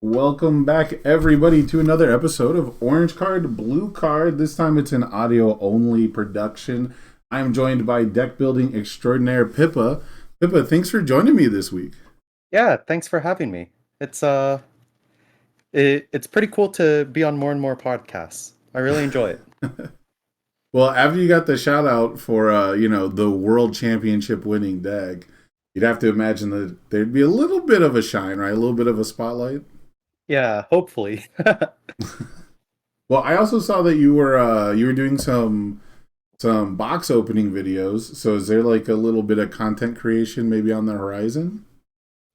Welcome back, everybody, to another episode of Orange Card, Blue Card. This time it's an audio only production. I'm joined by deck building extraordinaire Pippa. Pippa, thanks for joining me this week. Yeah, thanks for having me. It's pretty cool to be on more and more podcasts. I really enjoy it. Well, after you got the shout out for the world championship winning deck, you'd have to imagine that there'd be a little bit of a shine, right? A little bit of a spotlight. Yeah, hopefully. Well, I also saw that you were doing some box opening videos. So is there like a little bit of content creation maybe on the horizon?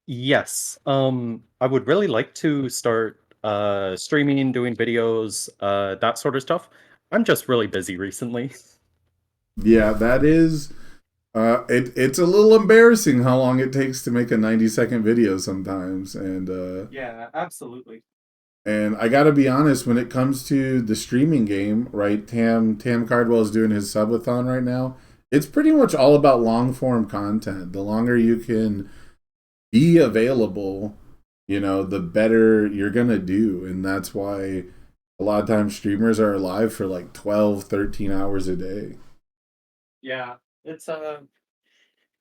Yes. I would really like to start streaming, doing videos, that sort of stuff. I'm just really busy recently. Yeah, that is. It's a little embarrassing how long it takes to make a 90-second video sometimes, Yeah, absolutely. and I gotta be honest when it comes to the streaming game, right? Tam Cardwell's doing his subathon right now. It's pretty much all about long form content. The longer you can be available, the better you're gonna do, and that's why a lot of times streamers are alive for like 12, 13 hours a day. Yeah, it's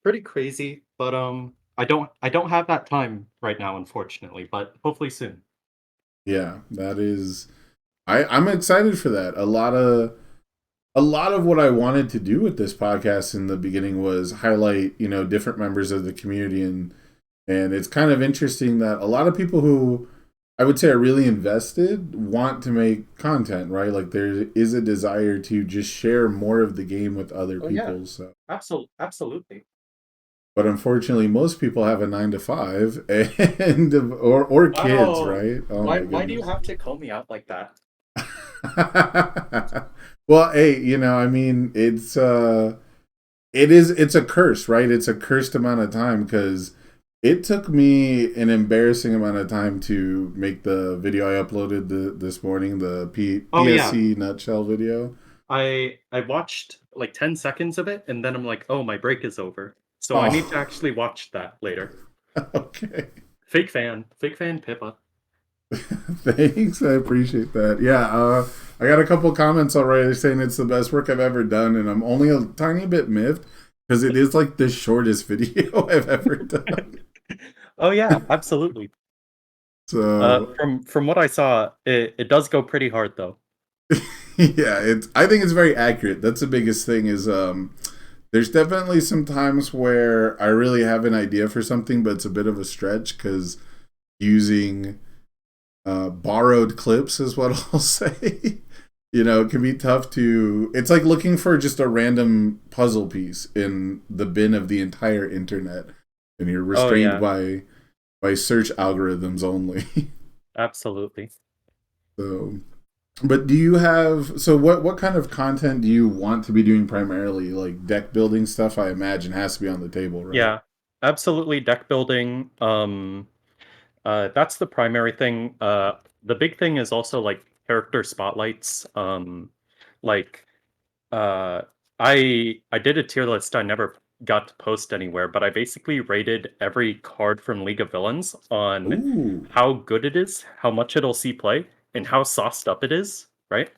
pretty crazy, but I don't have that time right now, unfortunately, but hopefully soon. Yeah, that is. I'm excited for that. A lot of what I wanted to do with this podcast in the beginning was highlight, different members of the community, and it's kind of interesting that a lot of people who I would say are really invested want to make content, right? Like there is a desire to just share more of the game with other Oh yeah, people. So, absolutely. but unfortunately, most people have a 9 to 5 or kids, Wow. right? Oh my Why do you goodness. have to call me out like that? Well, hey, I mean, it's a curse, right? It's a cursed amount of time because it took me an embarrassing amount of time to make the video I uploaded this morning, the Oh yeah. PSC nutshell video. I watched like 10 seconds of it and then I'm like, "Oh, my break is over." So I need to Oh, actually watch that later. okay. Fake fan Pippa. Thanks, I appreciate that. Yeah, I got a couple comments already saying it's the best work I've ever done, and I'm only a tiny bit miffed because it is like the shortest video I've ever done. Oh yeah, absolutely. So From what I saw, it does go pretty hard though. yeah, it's. I think it's very accurate. That's the biggest thing. Is there's definitely some times where I really have an idea for something, but it's a bit of a stretch because using borrowed clips is what I'll say. It can be tough to. It's like looking for just a random puzzle piece in the bin of the entire internet, and you're Oh restrained yeah, by search algorithms only. absolutely. So, but do you have so what kind of content do you want to be doing primarily? Like deck building stuff, I imagine has to be on the table, right? Yeah, absolutely deck building. That's the primary thing. The big thing is also like character spotlights. Like uh, I did a tier list I never got to post anywhere, but I basically rated every card from League of Villains on Ooh. how good it is, how much it'll see play, and how sauced up it is. Right.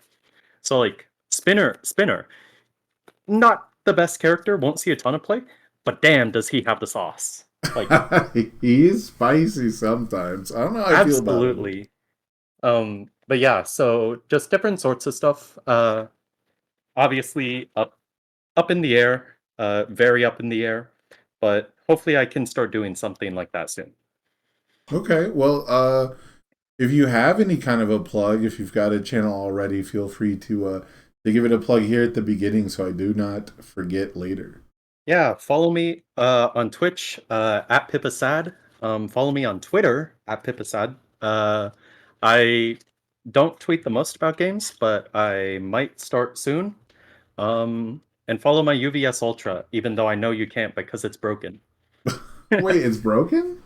So like Spinner, not the best character, won't see a ton of play, but damn, does he have the sauce? Like He's spicy sometimes. I don't know how I feel about him. absolutely. But yeah, so just different sorts of stuff. Obviously up in the air, very up in the air, but hopefully I can start doing something like that soon. Okay, well, if you have any kind of a plug, if you've got a channel already, feel free to give it a plug here at the beginning, so I do not forget later. Yeah, follow me on Twitch at Pippasad. Follow me on Twitter at Pippasad. I don't tweet the most about games, but I might start soon. And follow my UVS Ultra, even though I know you can't because it's broken. Wait, it's broken?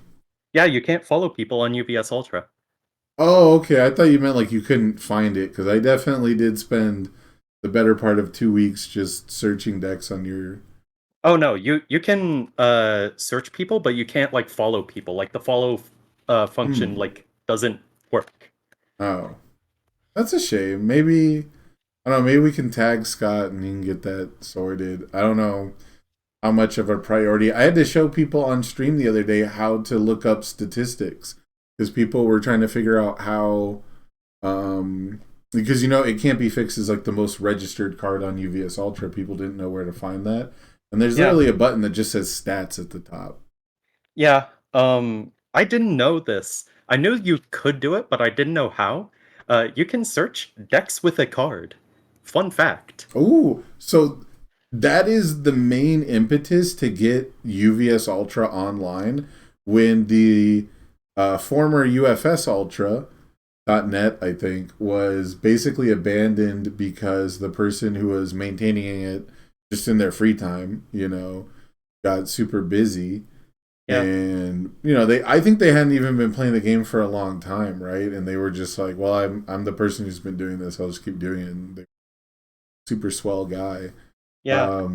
Yeah, you can't follow people on UVS Ultra. Oh, okay. I thought you meant like you couldn't find it because I definitely did spend the better part of 2 weeks just searching decks on your. Oh no, you can search people, but you can't like follow people. Like the follow function Hmm. like doesn't work. Oh, that's a shame. Maybe I don't know. Maybe we can tag Scott and he can get that sorted. I don't know how much of a priority. I had to show people on stream the other day how to look up statistics because people were trying to figure out how. Because it can't be fixed as like the most registered card on UVS Ultra. People didn't know where to find that, and there's Yeah. literally a button that just says stats at the top. Yeah. I didn't know this. I knew you could do it, but I didn't know how. You can search decks with a card. Fun fact. Oh, so that is the main impetus to get UVS Ultra online when the former UFS Ultra .net, I think, was basically abandoned because the person who was maintaining it just in their free time, got super busy. Yeah. And I think they hadn't even been playing the game for a long time, right? And they were just like, well, I'm the person who's been doing this, I'll just keep doing it. And they're super swell guy. Yeah.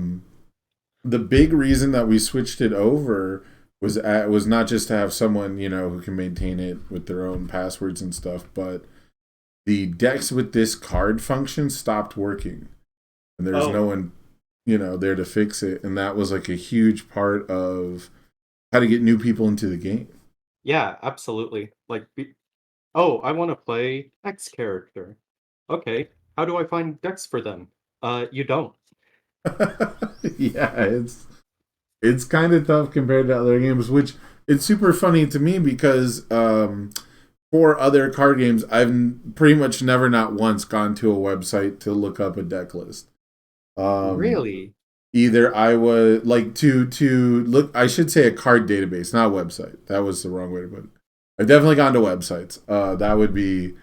The big reason that we switched it over was not just to have someone who can maintain it with their own passwords and stuff, but the decks with this card function stopped working, and there's no one there to fix it, and that was like a huge part of how to get new people into the game. Yeah, absolutely. Like, I want to play X character. Okay, how do I find decks for them? You don't. Yeah, it's kind of tough compared to other games, which it's super funny to me because for other card games, I've pretty much never, not once, gone to a website to look up a deck list. Really? Either I was like to look, I should say a card database, not a website. That was the wrong way to put it. I've definitely gone to websites. That would be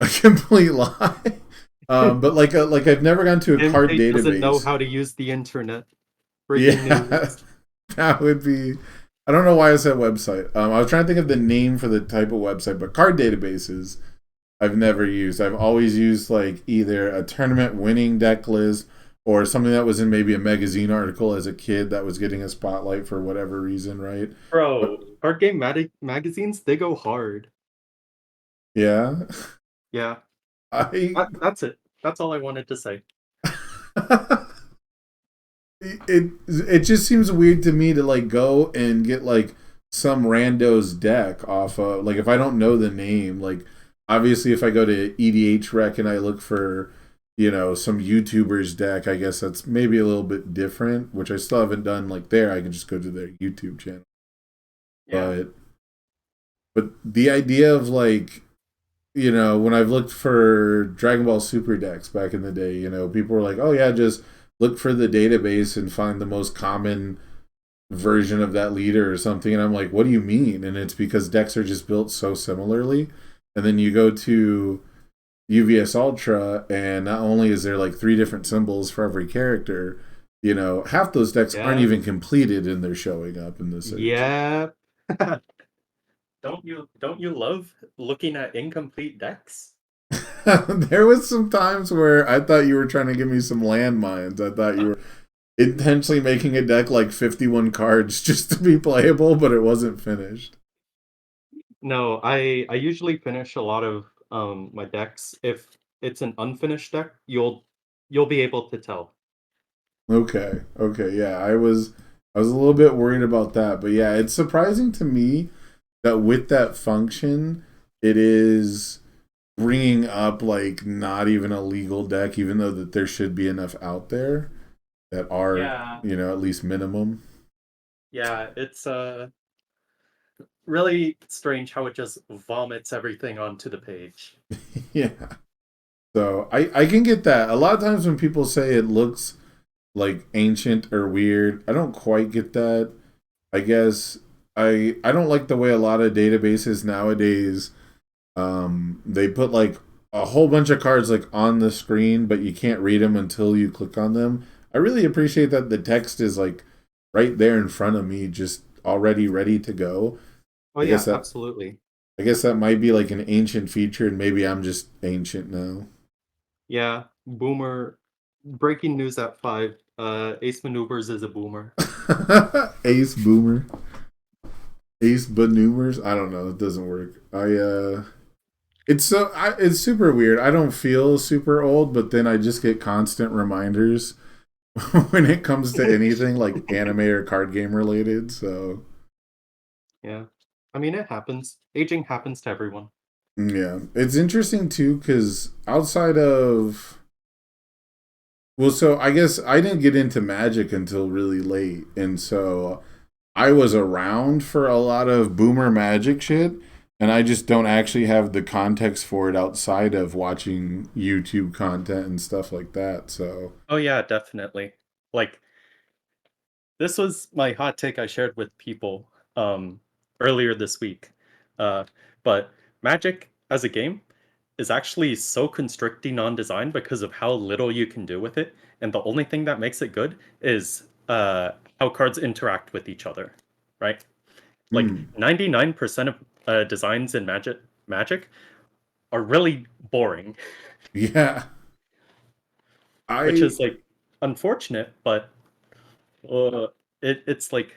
a complete lie. But like I've never gone to a card database. Doesn't know how to use the internet. Breaking news. That would be. I don't know why I said website. I was trying to think of the name for the type of website, but card databases I've never used. I've always used like either a tournament winning deck list or something that was in maybe a magazine article as a kid that was getting a spotlight for whatever reason, right? Bro, card game magazines, they go hard. Yeah. Yeah. That's it. That's all I wanted to say. it just seems weird to me to like go and get like some rando's deck off of, like, if I don't know the name, like obviously if I go to EDH Rec and I look for some YouTuber's deck, I guess that's maybe a little bit different, which I still haven't done like there. I can just go to their YouTube channel. Yeah. But the idea of like, when I've looked for Dragon Ball Super decks back in the day, people were like, oh yeah, just look for the database and find the most common version of that leader or something. And I'm like, what do you mean? And it's because decks are just built so similarly. And then you go to UVS Ultra, and not only is there like 3 different symbols for every character, half those decks aren't even completed and they're showing up in the search. Yeah. Don't you love looking at incomplete decks? There was some times where I thought you were trying to give me some landmines. I thought you were intentionally making a deck like 51 cards just to be playable, but it wasn't finished. No, I usually finish a lot of my decks. If it's an unfinished deck, you'll be able to tell. Okay. Yeah, I was a little bit worried about that, but yeah, it's surprising to me that with that function, it is bringing up like not even a legal deck, even though that there should be enough out there that are at least minimum. Yeah, it's really strange how it just vomits everything onto the page. Yeah. So I can get that. A lot of times when people say it looks like ancient or weird, I don't quite get that. I guess I don't like the way a lot of databases nowadays they put like a whole bunch of cards like on the screen, but you can't read them until you click on them. I really appreciate that the text is like right there in front of me, just already ready to go. Oh yeah, absolutely. I guess that might be like an ancient feature, and maybe I'm just ancient now. Yeah, boomer. Breaking news at 5. Ace Maneuvers is a boomer. Ace boomer. Ace maneuvers. I don't know. It doesn't work. it's super weird. I don't feel super old, but then I just get constant reminders when it comes to anything like anime or card game related. So Yeah. I mean, it happens. Aging happens to everyone. yeah, it's interesting too because outside of well, so I guess I didn't get into Magic until really late, and so I was around for a lot of boomer Magic shit, and I just don't actually have the context for it outside of watching YouTube content and stuff like that. So Oh yeah, definitely. Like this was my hot take I shared with people earlier this week. Uh, but Magic as a game is actually so constricting on design because of how little you can do with it, and the only thing that makes it good is how cards interact with each other, right? Like mm, 99% of designs in Magic are really boring, yeah, which I is like unfortunate, but uh, it's like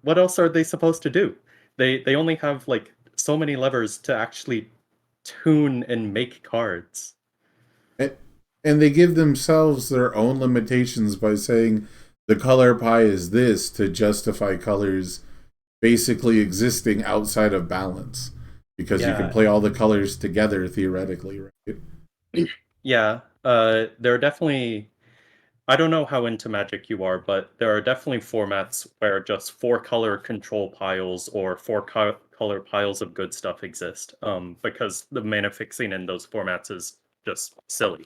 what else are they supposed to do? They only have like so many levers to actually tune and make cards. and they give themselves their own limitations by saying the color pie is this to justify colors basically existing outside of balance because you can Yeah, play all the colors together theoretically, right? yeah. There are definitely I don't know how into Magic you are, but there are definitely formats where just four color control piles or four color piles of good stuff exist. Because the mana fixing in those formats is just silly.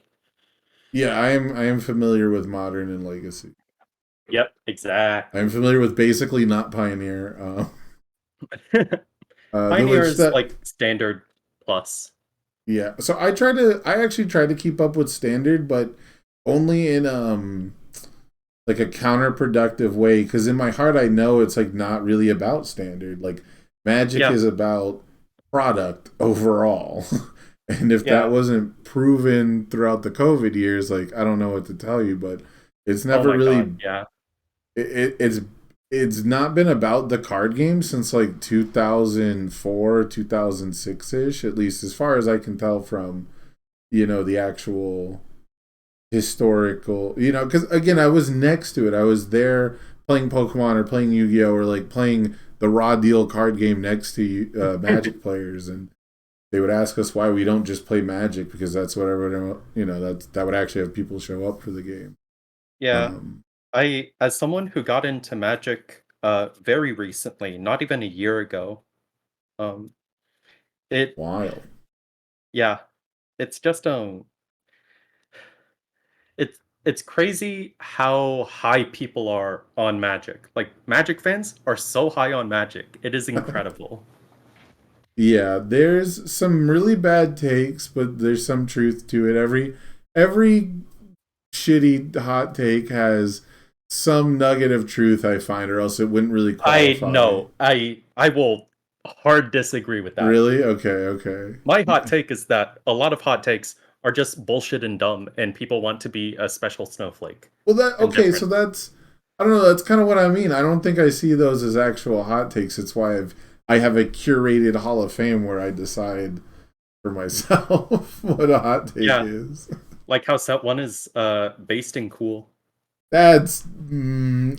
Yeah, I am familiar with modern and legacy. Yep, I'm exactly. familiar with basically not pioneer. The Pioneer which is that like standard plus. yeah. So I actually try to keep up with standard, but only in like a counterproductive way because in my heart I know it's like not really about standard. Like Magic Yeah, is about product overall. And if that yeah. wasn't proven throughout the COVID years, like I don't know what to tell you, but it's Oh never my God, really yeah. it's not been about the card game since like 2004 2006 ish, at least as far as I can tell from the actual historical, because again I was next to it. I was there playing Pokemon or playing Yu-Gi-Oh or like playing the raw deal card game next to Magic players, and they would ask us why we don't just play Magic because that's what everyone that would actually have people show up for the game. Yeah. um As someone who got into Magic very recently, not even a year ago, um, it Wild. yeah, it's just it's crazy how high people are on Magic. Like Magic fans are so high on Magic. It is incredible. Yeah, there's some really bad takes, but there's some truth to it. Every shitty hot take has some nugget of truth, I find, or else it wouldn't really I qualify. no, I will hard disagree with that. Really? Okay, okay. My hot take is that a lot of hot takes are just bullshit and dumb, and people want to be a special snowflake Well, that and okay. different. So that's I don't know. That's kind of what I mean. I don't think I see those as actual hot takes. It's why I have a curated Hall of Fame where I decide for myself what a hot take Yeah, is. like how set one is based in cool.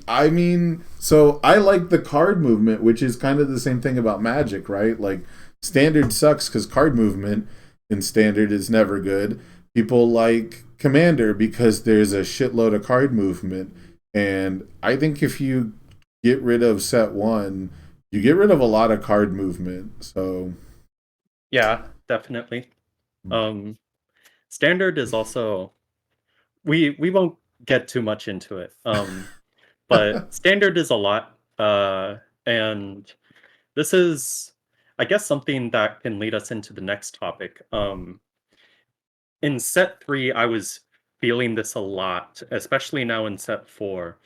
I mean, so I like the card movement, which is kind of the same thing about Magic, right? Like, standard sucks because card movement in standard is never good. People like Commander because there's a shitload of card movement. And I think if you get rid of set one, you get rid of a lot of card movement. So, Yeah, definitely. Um, Standard is also we won't get too much into it. But standard is a lot, and this is, I guess, something that can lead us into the next topic. In set three, I was feeling this a lot, especially now in set four.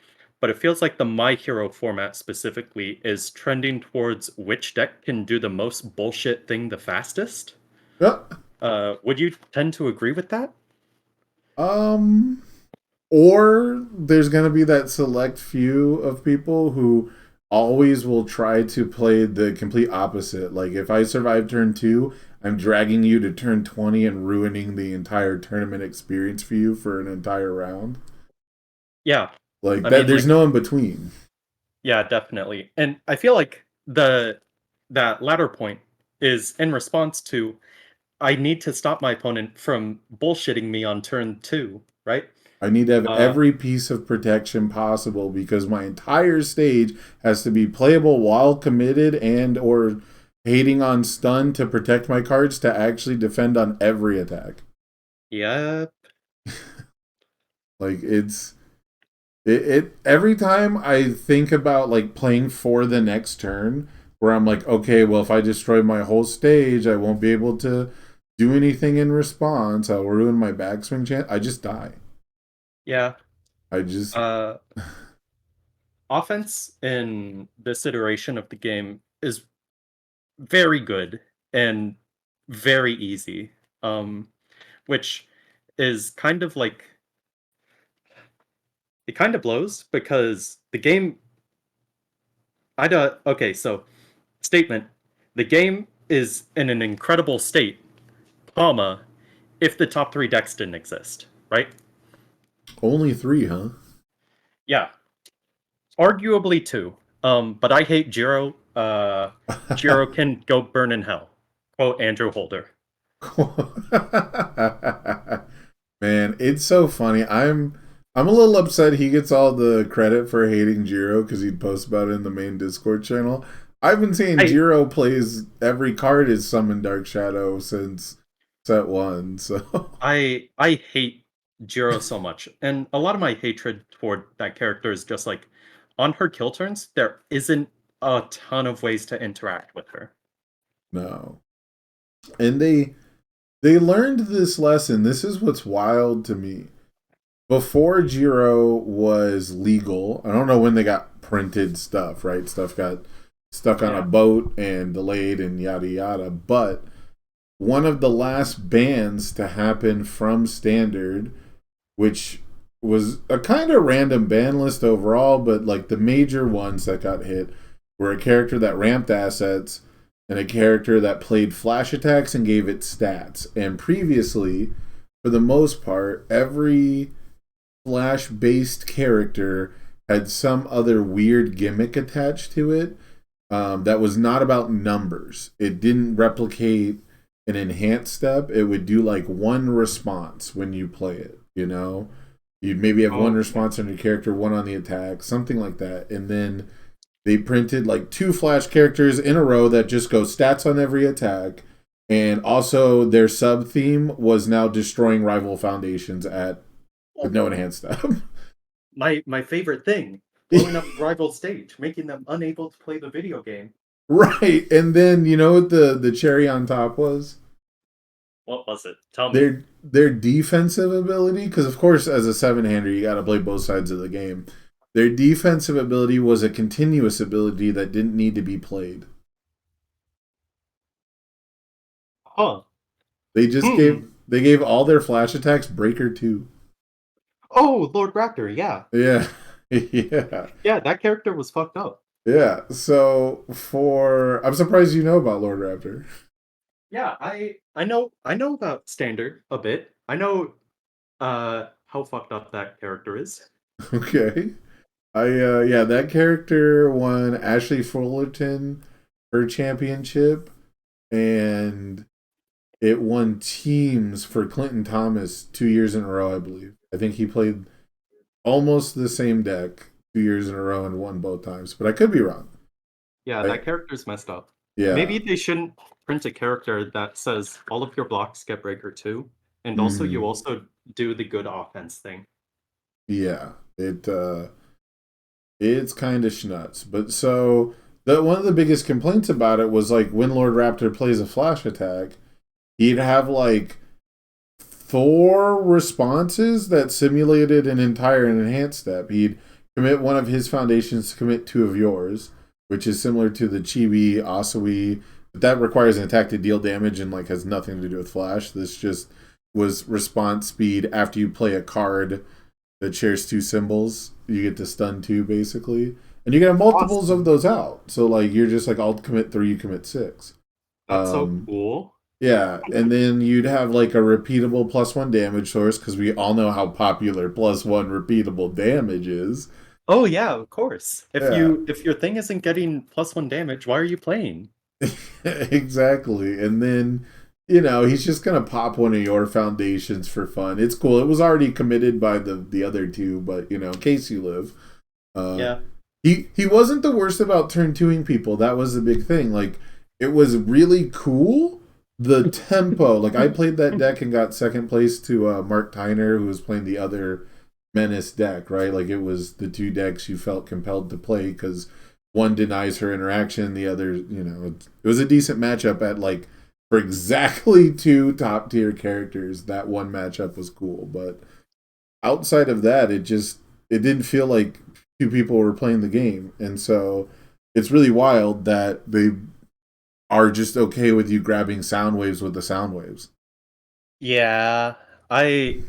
But it feels like the My Hero format specifically is trending towards which deck can do the most bullshit thing the fastest. yeah. Would you tend to agree with that? Um, or there's going to be that select few of people who always will try to play the complete opposite. Like if I survive turn two, I'm dragging you to turn 20 and ruining the entire tournament experience for you for an entire round. Yeah. Like I that, mean, there's like, no in between. yeah, definitely. And I feel like the that latter point is in response to I need to stop my opponent from bullshitting me on turn 2, right? I need to have Uh, every piece of protection possible because my entire stage has to be playable while committed and or hating on stun to protect my cards to actually defend on every attack. yeah. Like it every time I think about like playing for the next turn where I'm like, okay, well if I destroy my whole stage, I won't be able to do anything in response. I'll ruin my backswing chance. I just die. Yeah. I just Uh, Offense in this iteration of the game is very good and very easy. Um, which is kind of like it kind of blows because the game I don't okay, so statement. The game is in an incredible state, comma, if the top 3 decks didn't exist, right? only three, huh? Yeah, arguably 2. But I hate Jiro. Jiro can go burn in hell. Quote Andrew Holder. Man, it's so funny. I'm a little upset he gets all the credit for hating Jiro because he'd post about it in the main Discord channel. I've been seeing I Jiro plays every card is Summon Dark Shadow since set one, so I hate Jiro so much, and a lot of my hatred toward that character is just like on her kill turns. There isn't a ton of ways to interact with her. no. And they learned this lesson. This is what's wild to me. Before Jiro was legal, I don't know when they got printed stuff, right? Stuff got stuck on a Yeah. boat and delayed and yada yada. But one of the last bans to happen from Standard, which was a kind of random ban list overall, but like the major ones that got hit were a character that ramped assets and a character that played flash attacks and gave it stats. And previously, for the most part, every flash based character had some other weird gimmick attached to it that was not about numbers. It didn't replicate an enhanced step. It would do like one response when you play it, you know? You'd maybe have one Oh, yeah. response on your character, one on the attack, something like that. And then they printed like 2 flash characters in a row that just go stats on every attack. And also their sub theme was now destroying rival foundations at with no enhanced step. My favorite thing, blowing up rival stage, making them unable to play the video game. Right. And then you know what the cherry on top was? What was it? Tell me. Their defensive ability, because of course as a seven-hander you got to play both sides of the game. Their defensive ability was a continuous ability that didn't need to be played. Huh. They Hmm. gave all their flash attacks breaker 2. Oh, Lord Raptor, yeah. Yeah. Yeah. Yeah, that character was fucked up. Yeah. So for I'm surprised you know about Lord Raptor. Yeah, I know about Standard a bit. I know how fucked up that character is. Okay. Yeah, that character won Ashley Fullerton her championship and it won teams for Clinton Thomas 2 years in a row, I believe. I think he played almost the same deck 2 years in a row and won both times, but I could be wrong. Yeah, I, that character's messed up. yeah. Maybe they shouldn't print a character that says all of your blocks get breaker 2, and also you Mhm. also do the good offense thing. Yeah. It's kind of schnuts. But so the one of the biggest complaints about it was like when Lord Raptor plays a flash attack, he'd have like 4 responses that simulated an entire enhanced step. He'd commit one of his foundations to commit 2 of yours, which is similar to the Chibi Asui, but that requires an attack to deal damage and like has nothing to do with flash. This just was response speed after you play a card that shares 2 symbols. You get to stun 2 basically. And you can have multiples of Awesome. those out. So like you're just like I'll commit 3, you commit 6. That's so Um cool. Yeah, and then you'd have like a repeatable +1 damage source because we all know how popular +1 repeatable damage is. Oh yeah, of course. Yeah, If your thing isn't getting +1 damage, why are you playing? exactly. And then, he's just gonna pop one of your foundations for fun. It's cool. It was already committed by the other two, but in case you live. Uh, Yeah. he wasn't the worst about turn twoing people. That was the big thing. Like it was really cool. The tempo, like I played that deck and got second place to Mark Tyner, who was playing the other Menace deck. Right, like it was the two decks you felt compelled to play because one denies her interaction, the other, it was a decent matchup at like for exactly two top tier characters. That one matchup was cool, but outside of that, it didn't feel like two people were playing the game, and so it's really wild that they are just okay with you grabbing sound waves with the sound waves. Yeah. I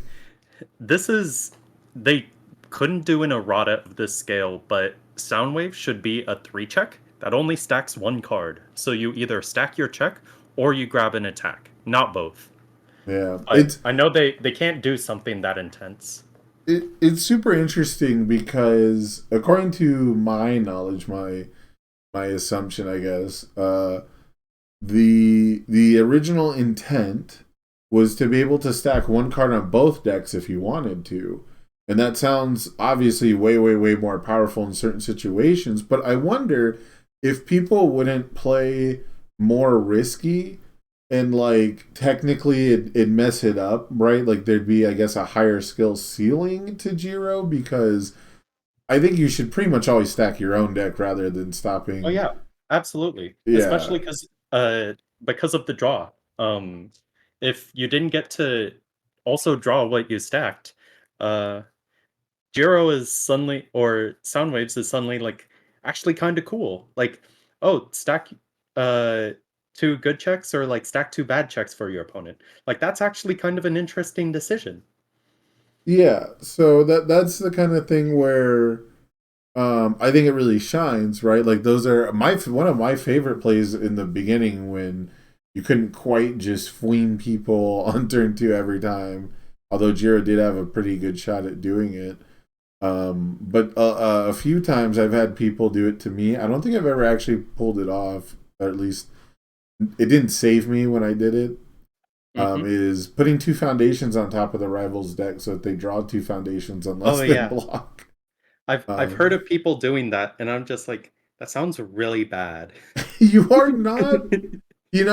this is they couldn't do an errata of this scale, but Soundwave should be a 3 check that only stacks one card. So you either stack your check or you grab an attack, not both. Yeah, I know they can't do something that intense. it's super interesting because according to my knowledge, my assumption, I guess, the original intent was to be able to stack one card on both decks if you wanted to. And that sounds obviously way, way, way more powerful in certain situations. But I wonder if people wouldn't play more risky and like technically it'd mess it up, right? Like there'd be, I guess, a higher skill ceiling to Jiro because I think you should pretty much always stack your own deck rather than Oh stopping. yeah, absolutely. Yeah. Especially because of the draw. If you didn't get to also draw what you stacked, uh Jiro is suddenly, or Soundwaves is suddenly like actually kind of cool. Like, oh, stack uh two good checks or like stack two bad checks for your opponent. Like that's actually kind of an interesting decision. Yeah, so that's the kind of thing where I think it really shines, right? Like those are one of my favorite plays in the beginning when you couldn't quite just fleam people on turn two every time. Although Jiro did have a pretty good shot at doing it, but a few times I've had people do it to me. I don't think I've ever actually pulled it off, or at least it didn't save me when I did it. Hmm. Is putting two foundations on top of the rival's deck so that they draw two foundations Oh unless they yeah. block. I've heard Um, of people doing that and I'm just like, that sounds really bad. you are not, you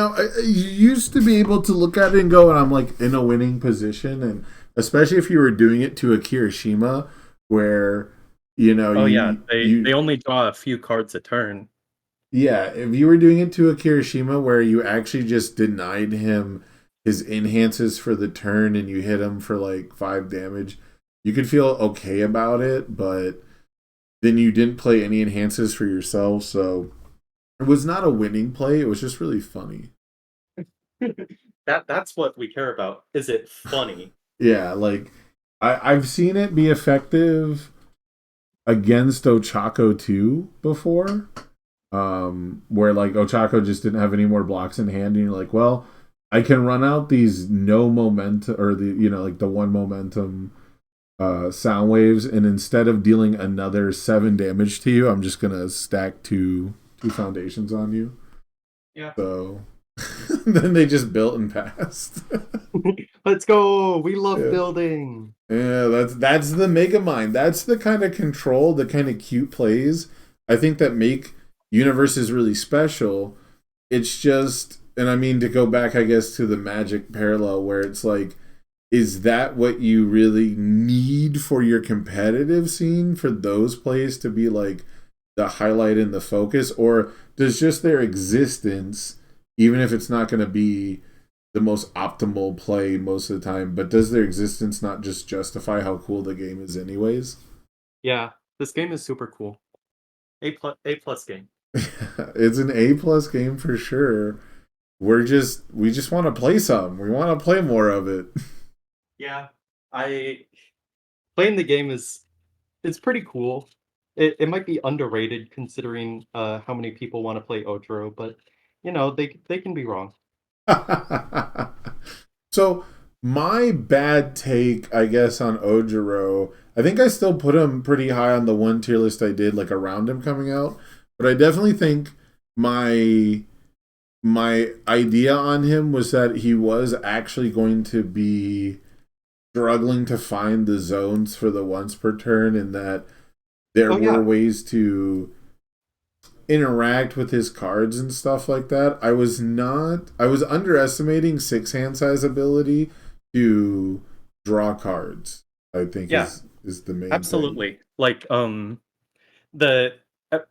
used to be able to look at it and go, and I'm like in a winning position, and especially if you were doing it to a Kirishima, where Oh yeah, they you only draw a few cards a turn. yeah, if you were doing it to a Kirishima where you actually just denied him his enhances for the turn and you hit him for like 5 damage, you could feel okay about it, but then you didn't play any enhances for yourself, so it was not a winning play. It was just really funny. That's what we care about. Is it funny? Yeah, like I've seen it be effective against Ochako 2 before. Where like Ochako just didn't have any more blocks in hand, and you're like, well, I can run out these no momentum or the like the one momentum sound waves, and instead of dealing another 7 damage to you, I'm just gonna stack two foundations on you. Yeah. So then they just built and passed. Let's go. We love Yeah. building. Yeah, that's the mega mind. That's the kind of control, the kind of cute plays I think that make universes really special. It's just, and I mean to go back, I guess, to the Magic parallel where it's like, is that what you really need for your competitive scene for those plays to be like the highlight and the focus, or does just their existence, even if it's not going to be the most optimal play most of the time, but does their existence not just justify how cool the game is anyways? Yeah, this game is super cool. A plus game. It's an A+ game for sure. We just want to play some. We want to play more of it. Yeah, I playing the game is it's pretty cool. It might be underrated considering how many people want to play Otro, but they can be wrong. So my bad take, I guess, on Ojiro, I think I still put him pretty high on the one tier list I did, like around him coming out. But I definitely think my my idea on him was that he was actually going to be struggling to find the zones for the once per turn, and that there Oh were yeah, ways to interact with his cards and stuff like that. I was underestimating six hand size ability to draw cards, I think yeah, is the main thing. absolutely. Like the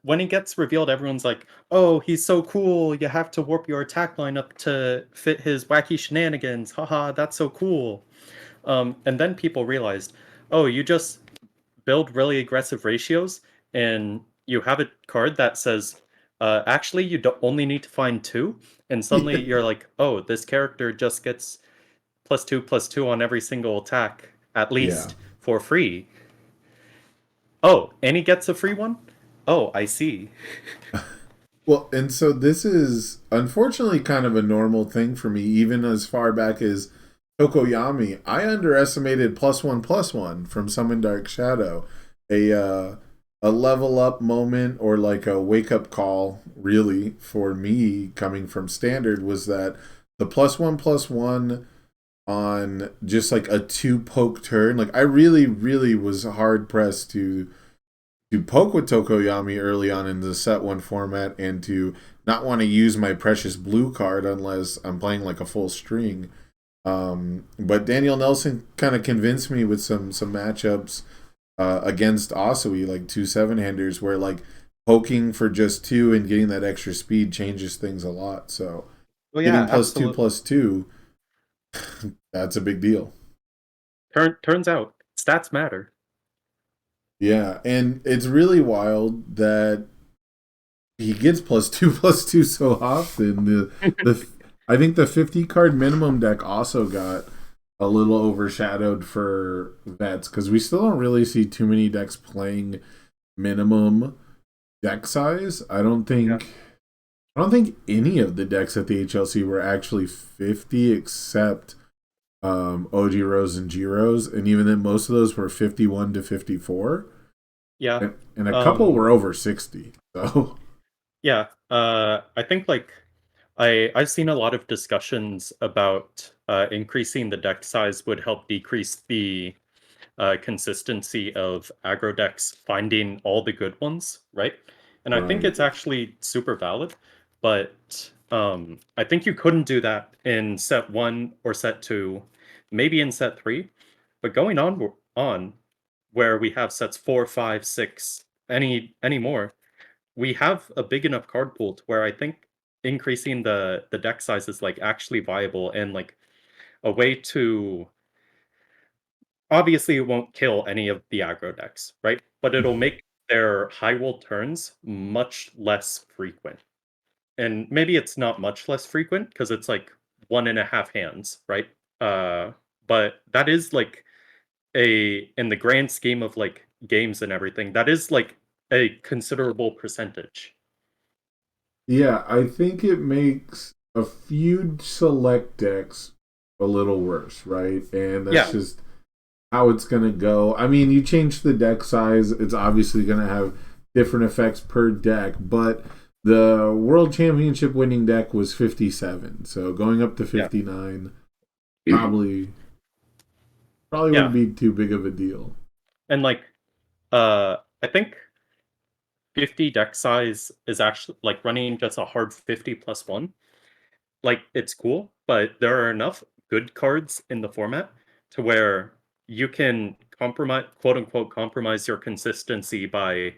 when he gets revealed, everyone's like, "Oh, he's so cool! You have to warp your attack line up to fit his wacky shenanigans. Haha, that's so cool." And then people realized, "Oh, you just build really aggressive ratios, and you have a card that says, actually, you only need to find two." And suddenly you're like, "Oh, this character just gets plus two on every single attack, at Yeah. least for free. Oh, and he gets a free one? Oh, I see." Well, and so this is unfortunately kind of a normal thing for me, even as far back as Tokoyami. I underestimated plus one from Summon Dark Shadow. A level up moment or like a wake up call, really, for me coming from standard was that the plus one on just like a two poke turn. Like I really was hard pressed to poke with Tokoyami early on in the set one format and to not want to use my precious blue card unless I'm playing like a full string. But Daniel Nelson kind of convinced me with some matchups against Asui, like two seven handers, where like poking for just two and getting that extra speed changes things a lot. So Oh getting yeah, absolutely. plus two, that's a big deal. Turns out stats matter. Yeah, and it's really wild that he gets plus two so often. The I think the 50 card minimum deck also got a little overshadowed for vets because we still don't really see too many decks playing minimum deck size. Yeah. I don't think any of the decks at the HLC were actually 50 except OG Rose and G Rose, and even then most of those were 51 to 54, Yeah. and a couple Um were over 60. So yeah. I think like I've seen a lot of discussions about increasing the deck size would help decrease the consistency of aggro decks finding all the good ones, right? And I think right. it's actually super valid, but I think you couldn't do that in set one or set two, maybe in set three, but going on where we have sets four, five, six, any more, we have a big enough card pool to where I think increasing the deck size is like actually viable and like a way to. Obviously, it won't kill any of the aggro decks, right? But it'll make their high roll turns much less frequent. And maybe it's not much less frequent because it's like 1.5 hands, right? Uh, but that is like in the grand scheme of like games and everything, that is like a considerable percentage. Yeah, I think it makes a few select decks a little worse, right? And that's Yeah, just how it's going to go. I mean, you change the deck size, it's obviously going to have different effects per deck, but the World Championship winning deck was 57. So going up to yeah, 59 probably wouldn't yeah. be too big of a deal. And like, I think 50 deck size is actually like running just a hard 50 plus one. Like it's cool, but there are enough good cards in the format to where you can compromise, quote unquote, compromise your consistency by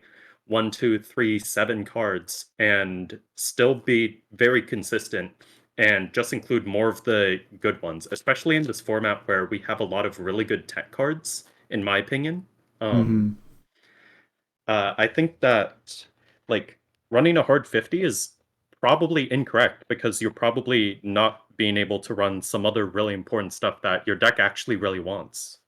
one, two, three, seven cards and still be very consistent and just include more of the good ones, especially in this format where we have a lot of really good tech cards, in my opinion. Um, Mm-hmm. I think that like running a hard 50 is probably incorrect because you're probably not being able to run some other really important stuff that your deck actually really wants.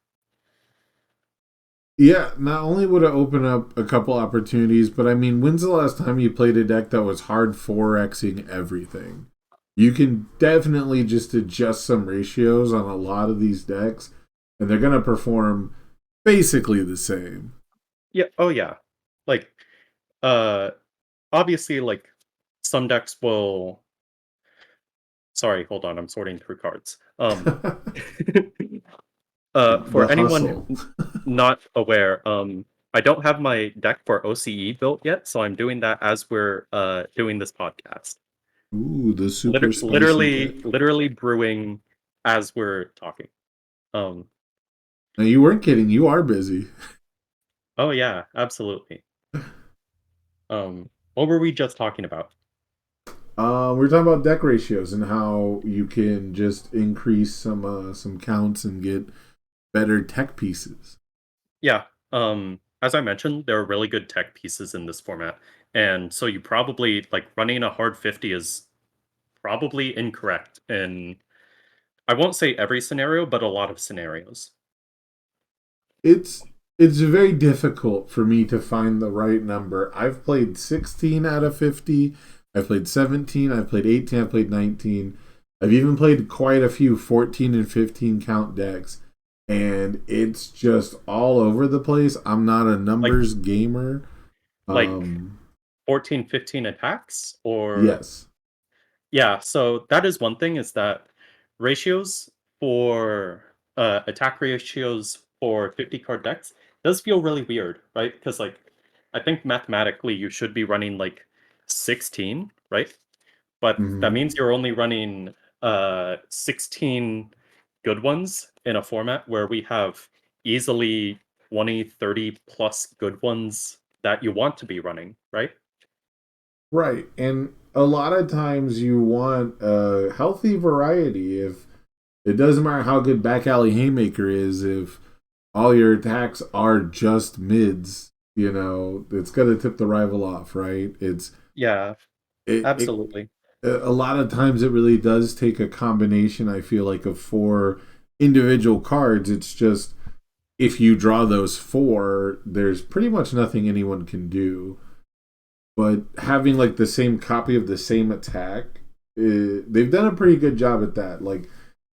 Yeah, not only would it open up a couple opportunities, but I mean, when's the last time you played a deck that was hard 4Xing everything? You can definitely just adjust some ratios on a lot of these decks, and they're gonna perform basically the same. Yeah. Oh yeah. Like uh obviously like some decks will sorry, hold on, I'm sorting through cards. The For anyone hustle. not aware, I don't have my deck for OCE built yet, so I'm doing that as we're doing this podcast. Ooh, the super spicy Literally, deck. literally brewing as we're talking. Um, Now you weren't kidding. You are busy. oh yeah, absolutely. What were we just talking about? We're talking about deck ratios and how you can just increase some counts and get better tech pieces. Yeah. As I mentioned, there are really good tech pieces in this format, and so you probably like running a hard 50 is probably incorrect in I won't say every scenario, but a lot of scenarios. It's it's very difficult for me to find the right number. I've played 16 out of 50. I've played 17. I've played 18. I've played 19. I've even played quite a few 14 and 15 count decks, and it's just all over the place. I'm not a Like numbers gamer. like Um, 14, 15 attacks or yes. yeah, so that is one thing is that ratios for attack ratios for 50 card decks does feel really weird, right? Because like I think mathematically you should be running like 16, right? But that Hmm. means you're only running 16 good ones in a format where we have easily 20, 30 plus good ones that you want to be running, right? Right. And a lot of times you want a healthy variety. If it doesn't matter how good back alley haymaker is, if all your attacks are just mids, it's gonna tip the rival off, right? Yeah, It absolutely. a lot of times it really does take a combination, I feel like, of four individual cards. It's just if you draw those four, there's pretty much nothing anyone can do. But having like the same copy of the same attack, they've done a pretty good job at that. Like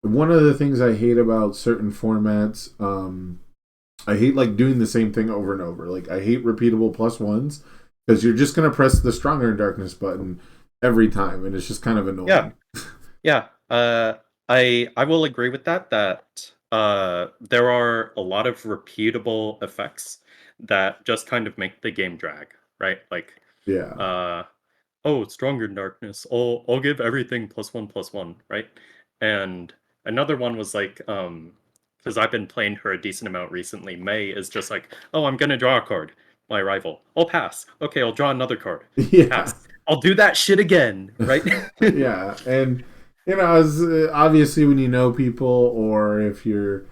one of the things I hate about certain formats, I hate like doing the same thing over and over. Like I hate repeatable plus ones because you're just gonna press the stronger in darkness button every time, and it's just kind of Yeah, annoying. yeah. I will agree with that. That there are a lot of repeatable effects that just kind of make the game drag, right? Like, Yeah. uh, oh, stronger in darkness. I'll give everything plus one, right? And another one was like, because I've been playing her a decent amount recently. May is just like, oh, I'm gonna draw a card. My rival. I'll pass. Okay, I'll draw another card. Yeah. Pass. I'll do that shit again, right? Yeah, and as obviously when you know people, or if you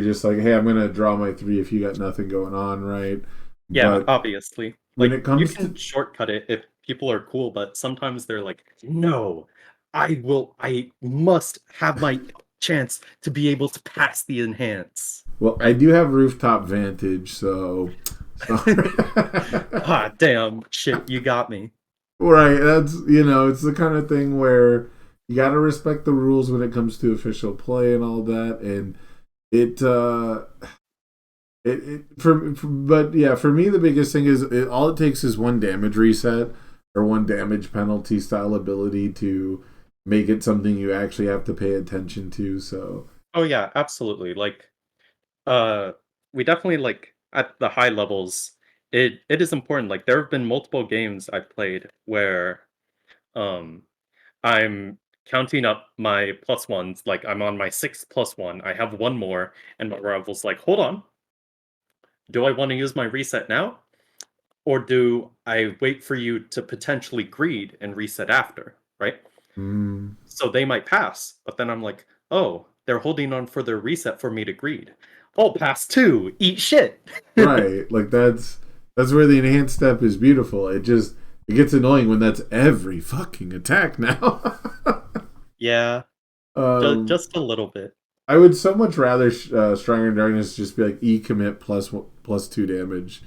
just like, hey, I'm gonna draw my three if you got nothing going on, right? Yeah, But obviously. when Like, it you comes can to shortcut it if people are cool, but sometimes they're like, "No, I must have my chance to be able to pass the enhance." well, I Right? do have rooftop vantage, so sorry. Ah, damn, shit, you got me. Right, that's it's the kind of thing where you got to respect the rules when it comes to official play and all that, and it but yeah, for me the biggest thing is all it takes is one damage reset or one damage penalty style ability to make it something you actually have to pay attention to. So Oh, yeah, absolutely. Like, uh, we definitely, like, at the high levels, it is important. Like, there have been multiple games I've played where, um I'm counting up my plus ones, like I'm on my sixth plus one. I have one more, and my rival's like, hold on, do I want to use my reset now? Or do I wait for you to potentially greed and reset after? Right? mm, So they might pass, but then I'm like, oh, they're holding on for their reset for me to greed. I'll pass too. Eat shit. right, like that's where the enhanced step is beautiful. It gets annoying when that's every fucking attack now. Yeah, um, just a little bit. I would so much rather Stronger in Darkness just be like E commit plus two damage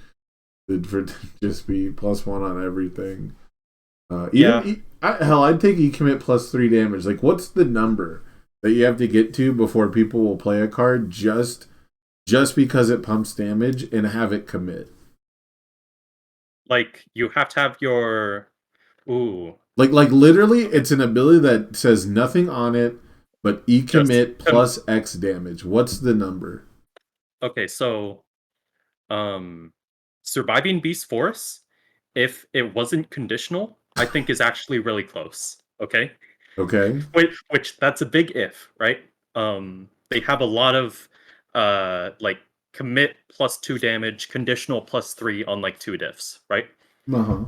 than for just be plus one on everything. Yeah, Hell, I'd take E commit plus 3 damage. Like, what's the number that you have to get to before people will play a card just because it pumps damage and have it commit? like you have to have your ooh, Like literally, okay, it's an ability that says nothing on it, but E just commit plus X damage. What's the number? okay, so um surviving beast force, if it wasn't conditional, I think is actually really close. Okay? Okay. Which that's a big if, right? They have a lot of like commit plus 2 damage, conditional plus 3 on like 2 diffs, right? Uh huh.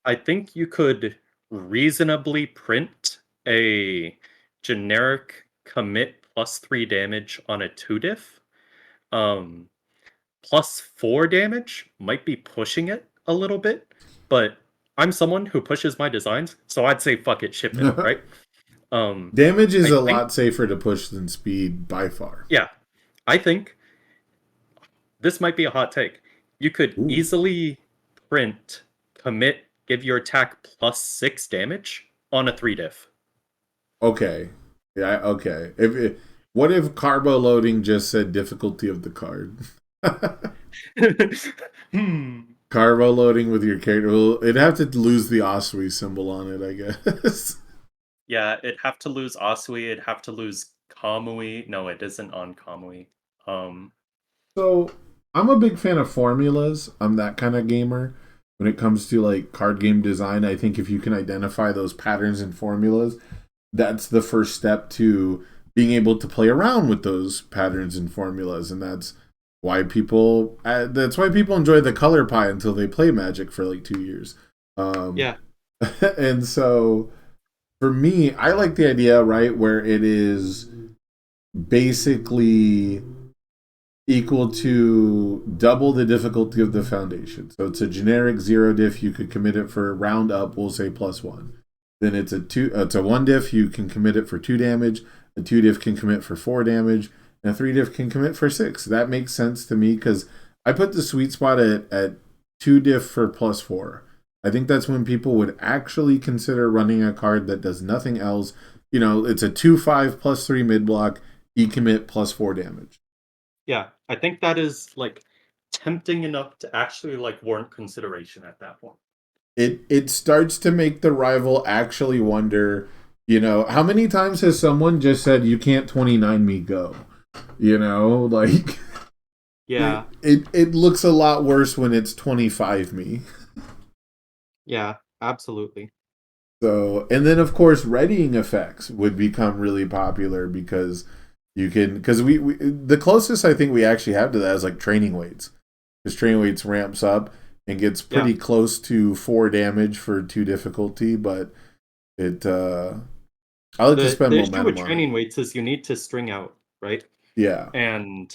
I think you could reasonably print a generic commit plus 3 damage on a 2 diff. Um plus 4 damage might be pushing it a little bit, but I'm someone who pushes my designs, so I'd say fuck it, ship it, right? Um Damage is I a think lot safer to push than speed by far. yeah, I think this might be a hot take. You could Ooh. easily print commit give your attack plus 6 damage on a 3 diff. Okay. Yeah. Okay. What if carbo loading just said difficulty of the card? Hmm. Carbo loading with your character. Well, it'd have to lose the Osui symbol on it, I guess. Yeah, it'd have to lose Asui, it'd have to lose Kamui. No, it isn't on Kamui. Um So I'm a big fan of formulas. I'm that kind of gamer. When it comes to like card game design, I think if you can identify those patterns and formulas, that's the first step to being able to play around with those patterns and formulas, and that's why people enjoy the color pie until they play Magic for like 2 years. Um, yeah. and so for me, I like the idea right where it is basically equal to double the difficulty of the foundation. So it's a generic 0 diff. You could commit it for round up. We'll say +1. Then it's a two. It's a 1 diff. You can commit it for 2 damage. A 2 diff can commit for 4 damage, and a 3 diff can commit for 6. That makes sense to me because I put the sweet spot at 2 diff for +4. I think that's when people would actually consider running a card that does nothing else. It's a 2/5 +3 mid block. E commit +4 damage. Yeah, I think that is like tempting enough to actually like warrant consideration at that point. It starts to make the rival actually wonder, how many times has someone just said you can't 29 me go? Like Yeah, it looks a lot worse when it's 25 me. yeah, absolutely. So, and then of course readying effects would become really popular because because we the closest I think we actually have to that is like training weights. Because training weights ramps up and gets Yeah. pretty close to 4 damage for 2 difficulty, but it I like to spend The issue with momentum on it. training weights is you need to string out, right? Yeah. And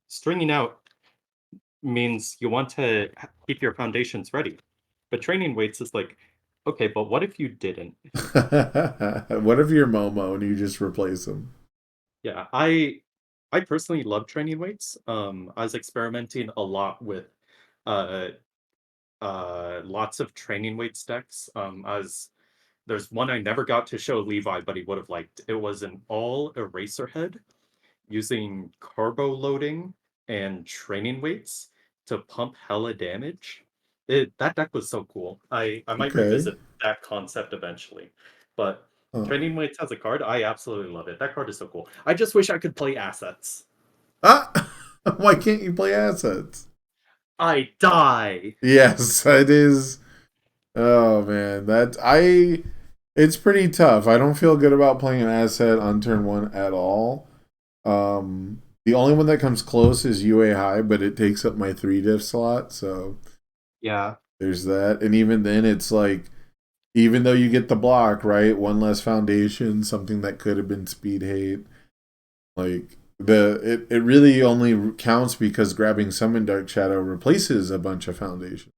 stringing out means you want to keep your foundations ready. But training weights is like, okay, but what if you didn't? What if you're Momo and you just replace them? Yeah, I personally love training weights. I was experimenting a lot with uh lots of training weight decks. As there's one I never got to show Levi, but he would have liked. It was an all eraser head using carbo loading and training weights to pump hella damage. That deck was so cool. I might Okay. revisit that concept eventually. But Huh. training weights as a card, I absolutely love it. That card is so cool. I just wish I could play assets. Ah! Why can't you play assets? I die. Yes, it is. Oh man, it's pretty tough. I don't feel good about playing an asset on turn one at all. The only one that comes close is UA high, but it takes up my 3 diff slot, so Yeah. there's that. And even then, it's like even though you get the block right, one less foundation, something that could have been speed hate. Like it really only counts because grabbing summon dark shadow replaces a bunch of foundation.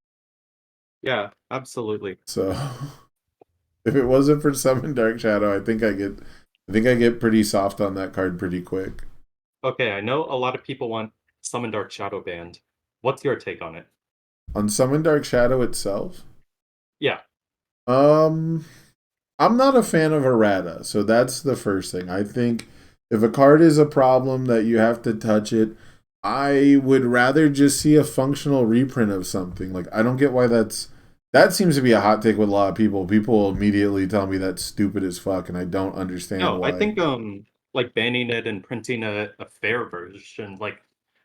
Yeah, absolutely. So if it wasn't for summon dark shadow, I think I get pretty soft on that card pretty quick. Okay, I know a lot of people want Summon Dark Shadow banned. What's your take on it? On summon dark shadow itself, Yeah. Um, I'm not a fan of errata, so that's the first thing. I think if a card is a problem that you have to touch it, I would rather just see a functional reprint of something. Like I don't get why that seems to be a hot take with a lot of people. People immediately tell me that's stupid as fuck, and I don't understand No, I why. think like banning it and printing a fair version, like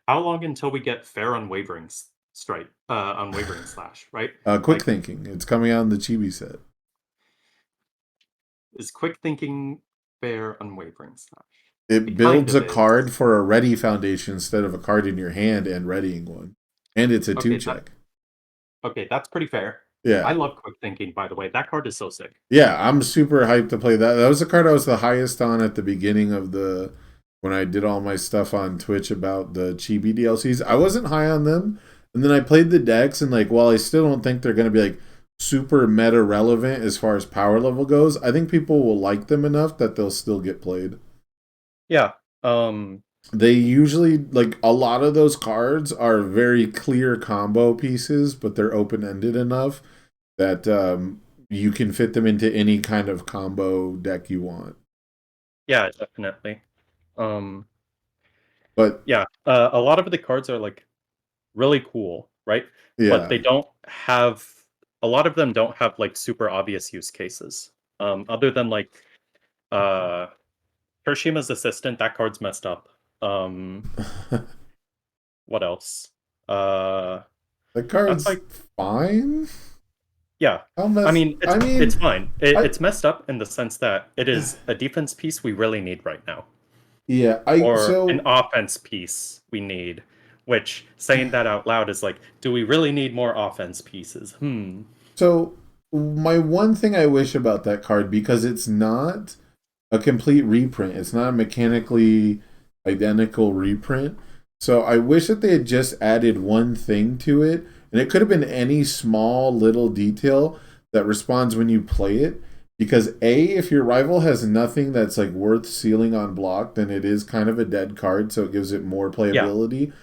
how long until we get fair unwavering strike, unwavering slash, right? Quick Like thinking. It's coming out in the chibi set. is quick thinking fair unwavering slash? It It kind builds of a is. card for a ready foundation instead of a card in your hand and readying one. And it's a two Okay, that check. okay, that's pretty fair. I Yeah. love quick thinking, by the way. That card is so sick. Yeah, I'm super hyped to play that. That was the card I was the highest on at the beginning of the when I did all my stuff on Twitch about the Chibi DLCs. I wasn't high on them. And then I played the decks and like while I still don't think they're gonna be like super meta relevant as far as power level goes, I think people will like them enough that they'll still get played. Yeah. Um, They usually like a lot of those cards are very clear combo pieces, but they're open ended enough that you can fit them into any kind of combo deck you want. yeah, definitely. Um, But yeah. A lot of the cards are like really cool, right? But yeah, they don't have a lot of them don't have like super obvious use cases. Other than like uh Hirshima's assistant, that card's messed up. Um, what else? Uh, the that's card's like fine. yeah. How I mess? mean, I it's mean, fine. I It's messed up in the sense that it is a defense piece we really need right now, yeah, I or an so offense piece we need. Which saying that out loud is like, do we really need more offense pieces? Hmm. so my one thing I wish about that card because it's not a complete reprint. It's not a mechanically identical reprint. So I wish that they had just added one thing to it, and it could have been any small little detail that responds when you play it. Because A, if your rival has nothing that's like worth sealing on block, then it is kind of a dead card, so it gives it more Yeah. playability.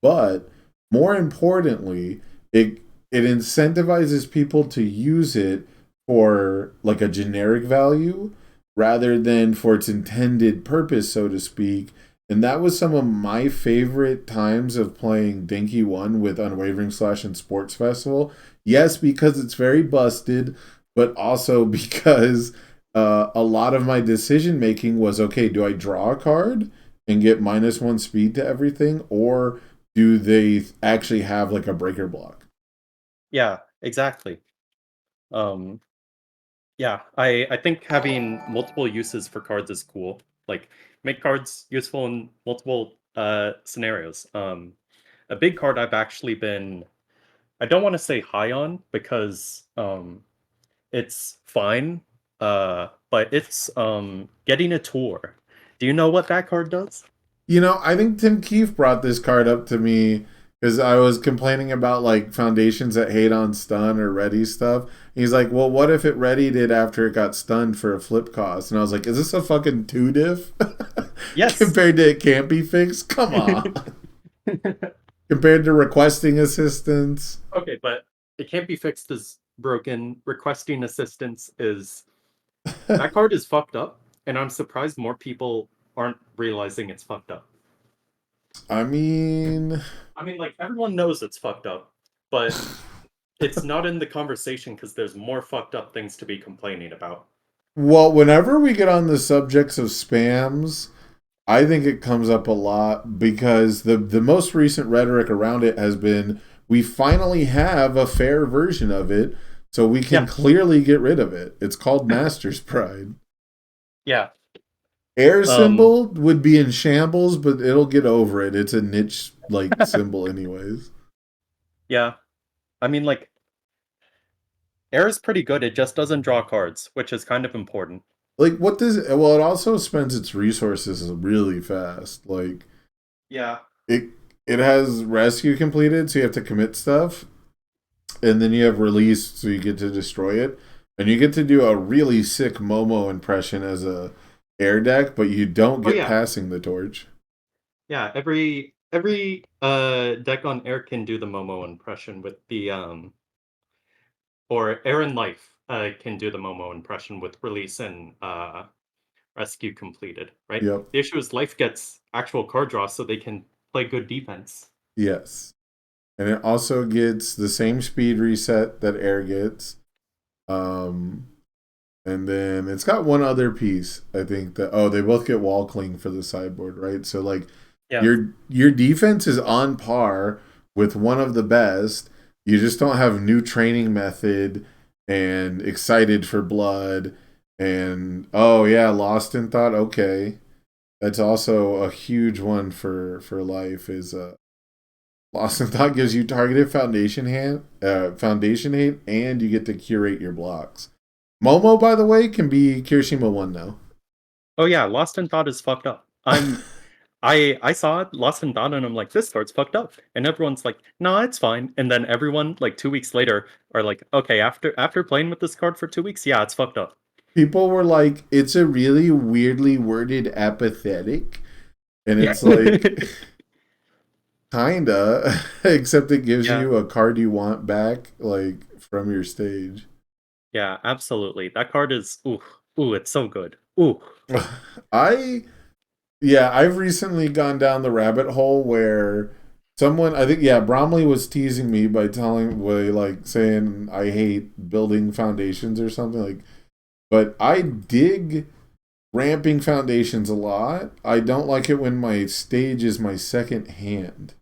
But more importantly, it incentivizes people to use it for like a generic value rather than for its intended purpose, so to speak. And that was some of my favorite times of playing Dinky 1 with Unwavering Slash and Sports Festival. Yes, because it's very busted, but also because a lot of my decision making was okay, do I draw a card and get -1 speed to everything, or do they actually have like a breaker block? Yeah. Exactly. Um, Yeah, I think having multiple uses for cards is cool. Like make cards useful in multiple scenarios. A big card I've actually been I don't want to say high on because it's fine. But it's getting a tour. Do you know what that card does? You know, I think Tim Keefe brought this card up to me because I was complaining about like foundations that hate on stun or ready stuff. He's like, well, what if it readied it after it got stunned for a flip cost? And I was like, is this a fucking two diff Yes. compared to it can't be fixed? Come on. Compared to requesting assistance. Okay, but it can't be fixed as broken. Requesting assistance is that card is fucked up, and I'm surprised more people aren't realizing it's fucked up. I mean, I mean, like everyone knows it's fucked up, but it's not in the conversation because there's more fucked up things to be complaining about. well, whenever we get on the subjects of spams, I think it comes up a lot because the most recent rhetoric around it has been we finally have a fair version of it, so we can Yeah, clearly get rid of it. It's called Master's Pride. yeah, Air um, symbol would be in shambles, but it'll get over it. It's a niche like symbol anyways. yeah. I mean, like air is pretty good. It just doesn't draw cards, which is kind of important. Like what does it, well it also spends its resources really fast. Like Yeah. it it has rescue completed, so you have to commit stuff, and then you have release, so you get to destroy it, and you get to do a really sick Momo impression as a air deck, but you don't Oh get yeah, passing the torch. yeah. Every deck on air can do the Momo impression with the or Aaron Life can do the Momo impression with release and rescue completed, right? Yep. The issue is Life gets actual card draw so they can play good defense. Yes. And it also gets the same speed reset that air gets. Um, and then it's got one other piece, I think that they both get wall cling for the sideboard, right? So like Yeah. your defense is on par with one of the best. You just don't have new training method and excited for blood and oh yeah, lost in thought. Okay. That's also a huge one for life is lost in thought gives you targeted foundation hate and you get to curate your blocks. Momo, by the way, can be Kirishima 1 now. Oh yeah, Lost in Thought is fucked up. I saw it, Lost in Thought, and I'm like, this card's fucked up. And everyone's like, no, it's fine. And then everyone, like 2 weeks later, are like, okay, after playing with this card for 2 weeks, yeah, it's fucked up. People were like, it's a really weirdly worded apathetic. And Yeah. it's like, kinda, except it gives Yeah. you a card you want back, like, from your stage. Yeah, absolutely. That card is ooh, it's so good. Ooh. I Yeah, I've recently gone down the rabbit hole where someone, I think, yeah, Bromley was teasing me by saying I hate building foundations or something like. But I dig ramping foundations a lot. I don't like it when my stage is my second hand.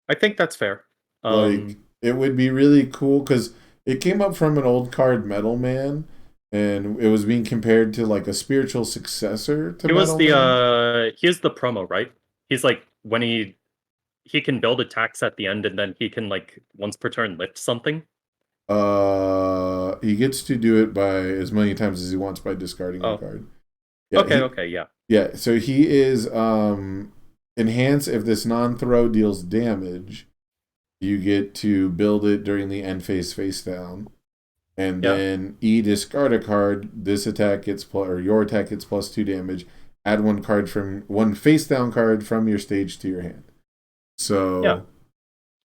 I think that's fair. Like it would be really cool because it came up from an old card, Metal Man, and it was being compared to like a spiritual successor to It was Metal Man. here's the promo, right? He's like when he can build attacks at the end and then he can like once per turn lift something. He gets to do it by as many times as he wants by discarding a Oh. card. Yeah, Okay, yeah. yeah. So he is enhance if this non-throw deals damage. You get to build it during the end phase face down, and Yeah. then discard a card. This attack gets or your attack gets +2 damage. Add one face down card from your stage to your hand. Yeah. So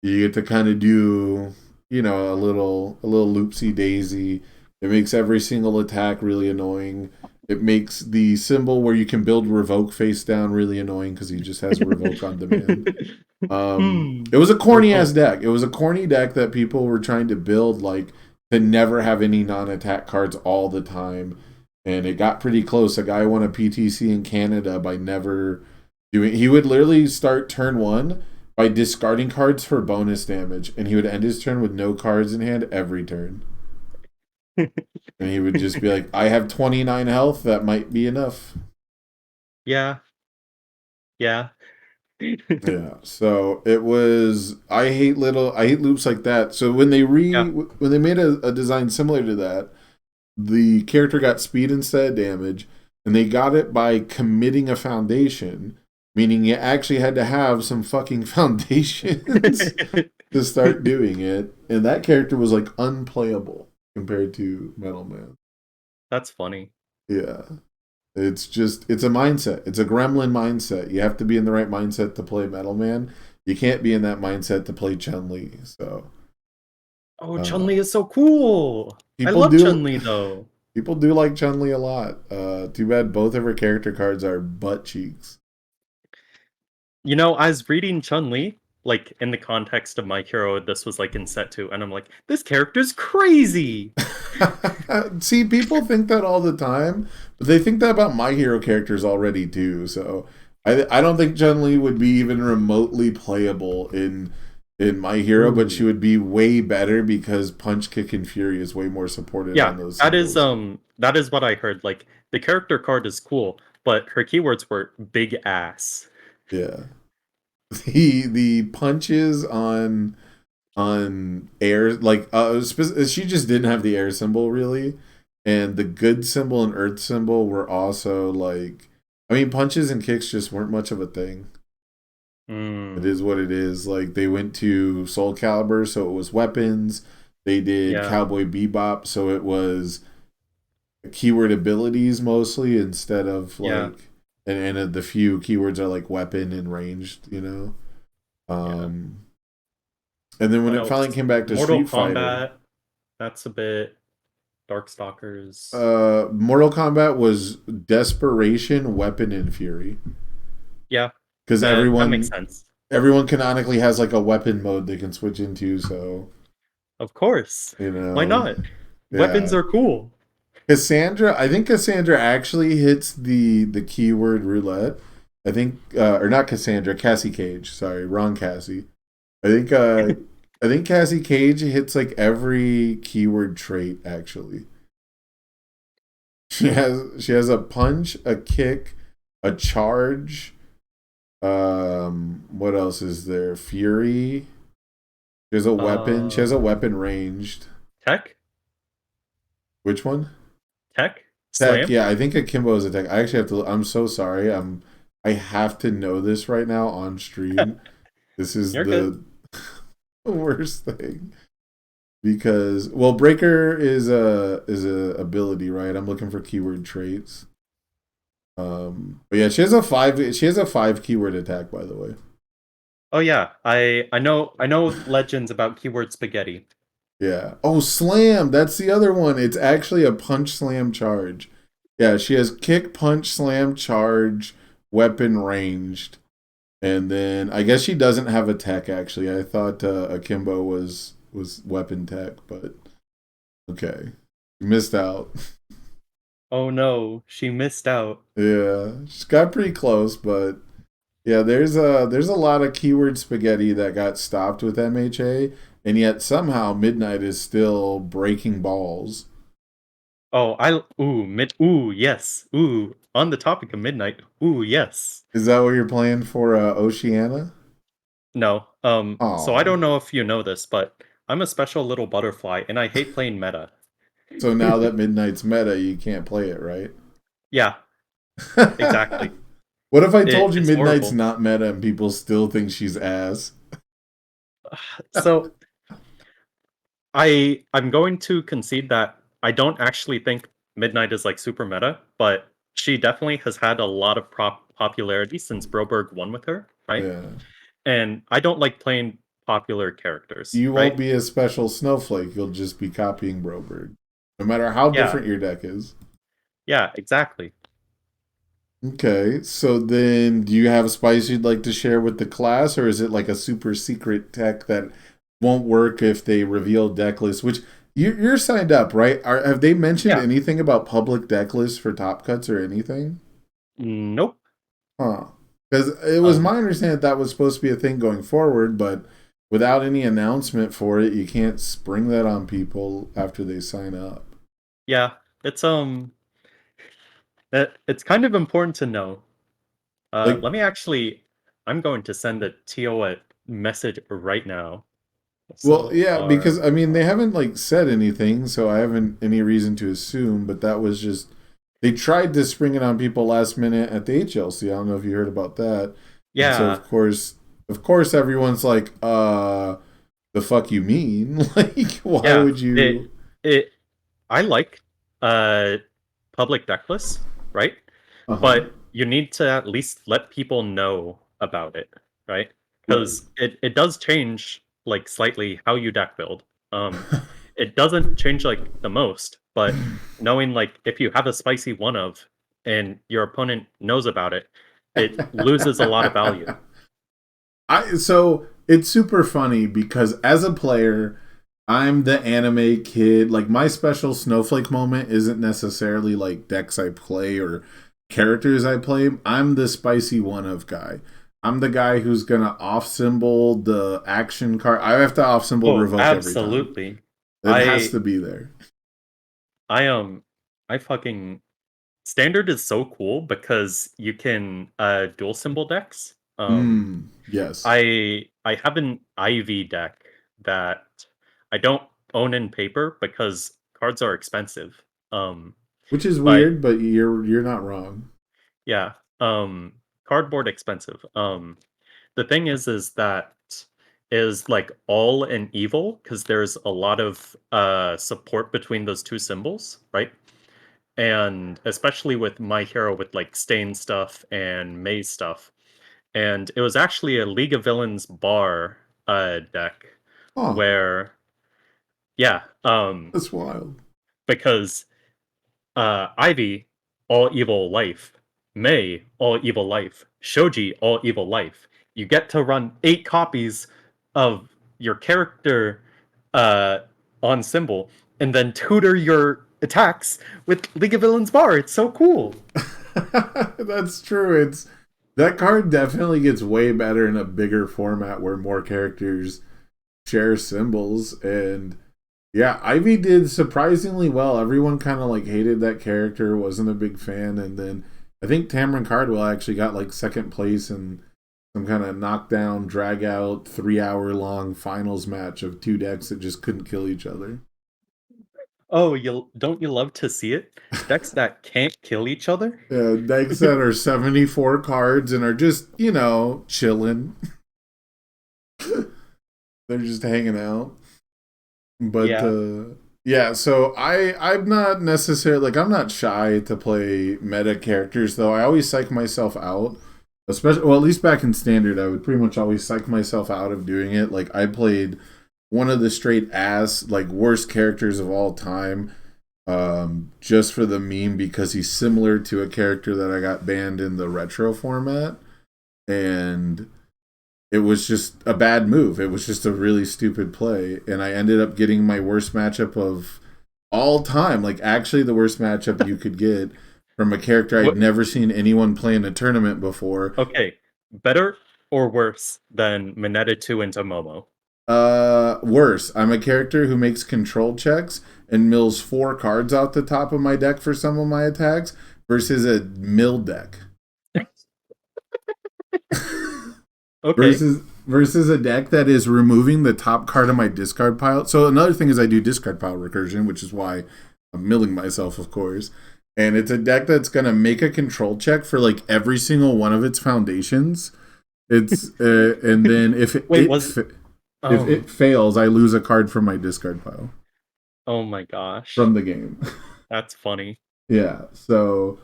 you get to kind of do a little loopsy daisy. It makes every single attack really annoying. It makes the symbol where you can build revoke face down really annoying because he just has revoke on demand. It was a corny ass deck. It was a corny deck that people were trying to build like to never have any non-attack cards all the time, and it got pretty close. A guy won a PTC in Canada by never doing. He would literally start turn one by discarding cards for bonus damage, and he would end his turn with no cards in hand every turn. And he would just be like, I have 29 health, that might be enough. Yeah. Yeah. Yeah. So it was I hate loops like that. So when they Yeah. when they made a design similar to that, the character got speed instead of damage, and they got it by committing a foundation, meaning you actually had to have some fucking foundations to start doing it. And that character was like unplayable compared to Metal Man. That's funny. Yeah. It's a mindset. It's a gremlin mindset. You have to be in the right mindset to play Metal Man. You can't be in that mindset to play Chun-Li. So Oh, Chun-Li is so cool. I love Chun-Li though. People do like Chun-Li a lot. Too bad both of her character cards are butt cheeks. You know, I was reading Chun-Li, like in the context of My Hero, this was like in set 2, and I'm like, this character's crazy. See, people think that all the time, but they think that about My Hero characters already too. So I don't think Chun-Li would be even remotely playable in My Hero, but she would be way better because Punch, Kick, and Fury is way more supported on those symbols. That is what I heard. Like the character card is cool, but her keywords were big ass. Yeah. The punches on air like she just didn't have the air symbol really, and the good symbol and earth symbol were also like, I mean, punches and kicks just weren't much of a thing. It is what it is. Like they went to Soul Calibur, so it was weapons. They did Cowboy Bebop, so it was keyword abilities mostly instead of like and the few keywords are like weapon and ranged, and then when it finally came back to Mortal Street Fighter, Kombat. That's a bit Darkstalkers. Mortal Kombat was Desperation, Weapon, and Fury. Yeah, Because that makes everyone sense. everyone canonically has like a weapon mode they can switch into, so Of course. you Why know, not? Weapons yeah. are cool. Cassandra, I think Cassandra actually hits the keyword roulette. I think, or not Cassandra, Cassie Cage. Sorry, wrong Cassie. I think, I think Cassie Cage hits like every keyword trait. Actually, she has a punch, a kick, a charge. What else is there? Fury. She has a weapon. She has a Um, weapon ranged. Tech? Which one? Tech? Tech, Slam? yeah, I think Akimbo is a tech. I actually have to. I'm so sorry. I have to know this right now on stream. This is You're good. the worst thing because well, Breaker is a ability, right? I'm looking for keyword traits. But yeah, she has a five. She has a five keyword attack, by the way. Oh yeah, I know legends about keyword spaghetti. Yeah. Oh, slam. That's the other one. It's actually a punch slam charge. Yeah, she has kick, punch, slam, charge, weapon ranged. And then I guess she doesn't have a tech actually. I thought Akimbo was weapon tech, but okay, missed out. Oh no, she missed out. Yeah, she got pretty close, but yeah, there's a lot of keyword spaghetti that got stopped with MHA, and yet somehow Midnight is still breaking balls. Oh, ooh, yes. Ooh, on the topic of midnight. Ooh, yes. Is that what you're playing for Oceania? No. So I Oh, don't know if you know this, but I'm a special little butterfly and I hate playing meta. so now that Midnight's meta, you can't play it, right? Yeah, exactly. What if I told you It's Midnight's horrible. not meta and people still think she's ass? So I'm going to concede that I don't actually think Midnight is like super meta, but she definitely has had a lot of popularity since Broberg won with her, right? Yeah. And I don't like playing popular characters, You won't right? be a special snowflake. You'll just be copying Broberg, no matter how Yeah, different your deck is. yeah, exactly. Okay, so then do you have a spice you'd like to share with the class, or is it like a super secret tech that won't work if they reveal deck lists? Which you're signed up, right? Have they mentioned Yeah. anything about public deck lists for top cuts or anything? Nope. Huh. Because it was Um, my understanding that was supposed to be a thing going forward, but without any announcement for it, you can't spring that on people after they sign up. yeah, it's it's kind of important to know. Like, Let me actually I'm going to send a TO a message right now. well, So yeah, because our I mean they haven't like said anything, so I haven't any reason to assume. But that was just they tried to spring it on people last minute at the HLC. I don't know if you heard about that. And so yeah, of course, everyone's like, the fuck you mean? Like, why yeah, would you? it I like uh public deck lists, right? Uh huh. But you need to at least let people know about it, right? Right. Because it does change like slightly how you deck build. It doesn't change like the most, but knowing like if you have a spicy one of and your opponent knows about it, it loses a lot of value. So it's super funny because as a player, I'm the anime kid. Like my special snowflake moment isn't necessarily like decks I play or characters I play. I'm the spicy one of guy. I'm the guy who's gonna off symbol the action card. I have to off symbol Oh, revoke every time. absolutely. It has I to be there. I I fucking standard is so cool because you can dual symbol decks. Yes. I have an IV deck that I don't own in paper because cards are expensive. Um, Which is but weird, but you're not wrong. yeah, cardboard expensive. The thing is that is like all and evil because there's a lot of support between those two symbols, right? And especially with my hero with like stain stuff and maze stuff. And it was actually a League of Villains bar deck Huh. where Yeah, That's wild. because Ivy, all evil life. May, all evil life. Shoji, all evil life. You get to run 8 copies of your character uh, on symbol, and then tutor your attacks with League of Villains Bar. It's so cool. That's true. It's that card definitely gets way better in a bigger format where more characters share symbols. And yeah, Ivy did surprisingly well. Everyone kind of like hated that character, wasn't a big fan, and then I think Tamron Cardwell actually got like second place in some kind of knockdown, drag out, 3 hour long finals match of two decks that just couldn't kill each other. Oh, you love to see it? Decks that can't kill each other? Yeah, decks that are 74 cards and are just, chilling. They're just hanging out. But Yeah. yeah, so I'm not necessarily like I'm not shy to play meta characters though. I always psych myself out. Especially well, at least back in standard, I would pretty much always psych myself out of doing it. Like I played one of the straight ass like worst characters of all time just for the meme because he's similar to a character that I got banned in the retro format and it was just a bad move. It was just a really stupid play, and I ended up getting my worst matchup of all time. Like actually, the worst matchup you could get from a character I'd What? never seen anyone play in a tournament before. Okay. Better or worse than Mineta 2 into Momo? Worse. I'm a character who makes control checks and mills 4 cards out the top of my deck for some of my attacks versus a mill deck. Okay. versus a deck that is removing the top card of my discard pile. So another thing is I do discard pile recursion, which is why I'm milling myself, of course. And it's a deck that's gonna make a control check for like every single one of its foundations. It's and then Wait, if oh, it fails, I lose a card from my discard pile oh my gosh. from the game. That's funny. Yeah, so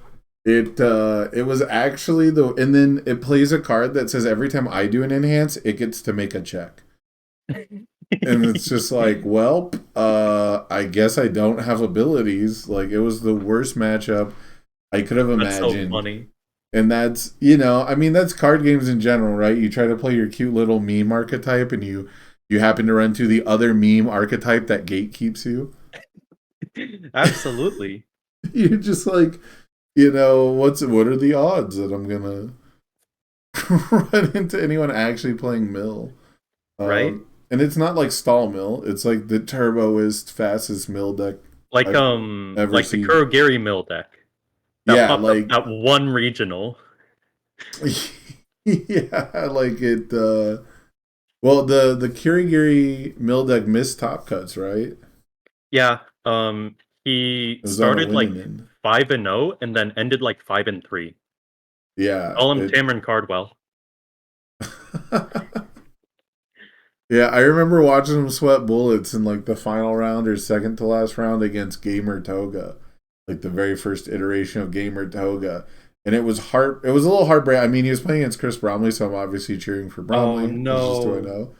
it was actually the and then it plays a card that says every time I do an enhance, it gets to make a check. And it's just like, well, I guess I don't have abilities. Like it was the worst matchup I could have That's so imagined. funny. And that's, I mean, that's card games in general, right? You try to play your cute little meme archetype and you happen to run to the other meme archetype that gatekeeps you. Absolutely. You're just like, what are the odds that I'm gonna run into anyone actually playing mill? Right? And it's not like stall mill. It's like the turboist fastest mill deck I've ever Like the seen. Kurogiri mill deck that Yeah, popped up like at one regional. yeah, like it. Well, the Kirigiri mill deck missed top cuts, right? Yeah. He It was on a started like winning end. 5-0 and then ended like 5-3. Yeah, Call him it. Tamron Cardwell. Yeah, I remember watching him sweat bullets in like the final round or second to last round against Gamer Toga, like the very first iteration of Gamer Toga, and it was heart. It was a little heartbreaking. I mean, he was playing against Chris Bromley, so I'm obviously cheering for Oh Bromley. It's just who I no. know.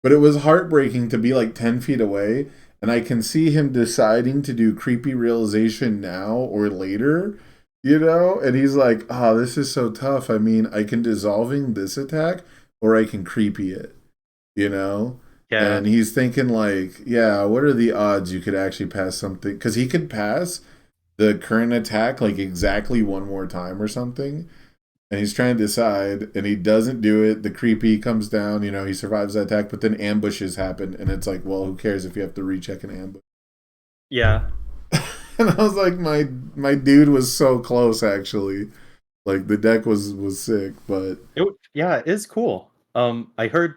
But it was heartbreaking to be like 10 feet away, and I can see him deciding to do creepy realization now or later. And he's like, "Oh, this is so tough. I mean, I can dissolving this attack, or I can creepy it." you know? Yeah. And he's thinking like, yeah, what are the odds you could actually pass something? Because he could pass the current attack like exactly one more time or something. And he's trying to decide, and he doesn't do it. The creepy comes down, he survives the attack, but then ambushes happen, and it's like, well, who cares if you have to recheck an ambush? Yeah. And I was like, my dude was so close actually. Like the deck was sick, but Yeah, it is cool. I heard,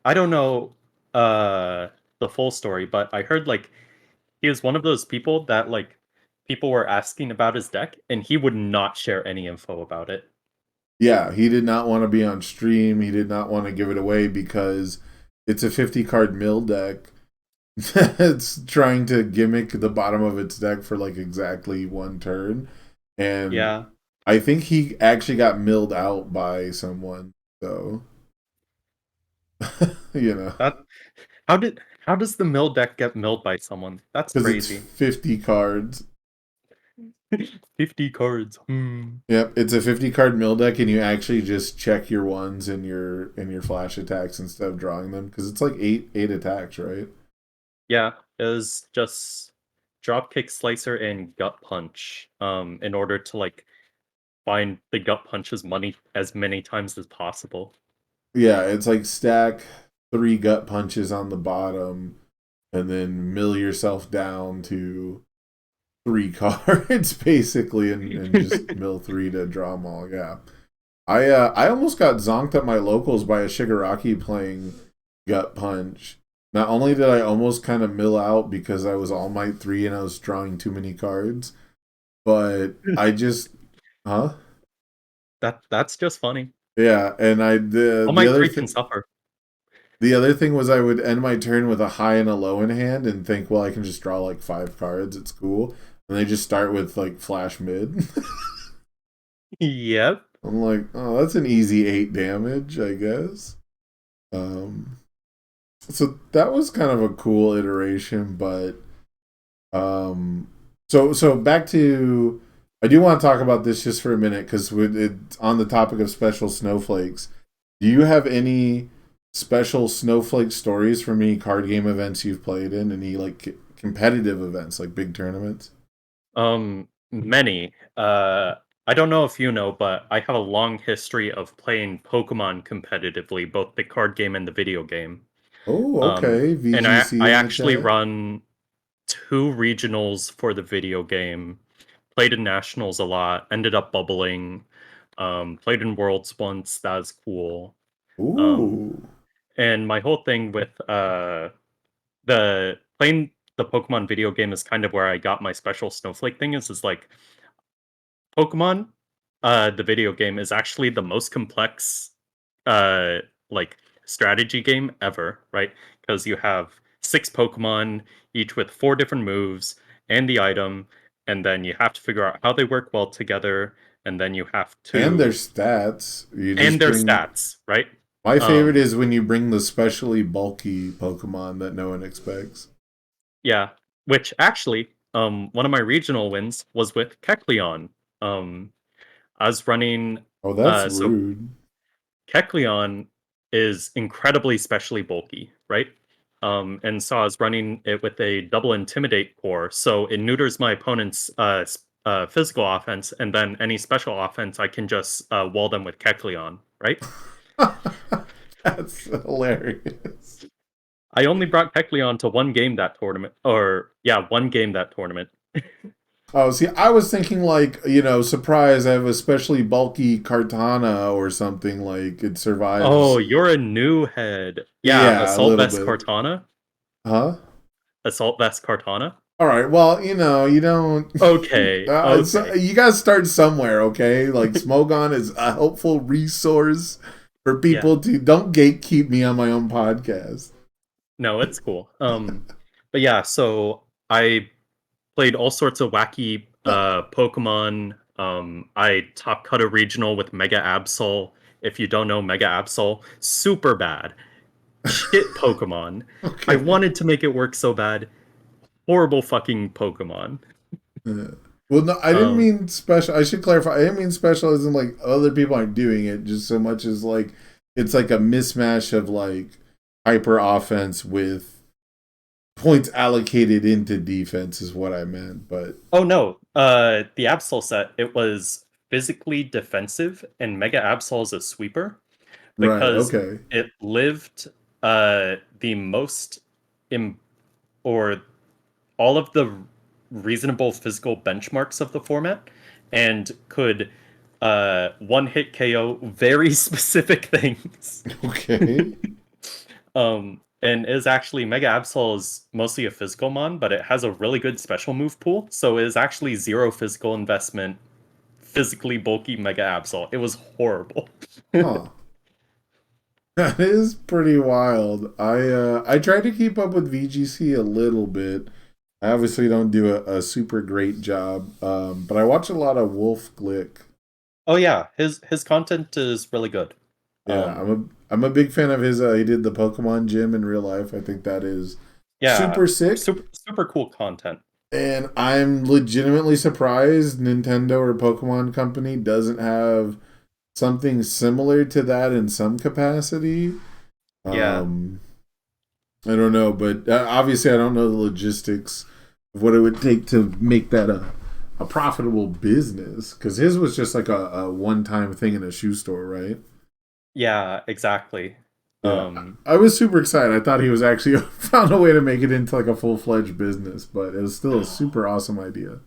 I don't know the full story, but I heard like he was one of those people that like people were asking about his deck and he would not share any info about it. yeah, he did not want to be on stream. He did not want to give it away because it's a 50 card mill deck that's trying to gimmick the bottom of its deck for like exactly one turn. And Yeah. I think he actually got milled out by someone. So, you know. That how did How does the mill deck get milled by someone? That's because it's crazy. 50 cards. 50 cards. Yep, it's a 50 card mill deck, and you actually just check your ones in your flash attacks instead of drawing them because it's like eight attacks, right? Yeah, it was just dropkick, slicer, and gut punch. In order to like find the gut punch as many times as possible. Yeah, it's like stack 3 gut punches on the bottom, and then mill yourself down to 3 cards basically, and just mill 3 to draw them all. Yeah, I almost got zonked at my locals by a Shigaraki playing gut punch. Not only did I almost kind of mill out because I was All Might 3 and I was drawing too many cards, but I just huh? That's just funny. Yeah, and I All the my other three can thing suffer. the other thing was I would end my turn with a high and a low in hand and think, well, I can just draw like 5 cards. It's cool. And they just start with like flash mid. Yep. I'm like, oh, that's an easy 8 damage, I guess. Um, so that was kind of a cool iteration, but um, so back to, I do want to talk about this just for a minute because it's on the topic of special snowflakes. Do you have any special snowflake stories from any card game events you've played in? Any like competitive events, like big tournaments? Many. I don't know if you know, but I have a long history of playing Pokemon competitively, both the card game and the video game. Oh, okay. And VGC I actually MHA. run 2 regionals for the video game. Played in nationals a lot. Ended up bubbling. Played in worlds once. That was cool. Um, Ooh. and my whole thing with the playing the Pokemon video game is kind of where I got my special snowflake thing. Is like Pokemon, the video game is actually the most complex, uh, like strategy game ever, right? Because you have 6 Pokemon, each with 4 different moves and the item, and then you have to figure out how they work well together, and then you have And their to stats. You and just their bring. stats, right? My favorite Um, is when you bring the specially bulky Pokemon that no one expects. yeah. Which actually, one of my regional wins was with Kecleon. Um, I was running, Oh, that's so rude. Kecleon is incredibly specially bulky, right? And so I was running it with a double intimidate core, so it neuters my opponent's physical offense, and then any special offense I can just wall them with Kecleon, right? That's hilarious. I only brought Kecleon to one game that tournament, or yeah, one game that tournament. Oh, see, I was thinking like, surprise, I have a especially bulky Kartana or something like it Oh, survives. you're a new head. Yeah, Yeah, a Assault little Vest bit. Kartana. Huh? Assault Vest Kartana. All right. Well, you don't. Okay, okay. You gotta start somewhere, okay? Like Smogon is a helpful resource for Yeah. people to don't gatekeep me on my own podcast. No, it's cool. But yeah, so I played all sorts of wacky Pokemon. I top cut a regional with Mega Absol. If you don't know Mega Absol, super bad. Shit Pokemon. I Okay. wanted to make it work so bad. Horrible fucking Pokemon. Uh, well, no, I didn't Um, mean special. I should clarify. I didn't mean special as in like other people aren't doing it, just so much as like it's like a mismatch of like hyper offense with points allocated into defense is what I meant. But oh no, the Absol set, it was physically defensive, and Mega Absol is a sweeper right, because okay. it lived the most Im- or all of the reasonable physical benchmarks of the format and could one hit KO very specific things. Okay. And is actually Mega Absol is mostly a physical mon, but it has a really good special move pool, so it is actually zero physical investment, physically bulky Mega Absol. It was horrible. Huh. That is pretty wild. I try to keep up with VGC a little bit. I obviously don't do a super great job, but I watch a lot of Wolf Glick. Oh yeah, his content is really good. Yeah, Um, I'm a big fan of his. He did the Pokemon gym in real life. I think that is. Yeah, super sick. super cool content. And I'm legitimately surprised Nintendo or Pokemon Company doesn't have something similar to that in some capacity. Yeah. Um, I don't know, but obviously I don't know the logistics of what it would take to make that a profitable business. Because his was just like a one time thing in a shoe store, right? Yeah, exactly. Yeah, Um, I was super excited. I thought he was actually found a way to make it into like a full fledged business, but it was still a super awesome idea.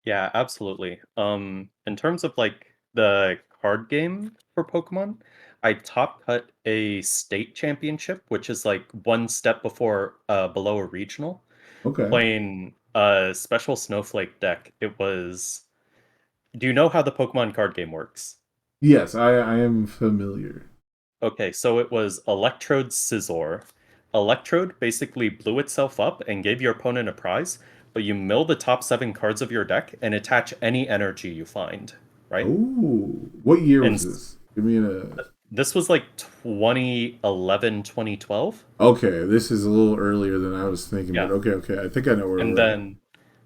yeah, absolutely. In terms of like the card game for Pokemon, I top cut a state championship, which is like one step before below a regional, Okay. playing a special snowflake deck. It was, do you know how the Pokemon card game works? Yes, I am familiar. Okay, so it was Electrode Scizor. Electrode basically blew itself up and gave your opponent a prize, but you mill the top 7 cards of your deck and attach any energy you find, right? Oh, what year And was this? Give me a. this was like 2011, 2012. Okay, this is a little earlier than I was thinking, but Yeah. okay, okay. I think I know where And we're at. then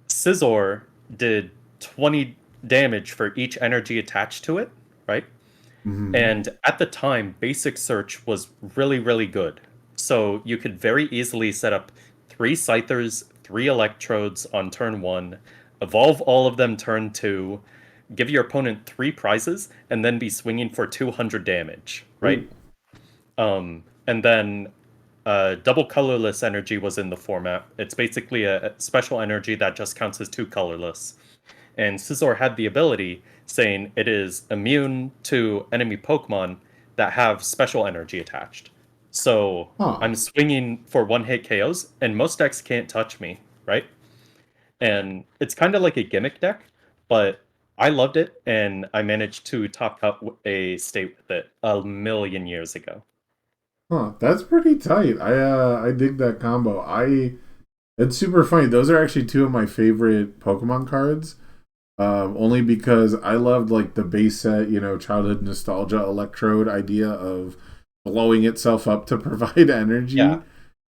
Scizor did 20 damage for each energy attached to it, right? Hmm. And at the time, basic search was really, really good. So you could very easily set up 3 Scythers, 3 Electrodes on turn 1, evolve all of them turn 2, give your opponent 3 prizes, and then be swinging for 200 damage, Oh, right? And then double colorless energy was in the format. It's basically a special energy that just counts as 2 colorless. And Scizor had the ability saying it is immune to enemy Pokemon that have special energy attached. So huh. I'm swinging for one hit KOs, and most decks can't touch me, right? And it's kind of like a gimmick deck, but I loved it, and I managed to top cut a state with it a million years ago. Huh. That's pretty tight. I dig that combo. It's super funny. Those are actually two of my favorite Pokemon cards. Only because I loved like the base set, childhood nostalgia electrode idea of blowing itself up to provide Yeah, energy.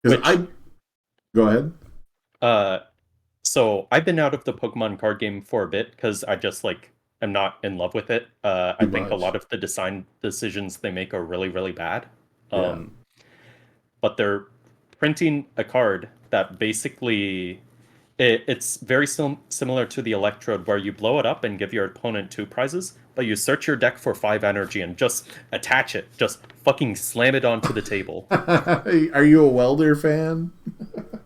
Because which I go ahead. uh so I've been out of the Pokemon card game for a bit because I just like am not in love with it. I Too think a much. lot of the design decisions they make are really, really bad. Yeah. Um, but they're printing a card that basically it's very similar to the Electrode where you blow it up and give your opponent 2 prizes, but you search your deck for 5 energy and just attach it, just fucking slam it onto the table. Are you a welder fan?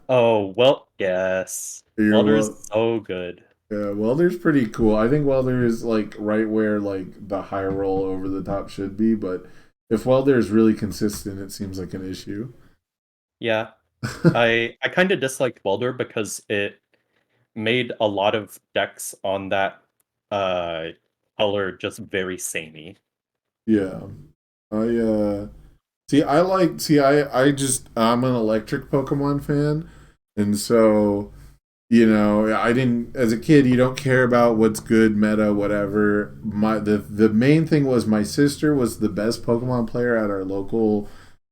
Oh, well, yes. You're Welder's well. so good. Yeah, welder's pretty cool. I think welder is like right where like the high roll over the top should be, but if welder is really consistent, it seems like an issue. Yeah. I kind of disliked Welder because it made a lot of decks on that uh color just very samey. Yeah. I I'm an electric Pokemon fan, and so I didn't as a kid. You don't care about what's good meta, whatever. The main thing was my sister was the best Pokemon player at our local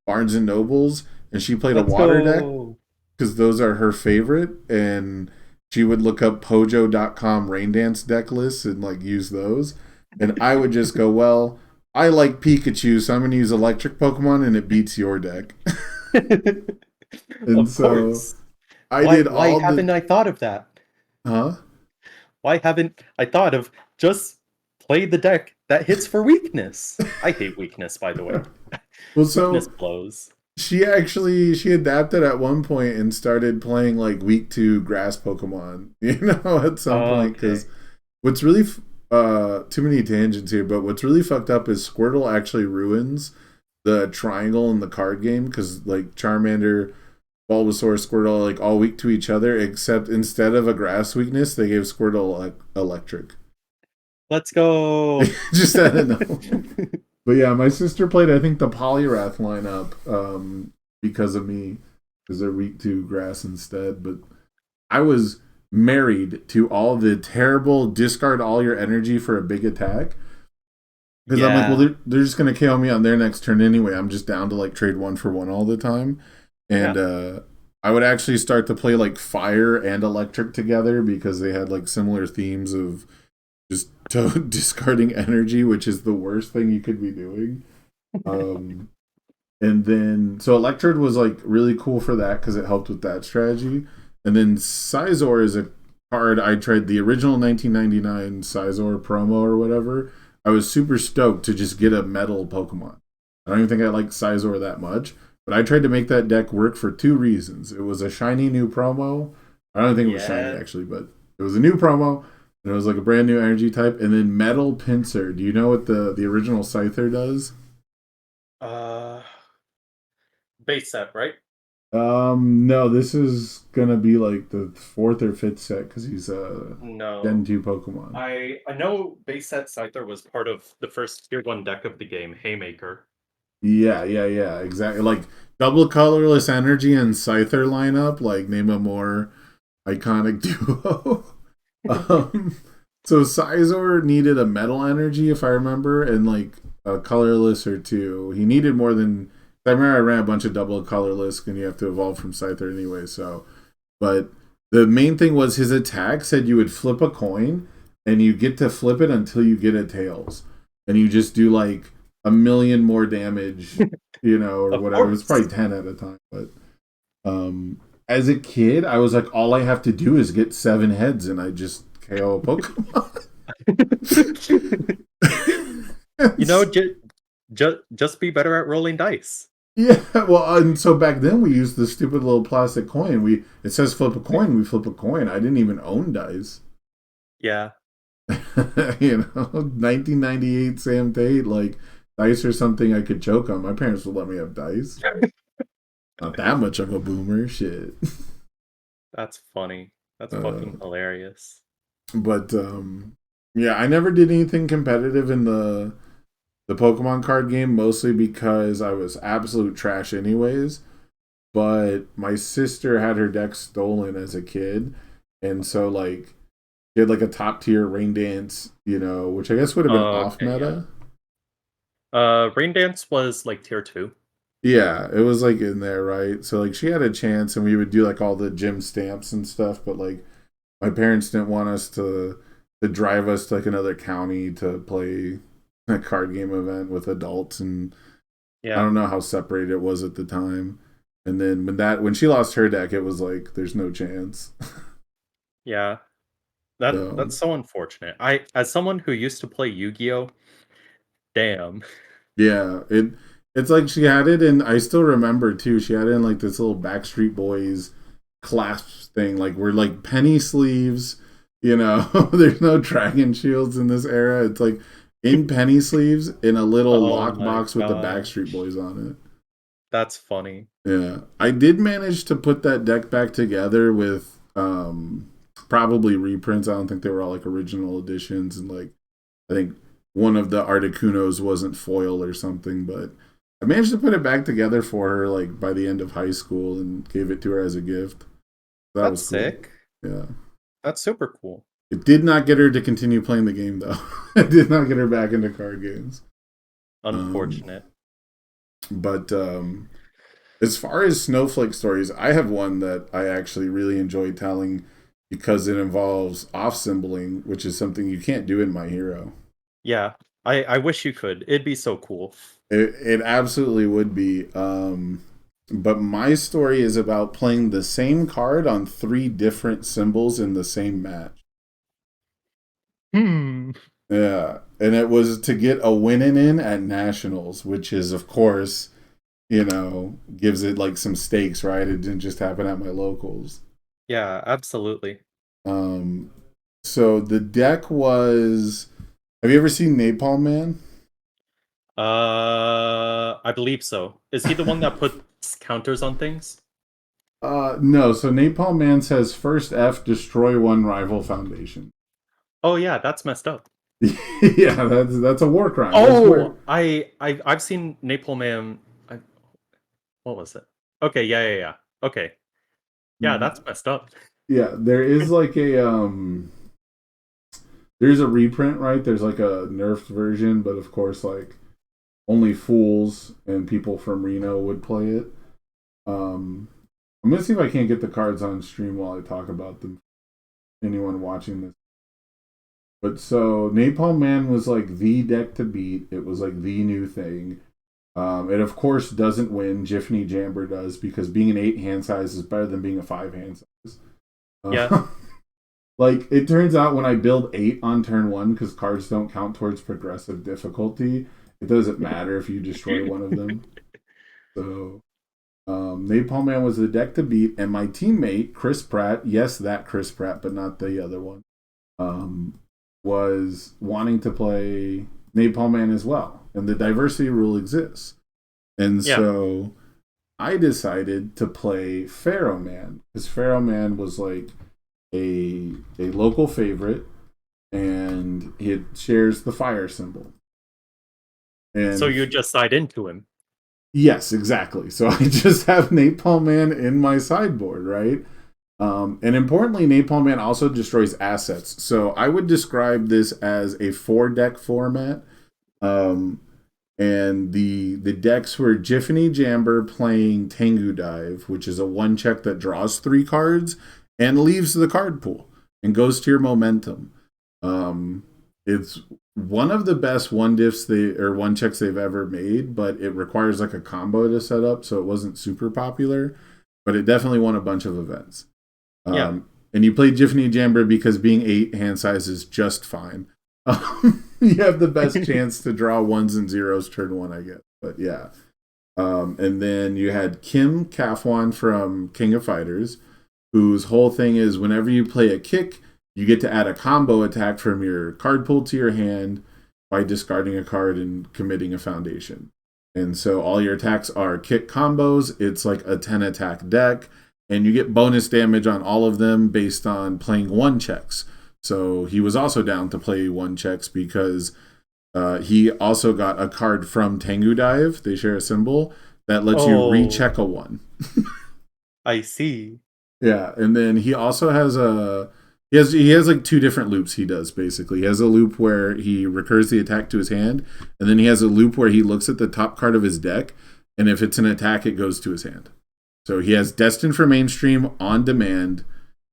Barnes and Nobles, and she played a Let's water deck go. because those are her favorite, and she would look up Pojo.com rain dance deck lists and like use those, and I would just go, well, I like Pikachu, so I'm going to use electric Pokemon, and it beats your deck. And Of so course. I Why did why all haven't the I thought of that? huh. Why haven't I thought of just play the deck that hits for weakness? I hate weakness, by the way. Well, Weakness so blows. she adapted at one point and started playing like week two grass Pokemon. At some point Okay. because what's really too many tangents here, but what's really fucked up is Squirtle actually ruins the triangle in the card game because like Charmander, Bulbasaur, Squirtle are like all weak to each other, except instead of a grass weakness, they gave Squirtle electric. Let's go. Just out of nowhere. But yeah, my sister played I think the Polyrath lineup because of me because they're weak to grass instead. But I was married to all the terrible discard all your energy for a big attack because I'm like, well, Yeah. they're just gonna KO me on their next turn anyway. I'm just down to like trade one for one all the time, and Yeah. I would actually start to play like fire and electric together because they had like similar themes of just discarding energy, which is the worst thing you could be doing. Um, and then so Electrode was like really cool for that because it helped with that strategy. And then Sizor is a card I tried the original 1999 Sizor promo or whatever. I was super stoked to just get a metal Pokemon. I don't even think I like Sizor that much, but I tried to make that deck work for two reasons. It was a shiny new promo. I don't think it was shiny Yeah. actually, but it was a new promo. And it was like a brand new energy type. And then Metal Pinsir. Do you know what the original Scyther does? Uh, base set, right? No, this is gonna be like the fourth or fifth set because he's a Gen No. 2 Pokemon. I know base set Scyther was part of the first tier 1 deck of the game, Haymaker. Yeah, exactly. Like double colorless energy and Scyther lineup, like name a more iconic duo. um, so Sizor needed a metal energy, if I remember, and like a colorless or two. He needed more than. I remember I ran a bunch of double colorless, and you have to evolve from Scyther anyway. So, but the main thing was his attack said you would flip a coin, and you get to flip it until you get a tails, and you just do like a million more damage, or Of whatever. It's probably course. 10 at a time, but as a kid, I was like, all I have to do is get 7 heads, and I just KO a Pokemon. You know, just be better at rolling dice. Yeah, well, and so back then we used the stupid little plastic coin. It says flip a coin, we flip a coin. I didn't even own dice. Yeah. 1998 Sam Tate, like dice or something I could choke on. My parents would let me have dice. Not that much of a boomer, shit. That's funny. That's Uh, fucking hilarious. but yeah, I never did anything competitive in the Pokemon card game, mostly because I was absolute trash anyways. But my sister had her deck stolen as a kid, and so like she had like a top tier Rain Dance, which I guess would have been off Okay, yeah. meta. Rain Dance was like tier 2. Yeah, it was like in there, right? So like she had a chance, and we would do like all the gym stamps and stuff, but like my parents didn't want us to drive us to like another county to play a card game event with adults, and I Yeah. don't know how separated it was at the time. And then when she lost her deck, it was like there's no chance. Yeah. That's So so unfortunate. I as someone who used to play Yu-Gi-Oh, damn. yeah, it's like she had it, and I still remember too. She had it in like this little Backstreet Boys clasp thing, like we're like penny sleeves. There's no dragon shields in this era. It's like in penny sleeves in a little Oh my lockbox with the Backstreet gosh. Boys on it. That's funny. Yeah, I did manage to put that deck back together with probably reprints. I don't think they were all like original editions, and like I think one of the Articunos wasn't foil or something, but I managed to put it back together for her like by the end of high school and gave it to her as a gift. That That's was cool. sick. Yeah. That's super cool. It did not get her to continue playing the game though. It did not get her back into card games. Um, Unfortunate. but as far as snowflake stories, I have one that I actually really enjoy telling because it involves off symboling, which is something you can't do in My Hero. Yeah. I wish you could. It'd be so cool. It absolutely would be. But my story is about playing the same card on 3 different symbols in the same match. Hmm. Yeah. And it was to get a win in at nationals, which is, of course, gives it like some stakes, right? It didn't just happen at my locals. Yeah, absolutely. Um, so the deck was. Have you ever seen Napalm Man? I believe so. Is he the one that puts counters on things? No. So Napalm Man says first F, destroy one rival foundation. Oh yeah, that's messed up. Yeah, that's a war crime. That's where. Oh, I've seen Napalm Man. What was it? Okay, yeah. Okay, yeah, that's messed up. Yeah, there is like there's a reprint, right? There's like a nerfed version, but of course, like only fools and people from Reno would play it. Um, I'm gonna see if I can't get the cards on stream while I talk about them. Anyone watching this. But so Napalm Man was like the deck to beat. It was like the new thing. It of course doesn't win. Jiffany Jamber does because being an 8 hand size is better than being a 5 hand size. Yeah. Like it turns out when I build 8 on turn 1 because cards don't count towards progressive difficulty, it doesn't matter if you destroy one of them. So Napalm Man was the deck to beat, and my teammate Chris Pratt, yes, that Chris Pratt, but not the other one, was wanting to play Napalm Man as well, and the diversity rule exists. And so I decided to play Pharaoh Man because Pharaoh Man was like a local favorite, and it shares the fire symbol. And so you just side into him. Yes, exactly. So I just have Napalm Man in my sideboard, right? And importantly, Napalm Man also destroys assets. So I would describe this as a 4-deck format. And the decks were Jiffany Jamber playing Tengu Dive, which is a 1-check that draws 3 cards and leaves the card pool and goes to your momentum. It's one of the best 1-checks they've ever made, but it requires like a combo to set up, so it wasn't super popular. But it definitely won a bunch of events. And you played Jiffany Jamber because being 8 hand size is just fine. You have the best chance to draw 1s and 0s turn 1, I guess. But yeah. And then you had Kim Kafwan from King of Fighters, whose whole thing is whenever you play a kick, you get to add a combo attack from your card pool to your hand by discarding a card and committing a foundation. And so all your attacks are kick combos. It's like a 10 attack deck, and you get bonus damage on all of them based on playing 1-checks. So he was also down to play 1-checks because he also got a card from Tengu Dive. They share a symbol that lets you recheck a 1. I see. Yeah, and then he also has he has like 2 different loops he does basically. He has a loop where he recurs the attack to his hand, and then he has a loop where he looks at the top card of his deck, and if it's an attack, it goes to his hand. So he has Destined for Mainstream on demand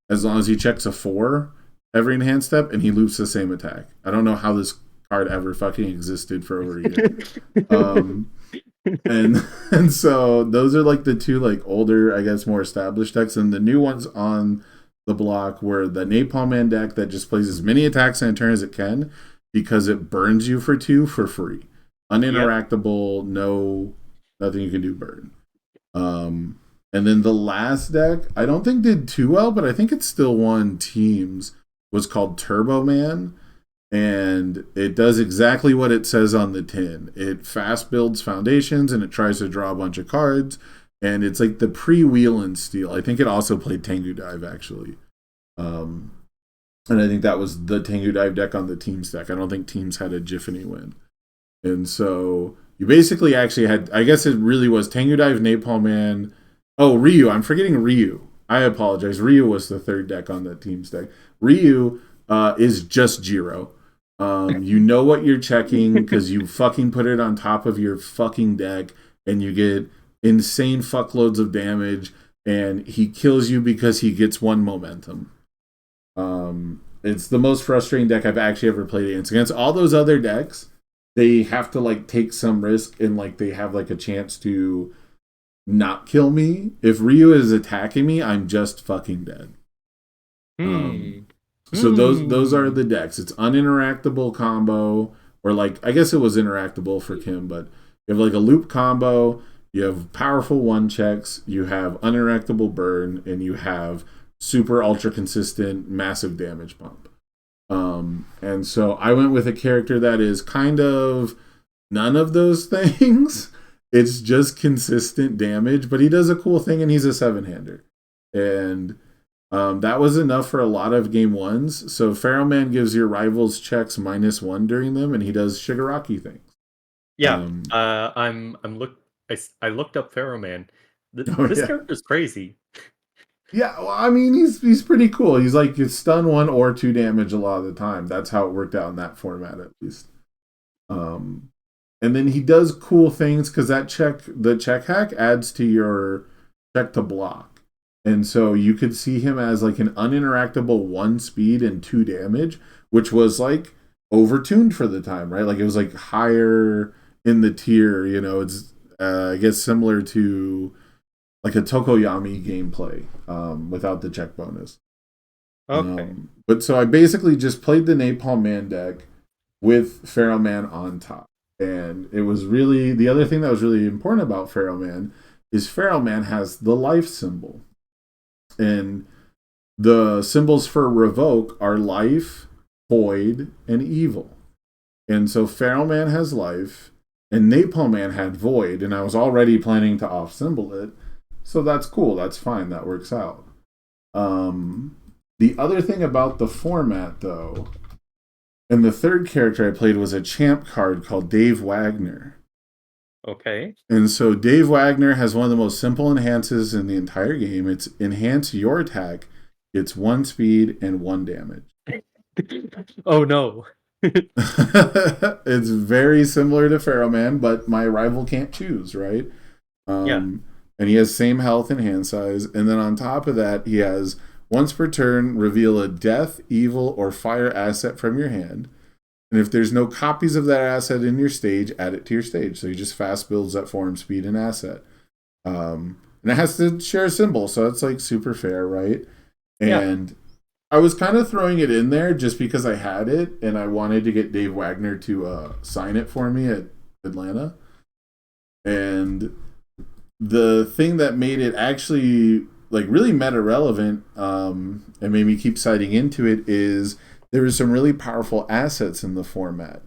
as long as he checks a 4 every enhanced step, and he loops the same attack. I don't know how this card ever fucking existed for over a year. And so those are like the 2 like older, I guess, more established decks, and the new ones on the block were the Napalm Man deck that just plays as many attacks in a turn as it can because it burns you for 2 for free. Uninteractable, nothing you can do burn. And then the last deck, I don't think did too well, but I think it still won teams, was called Turbo Man. And it does exactly what it says on the tin. It fast builds foundations and it tries to draw a bunch of cards. And it's like the pre-wheel and steel. I think it also played Tengu Dive, actually. And I think that was the Tengu Dive deck on the teams deck. I don't think teams had a Jiffany win. And so you basically actually had, I guess it really was Tengu Dive, Napalm Man. Oh, Ryu. I'm forgetting Ryu. I apologize. Ryu was the 3rd deck on the teams deck. Ryu is just Jiro. You know what you're checking because you fucking put it on top of your fucking deck and you get insane fuckloads of damage, and he kills you because he gets 1 momentum. It's the most frustrating deck I've actually ever played against. Against all those other decks, they have to like take some risk and like they have like a chance to not kill me. If Ryu is attacking me, I'm just fucking dead. So those are the decks. It's uninteractable combo, or like I guess it was interactable for Kim, but you have like a loop combo, you have powerful 1-checks, you have uninteractable burn, and you have super ultra consistent massive damage bump. And so I went with a character that is kind of none of those things. It's just consistent damage, but he does a cool thing, and he's a 7-hander. And that was enough for a lot of game 1s. So Pharaoh Man gives your rivals checks -1 during them, and he does Shigaraki things. Yeah, I looked up Pharaoh Man. This character's crazy. Yeah, well, I mean, he's pretty cool. He's like you stun 1 or 2 damage a lot of the time. That's how it worked out in that format, at least. And then he does cool things because the check hack adds to your check to block. And so you could see him as like an uninteractable 1 speed and 2 damage, which was like overtuned for the time, right? Like it was like higher in the tier, it's I guess similar to like a Tokoyami gameplay without the check bonus. Okay. But so I basically just played the Napalm Man deck with Pharaoh Man on top. And it was really the other thing that was really important about Pharaoh Man is Pharaoh Man has the life symbol. And the symbols for revoke are life, void, and evil. And so Pharaoh Man has life, and Napalm Man had void, and I was already planning to off symbol it. So that's cool. That's fine. That works out. The other thing about the format, though, and the third character I played was a champ card called Dave Wagner. Okay. And so Dave Wagner has one of the most simple enhances in the entire game. It's enhance your attack. It's 1 speed and 1 damage. Oh no. It's very similar to Pharaoh Man, but my rival can't choose, right? Yeah. And he has same health and hand size. And then on top of that, he has once per turn, reveal a death, evil, or fire asset from your hand. And if there's no copies of that asset in your stage, add it to your stage. So he just fast builds that form, speed, and asset. And it has to share a symbol, so it's like super fair, right? Yeah. And I was kind of throwing it in there just because I had it, and I wanted to get Dave Wagner to sign it for me at Atlanta. And the thing that made it actually like really meta relevant and made me keep citing into it is there was some really powerful assets in the format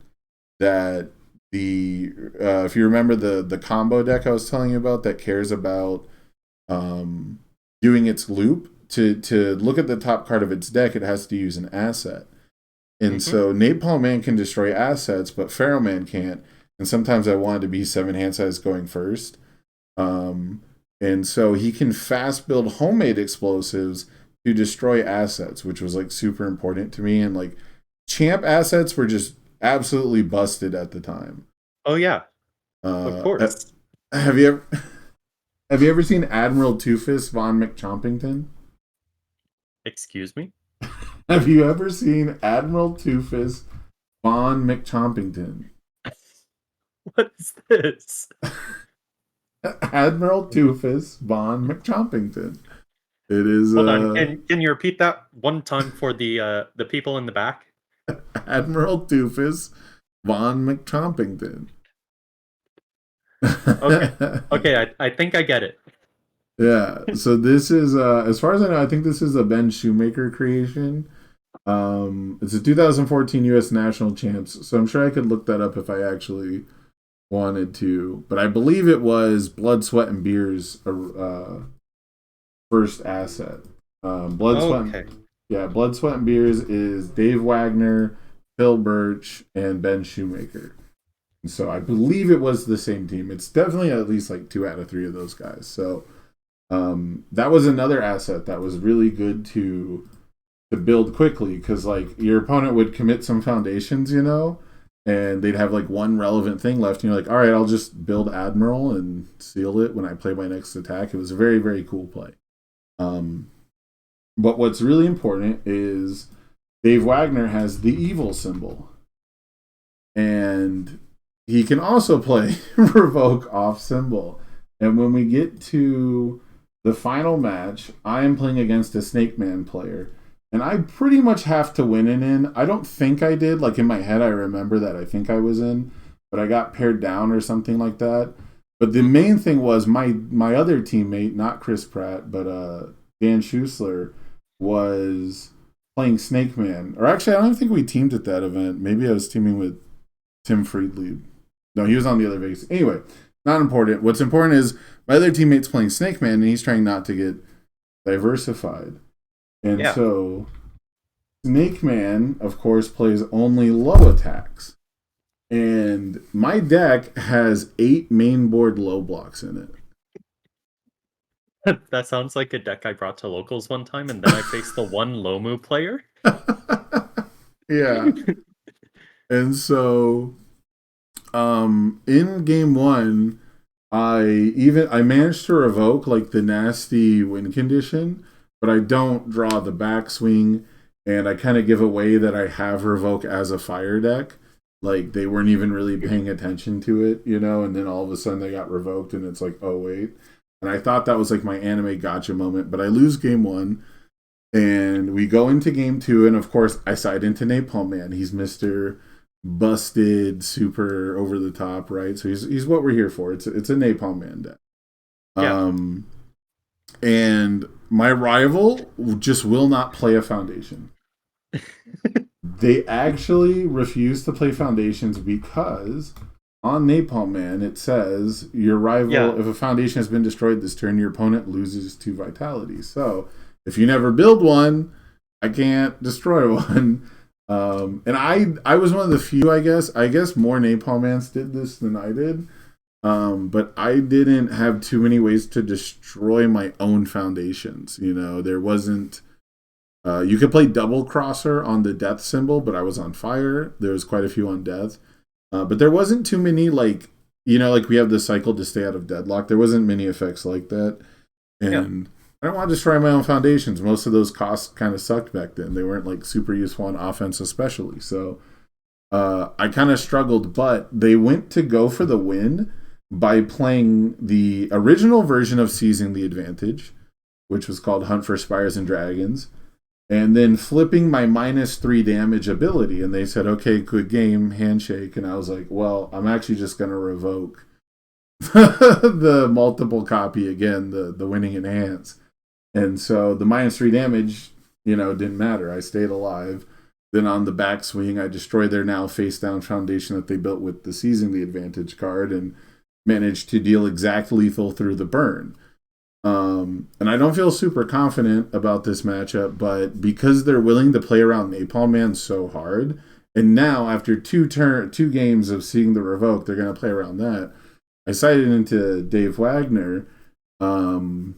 that the if you remember the combo deck I was telling you about that cares about doing its loop to look at the top card of its deck, it has to use an asset. And so Napalm Man can destroy assets, but Pharaoh Man can't. And sometimes I wanted to be 7 hand size going first. And so he can fast build homemade explosives to destroy assets, which was like super important to me. And like champ assets were just absolutely busted at the time. Oh yeah. Of Uh, course. have you ever have you ever seen Admiral Two Fist Von McChompington? Excuse me? Have you ever seen Admiral Two Fist Von McChompington? What is this? Admiral Two Fist Von McChompington. It is Hold on. Can you repeat that one time for the people in the back? Admiral Doofus Von McChompington. Okay. Okay, I think I get it. Yeah. So this is as far as I know, I think this is a Ben Shoemaker creation. It's a 2014 US National Champs, so I'm sure I could look that up if I actually wanted to. But I believe it was Blood, Sweat, and Beer's first asset. Okay. Blood, Sweat, and Beers is Dave Wagner, Phil Birch, and Ben Shoemaker. And so I believe it was the same team. It's definitely at least like 2 out of 3 of those guys. So that was another asset that was really good to build quickly because like your opponent would commit some foundations, and they'd have like one relevant thing left, and you're like, all right, I'll just build Admiral and seal it when I play my next attack. It was a very, very cool play. But what's really important is Dave Wagner has the evil symbol. And he can also play revoke off symbol. And when we get to the final match, I am playing against a Snake Man player. And I pretty much have to win in. I don't think I did. Like in my head, I remember that I think I was in, but I got paired down or something like that. But the main thing was my other teammate, not Chris Pratt, but Dan Schuessler, was playing Snake Man. Or actually, I don't think we teamed at that event. Maybe I was teaming with Tim Friedlieb. No, he was on the other Vegas. Anyway, not important. What's important is my other teammate's playing Snake Man, and he's trying not to get diversified. And so Snake Man, of course, plays only low attacks. And my deck has 8 main board low blocks in it. That sounds like a deck I brought to locals one time, and then I faced the one Lomu player. Yeah. And so in game 1, I managed to revoke like the nasty win condition, but I don't draw the backswing, and I kind of give away that I have revoke as a fire deck. Like they weren't even really paying attention to it, you know, and then all of a sudden they got revoked, and it's like, oh wait. And I thought that was like my anime gotcha moment, but I lose game one, and we go into game two, and of course I side into Napalm Man. He's Mister busted, super over the top, right? So he's what we're here for. It's a Napalm Man deck. Yeah. And my rival just will not play a foundation. They actually refuse to play foundations because on Napalm Man it says your rival, if a foundation has been destroyed this turn, your opponent loses 2 vitality. So if you never build one, I can't destroy one. And I was one of the few, I guess more Napalm Mans did this than I did. But I didn't have too many ways to destroy my own foundations. You know, there wasn't. You could play double crosser on the death symbol, but I was on fire. There was quite a few on death. But there wasn't too many, like, you know, like we have the cycle to stay out of deadlock. There wasn't many effects like that. And I don't want to destroy my own foundations. Most of those costs kind of sucked back then. They weren't like super useful on offense, especially. So I kind of struggled, but they went to go for the win by playing the original version of Seizing the Advantage, which was called Hunt for Spires and Dragons, and then flipping my -3 damage ability. And they said, okay, good game, handshake. And I was like, well, I'm actually just going to revoke the multiple copy again, the winning enhance. And so the -3 damage, you know, didn't matter. I stayed alive. Then on the backswing, I destroyed their now face-down foundation that they built with the Seizing the Advantage card and managed to deal exact lethal through the burn. And I don't feel super confident about this matchup, but because they're willing to play around Napalm Man so hard, and now after two games of seeing the revoke, they're going to play around that. I sided into Dave Wagner, and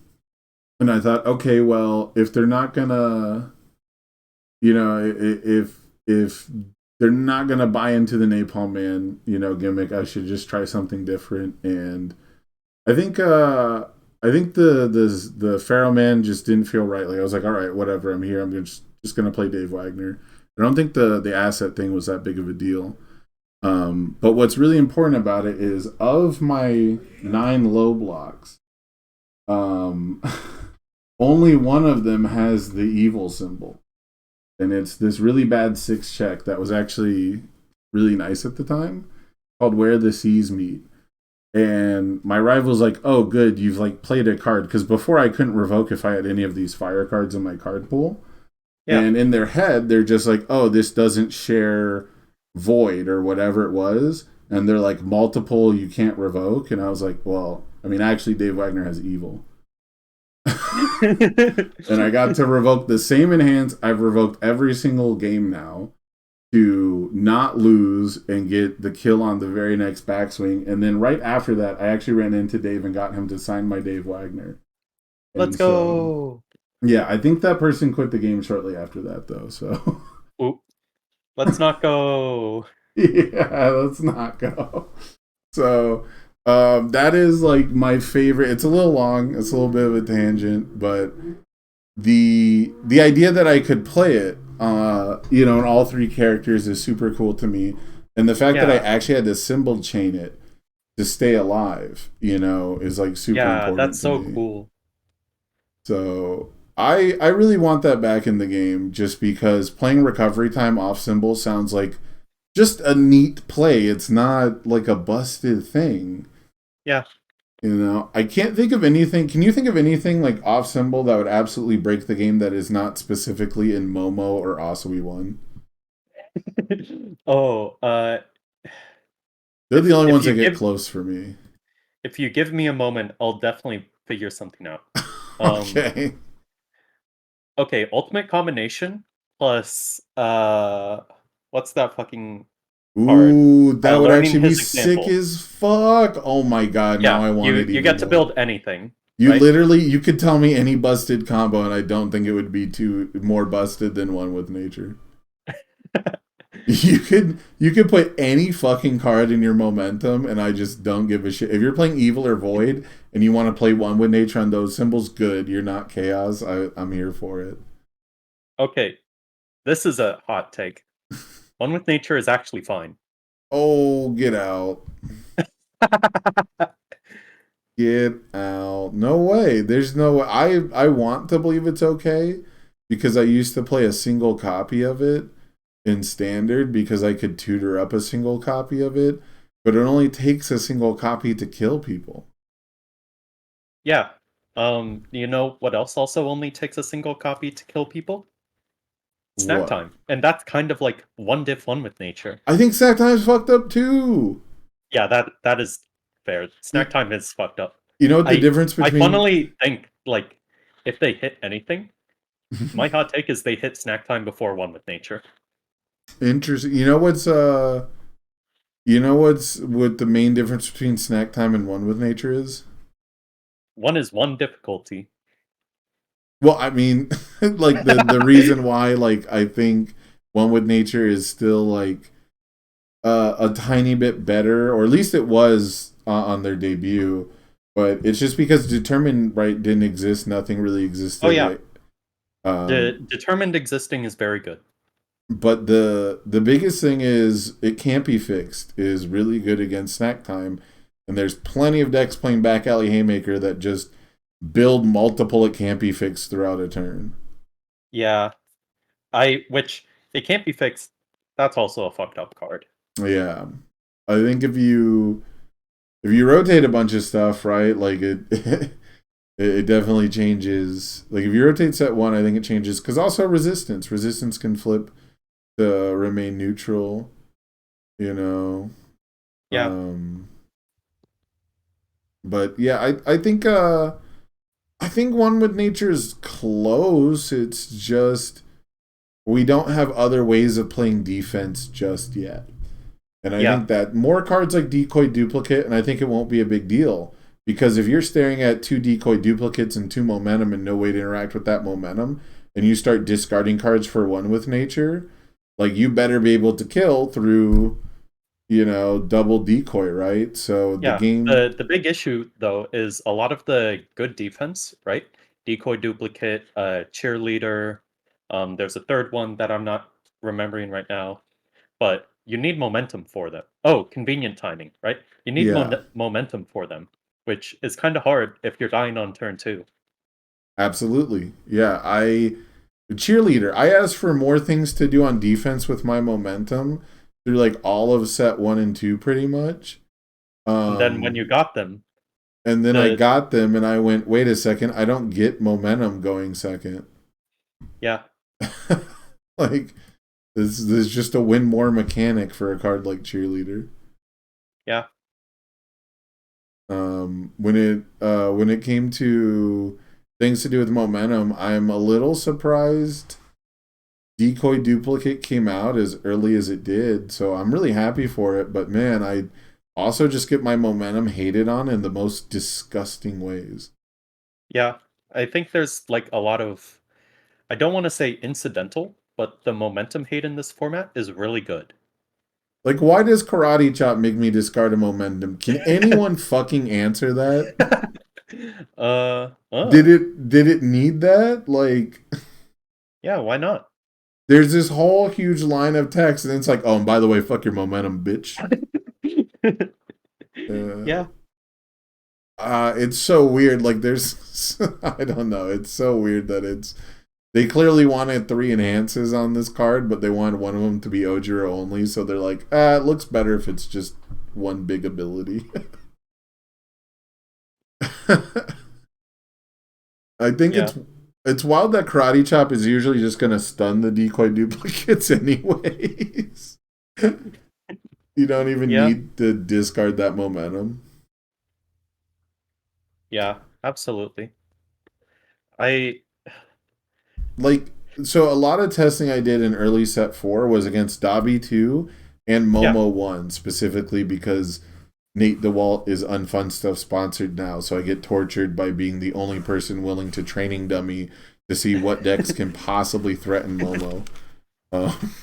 I thought, okay, well, if they're not gonna, you know, if they're not gonna buy into the Napalm Man, you know, gimmick, I should just try something different. And I think the Pharaoh Man just didn't feel right. Like I was like, all right, whatever, I'm here. I'm just gonna play Dave Wagner. I don't think the asset thing was that big of a deal. But what's really important about it is of my 9 low blocks, only one of them has the evil symbol. And it's this really bad 6 check that was actually really nice at the time, called Where the Seas Meet. And my rival's like, oh, good, you've like played a card. Because before I couldn't revoke if I had any of these fire cards in my card pool. Yeah. And in their head, they're just like, oh, this doesn't share void or whatever it was. And they're like, multiple, you can't revoke. And I was like, well, I mean, actually, Dave Wagner has evil. And I got to revoke the same enhance I've revoked every single game now to not lose and get the kill on the very next backswing. And then right after that, I actually ran into Dave and got him to sign my Dave Wagner. And let's go. Yeah, I think that person quit the game shortly after that, though. So, oop, let's not go. Yeah, let's not go. So, that is like my favorite. It's a little long. It's a little bit of a tangent, but the idea that I could play it, you know, in all 3 characters is super cool to me, and the fact that I actually had to symbol chain it to stay alive, you know, is like super important. Yeah, that's so cool. So I really want that back in the game, just because playing recovery time off symbol sounds like just a neat play. It's not like a busted thing. Yeah. You know, I can't think of anything. Can you think of anything like off symbol that would absolutely break the game that is not specifically in Momo or OCE 1? They're the only ones that get close for me. If you give me a moment, I'll definitely figure something out. Okay. Okay, ultimate combination plus what's that fucking Ooh, that would actually be sick as fuck. Oh my god, yeah, now I want it. You get to build anything. You right? Literally, you could tell me any busted combo, and I don't think it would be more busted than one with nature. You could put any fucking card in your momentum, and I just don't give a shit. If you're playing Evil or Void and you want to play One with Nature on those symbols, good. You're not Chaos. I'm here for it. Okay, this is a hot take. One with Nature is actually fine. Oh, get out. Get out. No way. There's no way. I want to believe it's okay because I used to play a single copy of it in standard because I could tutor up a single copy of it, but it only takes a single copy to kill people. Yeah. You know what else also only takes a single copy to kill people? Snack What? time. And that's kind of like one diff one with Nature. I think Sack Time's fucked up too. Yeah, that is fair. You, Snack time is fucked up. you know what the I difference I between funnily think like if they hit anything, my hot take is they hit snack time before one with Nature. interesting. You know what's what the main difference between Snack Time and One with Nature is? One is one difficulty. Well, I mean, like the reason why like I think One with Nature is still like a tiny bit better, or at least it was on their debut. But it's just because Determined right didn't exist. Nothing really existed. Oh yeah, Right? determined existing is very good. But the biggest thing is it can't be fixed. Is really good against Snack Time, and there's plenty of decks playing Back Alley Haymaker that just build multiple it can't be fixed throughout a turn. Yeah, which it can't be fixed. That's also a fucked up card. Yeah, I think if you rotate a bunch of stuff, right, like it definitely changes. Like if you rotate set one, I think it changes because also resistance can flip to remain neutral. You know, Yeah, but yeah, I think One with Nature is close. It's just we don't have other ways of playing defense just yet. And I yeah, think that more cards like Decoy Duplicate, and I think it won't be a big deal. Because if you're staring at two Decoy Duplicates and two momentum and no way to interact with that momentum, and you start discarding cards for One with Nature, like you better be able to kill through, double decoy, right? So the yeah. game. The big issue though is a lot of the good defense, right? Decoy duplicate, cheerleader. There's a third one that I'm not remembering right now, but you need momentum for them. Oh, convenient timing, right? You need Yeah, momentum for them, which is kind of hard if you're dying on turn two. absolutely. Yeah, cheerleader. I asked for more things to do on defense with my momentum through like all of set one and two, pretty much. And then when you got them, And then I the got them, and I went, wait a second, I don't get momentum going second. yeah, Like this is just a win more mechanic for a card like Cheerleader. yeah, When it came to things to do with momentum, I'm a little surprised Decoy Duplicate came out as early as it did. So I'm really happy for it. But man, I also just get my momentum hated on in the most disgusting ways. yeah. I think there's like a lot of, I don't want to say incidental, but the momentum hate in this format is really good. Like, why does Karate Chop make me discard a momentum? Can anyone fucking answer that? Did Oh, it need that? Like, yeah, why not? there's this whole huge line of text, and it's like, oh, and by the way, fuck your momentum, bitch. Uh, Yeah, it's so weird. Like, there's, I don't know. It's so weird that they clearly wanted three enhances on this card, but they wanted one of them to be Ojiro only. So they're like, it looks better if it's just one big ability. I think yeah, it's wild that Karate Chop is usually just gonna stun the decoy duplicates anyways. You don't even yeah, need to discard that momentum. yeah, absolutely. I Like, so a lot of testing I did in early set four was against Dobby 2 and yeah, Momo 1, specifically because Nate DeWalt is Unfun Stuff sponsored now, so I get tortured by being the only person willing to training dummy to see what decks can possibly threaten Momo. Um,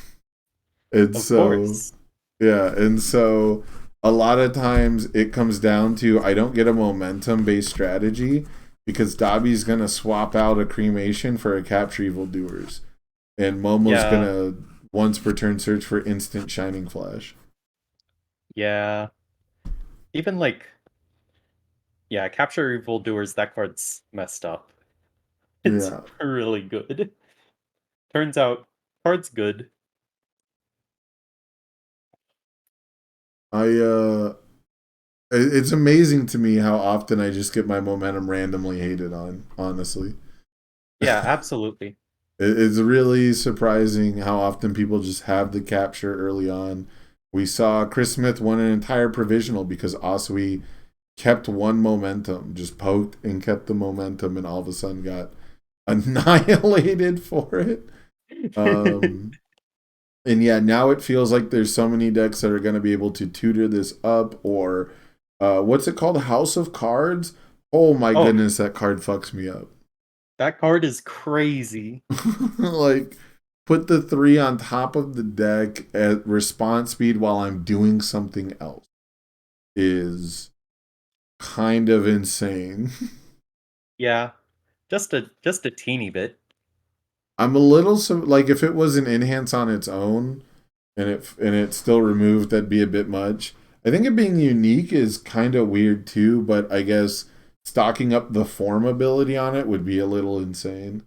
And Of so, course. yeah, and so a lot of times it comes down to I don't get a momentum based strategy because Dobby's gonna swap out a cremation for a capture evildoers, and Momo's Yeah, gonna once per turn search for instant shining flash. yeah. Even like, yeah, capture evildoers, that card's messed up. It's Yeah, really good. Turns out, card's good. I it's amazing to me how often I just get my momentum randomly hated on. Honestly, Yeah, absolutely. it's really surprising how often people just have the capture early on. We saw Chris Smith won an entire provisional because Osui kept one momentum, just poked and kept the momentum, and all of a sudden got annihilated for it. Um, and yeah, now it feels like there's so many decks that are going to be able to tutor this up, or what's it called? House of Cards. Oh my Oh, goodness, that card fucks me up. that card is crazy. Like, put the three on top of the deck at response speed while I'm doing something else is kind of insane. Yeah, just a teeny bit. I'm a little like if it was an enhance on its own and it still removed, that'd be a bit much. I think it being unique is kind of weird too, but I guess stocking up the form ability on it would be a little insane.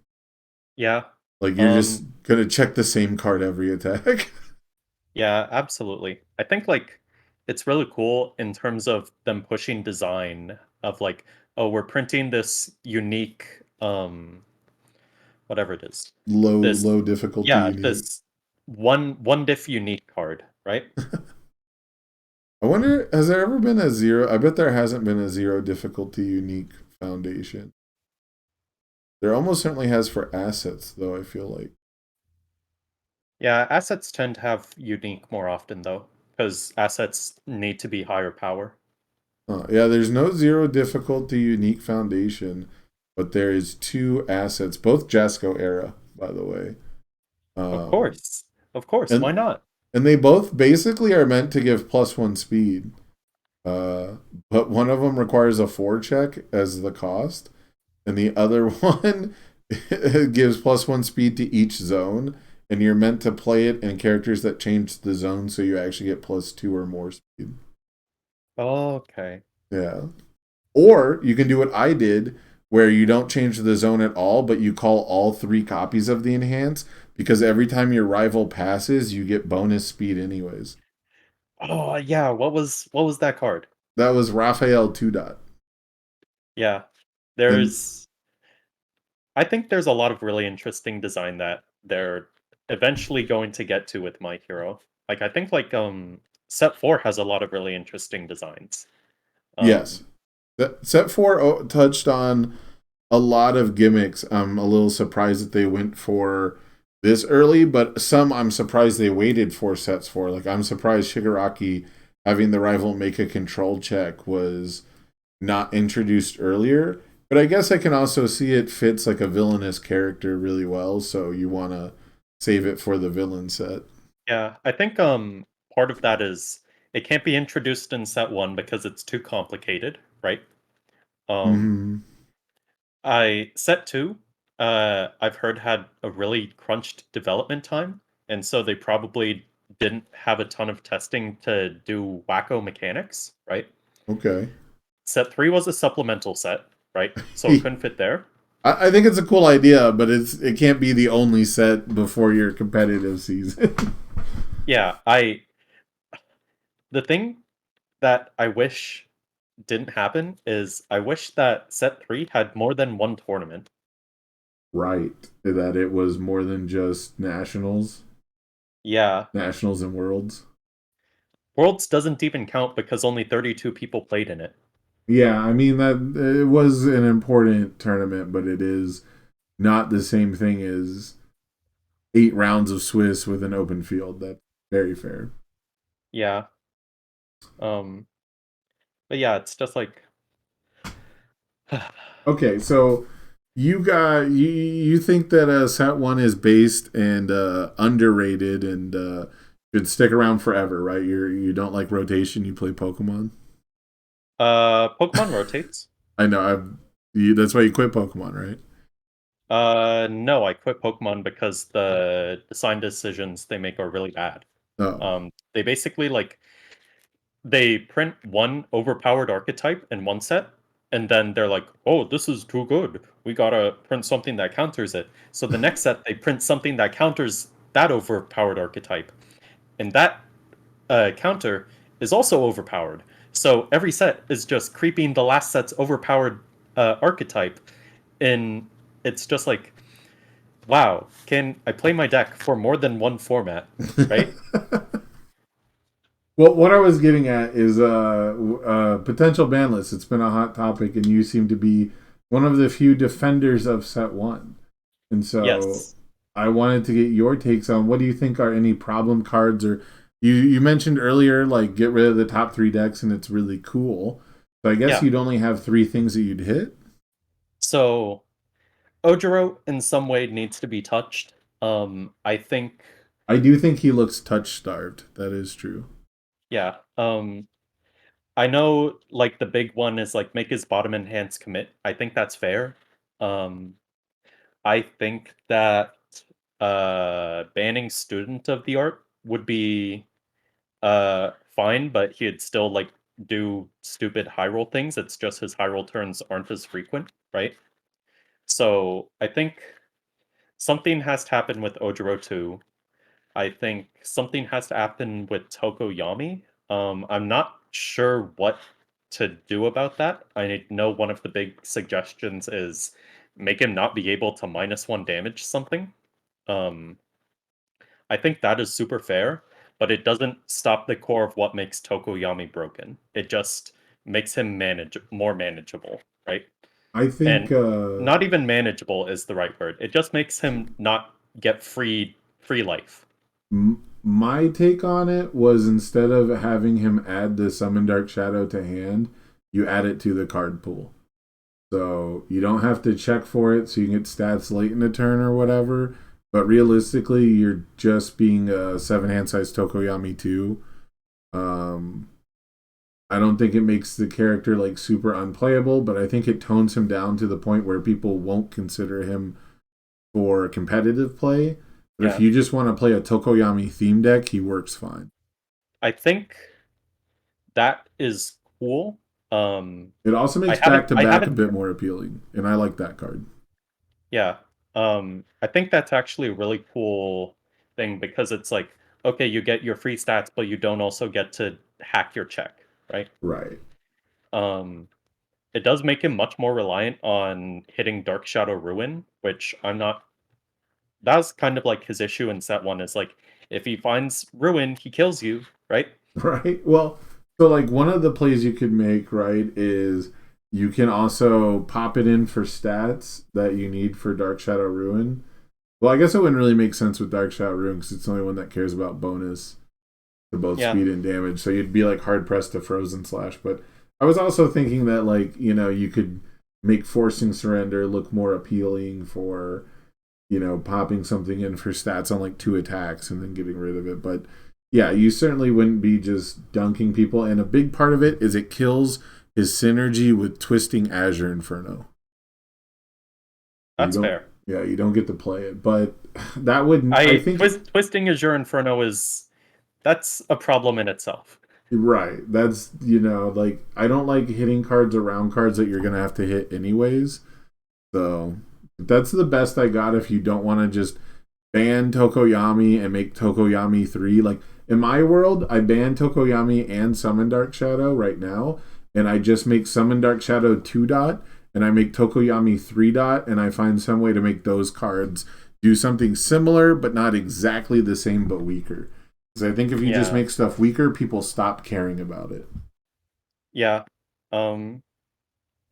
Yeah. Like you're just Um, gonna check the same card every attack. yeah, absolutely. I think like it's really cool in terms of them pushing design of like, oh, we're printing this unique whatever it is. This Low difficulty yeah, unique. this one diff unique card, right? I wonder, has there ever been a zero? I bet there hasn't been a zero difficulty unique foundation. There almost certainly has for assets, though, I feel like. Yeah, assets tend to have unique more often though, because assets need to be higher power. Yeah, there's no zero difficulty unique foundation, but there is two assets, both Jasco era, by the way. Of Um, course. Of course, why and not? and they both basically are meant to give +1 speed. Uh, but one of them requires a 4 check as the cost, and the other one gives +1 speed to each zone, and you're meant to play it in characters that change the zone, so you actually get +2 or more speed. Okay. Yeah. Or you can do what I did, where you don't change the zone at all, but you call all three copies of the enhance, because every time your rival passes, you get bonus speed anyways. Oh yeah, what was that card? That was Raphael 2 dot. Yeah. And There's I think there's a lot of really interesting design that they're eventually going to get to with My Hero. Like I think like set 4 has a lot of really interesting designs. yes, Um set 4 touched on a lot of gimmicks. I'm a little surprised that they went for this early, but some I'm surprised they waited for sets for. Like I'm surprised Shigaraki having the rival make a control check was not introduced earlier. But I guess I can also see it fits like a villainous character really well, so you want to save it for the villain set. yeah, I think part of that is it can't be introduced in set 1 because it's too complicated, right? Um Mm-hmm. I set 2 I've heard had a really crunched development time, and so they probably didn't have a ton of testing to do wacko mechanics, right? Okay. Set 3 was a supplemental set, right? So it couldn't fit there. I think it's a cool idea, but it can't be the only set before your competitive season. Yeah, I the thing that I wish didn't happen is I wish that set 3 had more than one tournament. Right. That it was more than just Yeah, nationals and worlds. Worlds doesn't even count because only 32 people played in it. Yeah, I mean that it was an important tournament, but it is not the same thing as 8 rounds of Swiss with an open field. That's very fair. Yeah. Um but yeah, it's just like Okay, so you think that set 1 is based and underrated, and Should stick around forever, right? You don't like rotation. You play Pokemon. Pokemon rotates. I know. That's why you quit Pokemon, right? No, I quit Pokemon because the design decisions they make are really bad. Oh, They basically like they print one overpowered archetype in one set, and then they're like, "Oh, this is too good. We gotta print something that counters it." So the next set they print something that counters that overpowered archetype, and that counter is also overpowered. So every set is just creeping the last set's overpowered archetype, and it's just like, wow, can I play my deck for more than one format, right? well, what I was getting at is potential ban list. It's been a hot topic, and you seem to be one of the few defenders of set one. And so Yes. I wanted to get your takes on what do you think are any problem cards, or you mentioned earlier like get rid of the top three decks and it's really cool. So I guess Yeah. you'd only have three things that you'd hit. So Ojiro in some way needs to be touched. I think, I do think he looks touch starved. That is true. yeah. I know like the big one is like make his bottom enhance commit. I think that's fair. Um, I think that banning student of the art would be fine, but he'd still like do stupid high roll things. It's just his high roll turns aren't as frequent, right? So I think something has to happen with Ojiro 2. I think something has to happen with Tokoyami. I'm not sure what to do about that. I know one of the big suggestions is make him not be able to -1 damage something. Um, I think that is super fair, but it doesn't stop the core of what makes Tokoyami broken. It just makes him more manageable, right? I think And not even manageable is the right word. It just makes him not get free life. my take on it was instead of having him add the Summon Dark Shadow to hand, you add it to the card pool. So you don't have to check for it so you can get stats late in the turn or whatever. But realistically, you're just being a seven hand size Tokoyami 2. Um, I don't think it makes the character like super unplayable, but I think it tones him down to the point where people won't consider him for competitive play. But if Yeah. you just want to play a Tokoyami theme deck, he works fine. I think that is cool. It also I makes back haven't to I back a haven't bit more appealing, and I like that card. yeah. I think that's actually a really cool thing because it's like, okay, you get your free stats, but you don't also get to hack your check, right? Right. Um, it does make him much more reliant on hitting Dark Shadow Ruin, which I'm not that's kind of like his issue in set one is like if he finds Ruin, he kills you, right? Right. Well, so like one of the plays you could make, right, is you can also pop it in for stats that you need for Dark Shadow Ruin. Well, I guess it wouldn't really make sense with Dark Shadow Ruin because it's the only one that cares about bonus to both Yeah. speed and damage. So you'd be like hard pressed to Frozen Slash. But I was also thinking that like you could make Forcing Surrender look more appealing for popping something in for stats on like two attacks and then getting rid of it. But yeah, you certainly wouldn't be just dunking people. And a big part of it is it kills his synergy with Twisting Azure Inferno. You That's don't, fair. yeah, you don't get to play it. But that would, I I think, twisting Azure Inferno is that's a problem in itself. right. That's, like, I don't like hitting cards around cards that you're going to have to hit anyways. So that's the best I got if you don't want to just ban Tokoyami and make Tokoyami 3. Like, in my world, I ban Tokoyami and Summon Dark Shadow right now, and I just make Summon Dark Shadow 2 dot, and I make Tokoyami 3 dot, and I find some way to make those cards do something similar, but not exactly the same, but weaker. Because I think if you just Yeah. make stuff weaker, people stop caring about it. Yeah. Um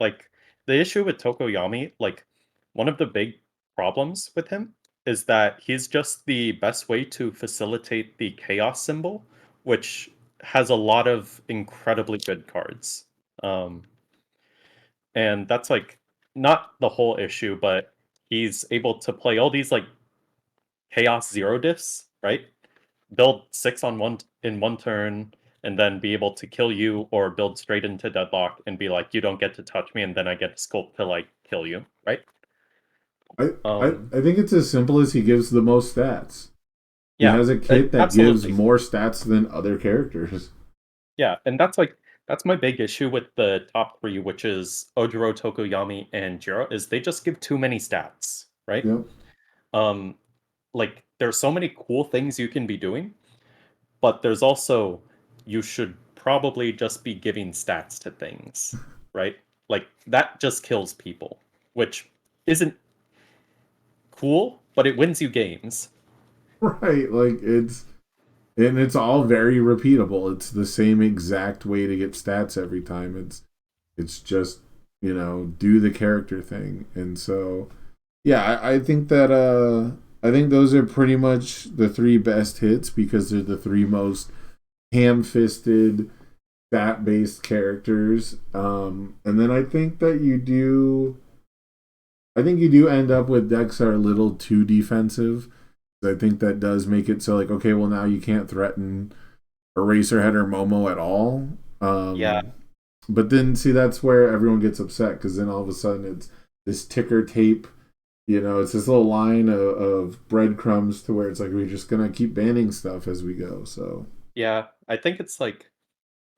like the issue with Tokoyami, like one of the big problems with him is that he's just the best way to facilitate the chaos symbol, which has a lot of incredibly good cards. Um and that's like not the whole issue, but he's able to play all these like chaos zero diffs, right? build 6 on one in one turn, and then be able to kill you, or build straight into deadlock and be like, you don't get to touch me, and then I get to sculpt to like kill you, right? I, Um, I think it's as simple as he gives the most stats. He yeah, has a kit that gives absolutely. more stats than other characters. Yeah, and that's my big issue with the top three, which is Ojiro, Tokoyami, and Jiro, is they just give too many stats, right? Yep. Um, like there's so many cool things you can be doing, but there's also you should probably just be giving stats to things, right? Like that just kills people, which isn't cool, but it wins you games. Right. Like it's all very repeatable. It's the same exact way to get stats every time. It's just, do the character thing. And so yeah, I think that I think those are pretty much the three best hits because they're the three most ham-fisted stat-based characters. And then I think you do end up with decks that are a little too defensive. I think that does make it so like, okay, well now you can't threaten Eraserhead or Momo at all. Yeah, But then see that's where everyone gets upset because then all of a sudden it's this ticker tape. It's this little line of breadcrumbs to where it's like we're just gonna keep banning stuff as we go. So yeah. I think it's like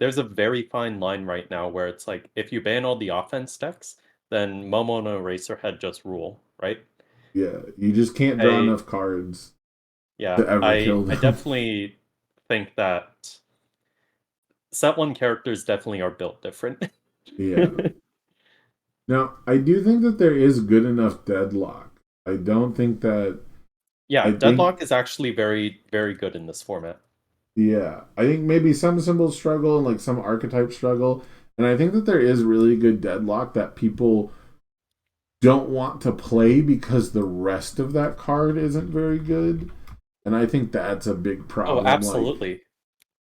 there's a very fine line right now where it's like if you ban all the offense decks, then Momo and Eraserhead just rule, right? yeah, you just can't draw I enough cards Yeah, to ever kill I them. definitely think that set one characters definitely are built different. Yeah. Now I do think that there is good enough deadlock. I don't think that. Yeah, I think Deadlock is actually very, very good in this format. Yeah, I think maybe some symbols struggle and like some archetypes struggle, and I think that there is really good deadlock that people don't want to play because the rest of that card isn't very good, and I think that's a big Oh, problem. absolutely.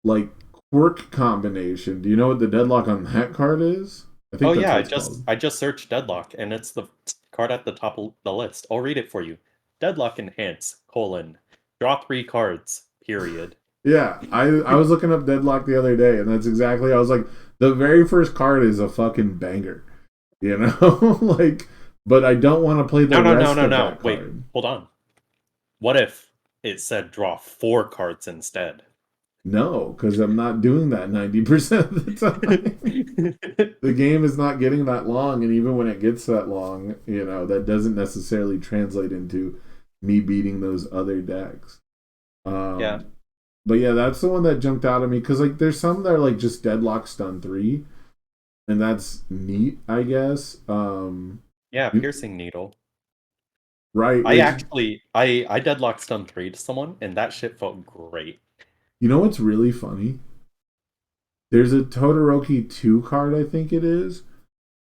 Like quirk combination. Do you know what the deadlock on that card is? I Oh think that's yeah, what it's called. I just searched Deadlock and it's the card at the top of the list. I'll read it for you. Deadlock enhance, colon, draw 3 cards, period. Yeah, I was looking up deadlock the other day, and that's exactly. I was like, the very first card is a fucking banger, like. But I don't want to play the No, no, no, rest no, of no. that Wait, card. hold on. What if it said draw 4 cards instead? No, because I'm not doing that 90% of the time. The game is not getting that long, and even when it gets that long, that doesn't necessarily translate into me beating those other decks. Yeah. Um, but yeah, that's the one that jumped out at me because like there's some that are like just deadlock stun 3, and that's neat, I guess. Yeah, piercing needle. Right, I which actually I deadlock stun 3 to someone and that shit felt great. you know what's really funny? There's a Todoroki 2 card, I think it is.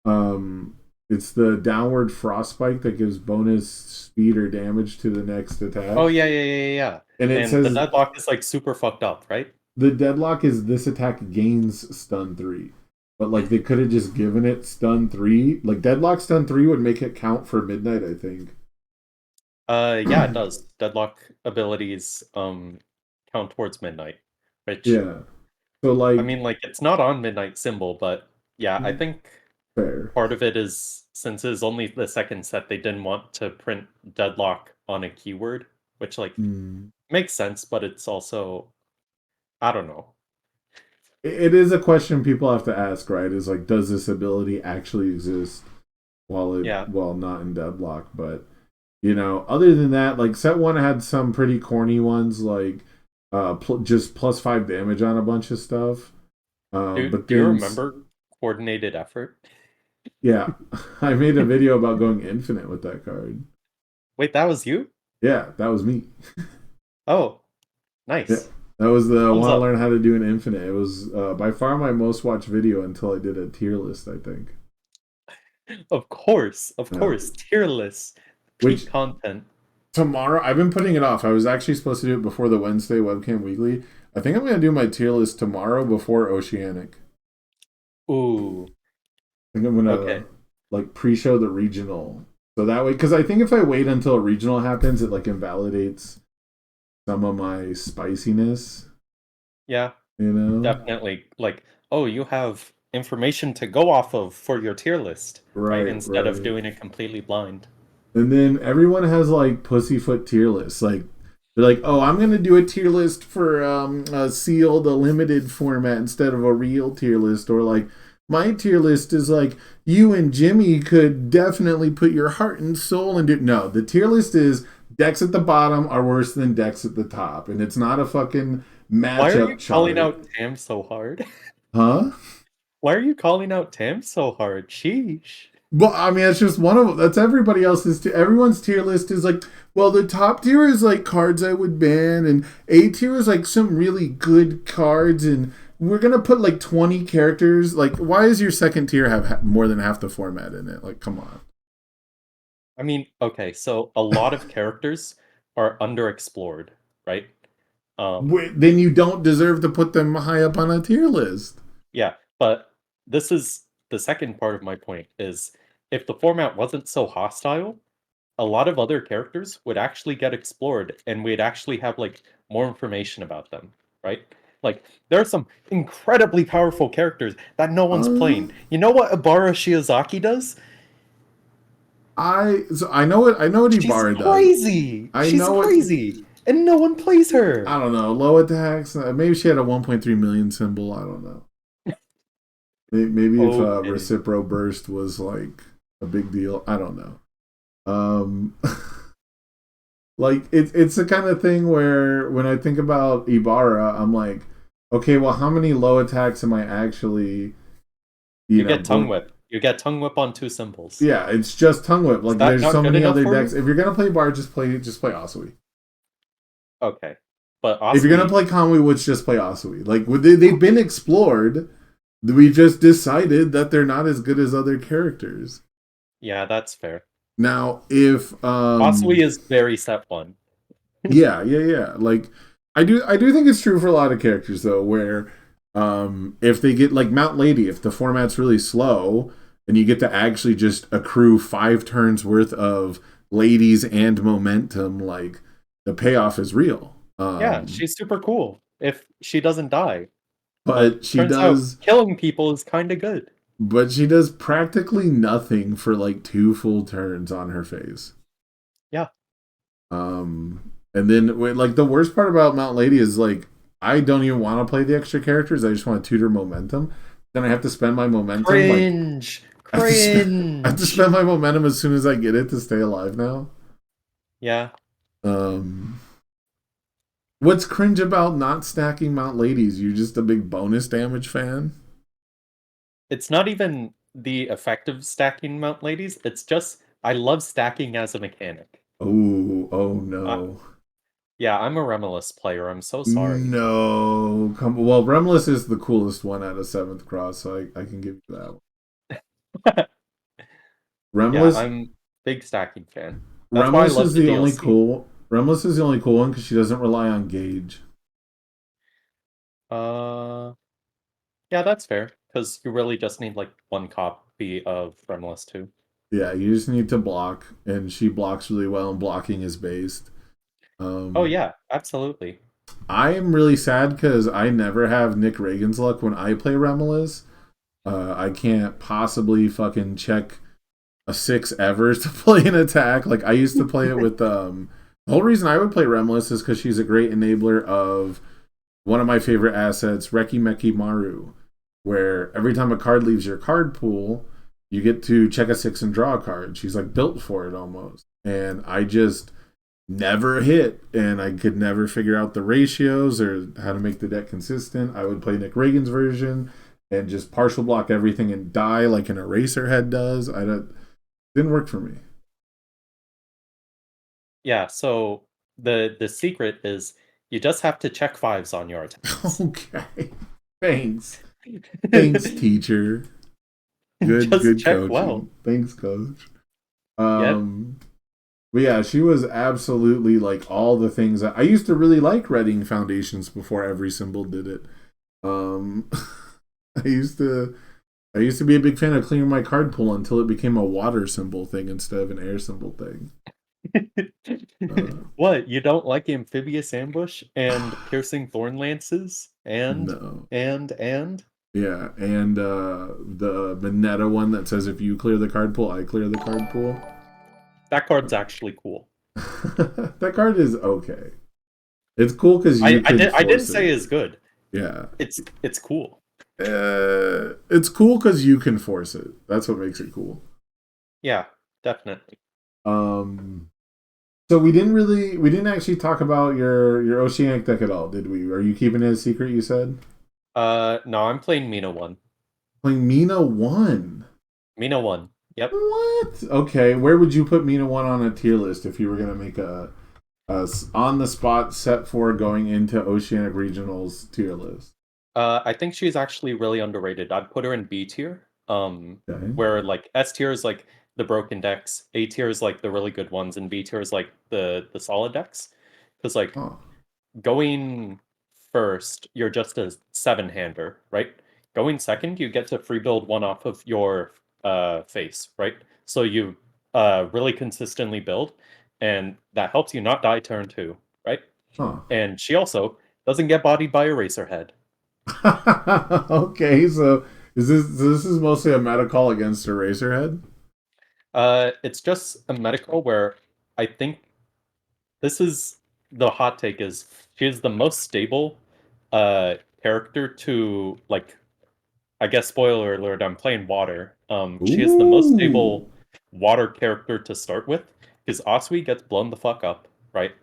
Um, it's the downward frostbite that gives bonus speed or damage to the next Oh attack. yeah, yeah, yeah, yeah, yeah. And it And the says deadlock is like super fucked up, right? the deadlock is this attack gains stun 3. But like they could have just given it stun 3. Like deadlock stun 3 would make it count for midnight, I think. Yeah, it does. Deadlock abilities count towards midnight, which Yeah. So I like mean like it's not on midnight symbol, but yeah, I think fair. part of it is since it's only the second set, they didn't want to print deadlock on a keyword, which like Mm. makes sense, but it's also I don't know. It is a question people have to ask, right? Is like, does this ability actually exist Yeah. while not in deadlock? But other than that, like set one had some pretty corny ones, like just +5 damage on a bunch of stuff. But Do you then, remember coordinated effort? yeah, I made a video about going infinite with that card. Wait, that was you? Yeah, that was me. Oh, Yeah, nice. that was the Thumbs want to up. learn how to do an infinite. It was by far my most watched video until I did a tier list, I think. Of Yeah. course. Tier list. Peak Which content. tomorrow I've been putting it off. I was actually supposed to do it before the Wednesday webcam weekly. I think I'm gonna do my tier list tomorrow before Oceanic. Ooh, I think I'm gonna okay. like pre-show the regional, so that way. Because I think if I wait until a regional happens, it like invalidates some of my spiciness, Yeah, you know? definitely. Like, oh, you have information to go off of for your tier list, right? Right, Instead of right. doing it completely blind. And then everyone has like pussyfoot tier lists. Like they're like, oh, I'm gonna do a tier list for a sealed, a limited format instead of a real tier list, or like my tier list is like you and Jimmy could definitely put your heart and soul into. No, the tier list is decks at the bottom are worse than decks at the top, and it's not a fucking Why are matchup you calling chart, out Tam so hard? huh? Why are you calling out Tam so hard? Sheesh. Well, I mean, it's just one of them. That's everybody else's. Everyone's tier list is like, well, the top tier is like cards I would ban, and A tier is like some really good cards, and we're gonna put like 20 characters. Like, why does your second tier have more than half the format in it? Like, come on. I mean, okay, so a lot of characters are underexplored, right? Then you don't deserve to put them high up on a tier list. Yeah, but this is the second part of my point is if the format wasn't so hostile, a lot of other characters would actually get explored and we'd actually have like more information about them, right? Like there are some incredibly powerful characters that no one's Uh, playing. You know what Ibara Shiozaki does? I know what She's Ibarra does. crazy. I She's know what crazy. And no one plays I her. don't know. Low attacks. Maybe she had a 1.3 million symbol. I don't know. Maybe if Okay. Recipro Burst was like a big deal. I don't know. Um, like it's the kind of thing where when I think about Ibarra, I'm like, okay, well, how many low attacks am I actually, You get tongue going? whip. You get tongue whip on 2 symbols. Yeah, it's just tongue whip. Is Like that there's not so good many enough other for decks. you? If you're gonna play Bar, just play Asui. Okay. But If you're gonna Asui, play Conway, just play Asui. Like they've been explored. We just decided that they're not as good as other characters. yeah, that's fair. Now, if Asui is very set one. yeah. Like I do think it's true for a lot of characters though, where if they get like Mount Lady, if the format's really slow and you get to actually just accrue 5 turns worth of ladies and momentum, like the payoff is real. Yeah, she's super cool if she doesn't die. But But she turns out does killing people is kind of good. practically nothing for like 2 full turns on her face. Yeah. And then like the worst part about Mount Lady is like I don't even want to play the extra characters. I just want to tutor momentum. Then I have to spend my momentum like Cringe. I have to Cringe. spend my momentum as soon as I get it to stay alive now. Yeah. Um, what's cringe about not stacking Mount Ladies? You're just a big bonus damage fan. It's not even the effective stacking mount ladies. It's just I love stacking as a mechanic. Oh Uh, no. yeah, I'm a Remulus player. I'm so sorry. No, come well. Remless is the coolest one out of Seventh Cross, so I can give you that one. Yeah, Remless, I'm big stacking fan. That's why I love the DLC. Remless is the only cool one because she doesn't rely on gauge. Uh, yeah, that's fair because you really just need like one copy of Remulus 2. Yeah, you just need to block, and she blocks really well, and blocking is based. Oh Um, yeah, absolutely. I am really sad because I never have Nick Reagan's luck when I play Remless. I can't possibly fucking check a 6 ever to play an attack. Like I used to play it with the whole reason I would play Remless is because she's a great enabler of one of my favorite assets, Reki Meki Maru, where every time a card leaves your card pool, you get to check a 6 and draw a card. She's like built for it almost. And I just never hit, and I could never figure out the ratios or how to make the deck consistent. I would play Nick Reagan's version and just partial block everything and die like an eraser head does. I don't didn't work for me. Yeah, so the secret is you just have to check fives on your attacks. Okay. Thanks. Thanks, teacher. Just Good check well. coaching. Thanks, coach. Yep. Um but yeah, she was absolutely like all the things I used to really like Reading Foundations before every symbol did it. Um I used to be a big fan of clearing my card pool until it became a water symbol thing instead of an air symbol thing. Uh, What, you don't like amphibious ambush and piercing thorn lances no. and Yeah, and the Mineta one that says if you clear the card pool, I clear the card pool. that card's actually cool. That card is okay. It's cool because you could I didn't force say it. it's good. Yeah. It's cool. It's cool because you can force it. That's what makes it cool. Yeah, definitely. Um, so we didn't actually talk about your Oceanic deck at all, did we? Are you keeping it a secret? You said No, I'm playing Mina 1. playing Mina 1. Mina 1. Yep. What? Okay, where would you put Mina 1 on a tier list if you were gonna make a on the spot set for going into Oceanic Regionals tier list? I think she's actually really underrated. I'd put her in B tier. Okay. Where like S tier is like the broken decks, A tier is like the really good ones, and B tier is like the solid decks. Because like Oh. going first, you're just a 7-hander, right? Going second, you get to free build one off of your face, right? So you really consistently build, and that helps you not die turn 2, right? Huh. And she also doesn't get bodied by Eraserhead. Okay, so this is mostly a meta call against Eraserhead? It's just a medical where I think this is the hot take is she is the most stable character to like I guess spoiler alert, I'm playing water. She is the most Ooh. stable water character to start with because Asui gets blown the fuck up, right?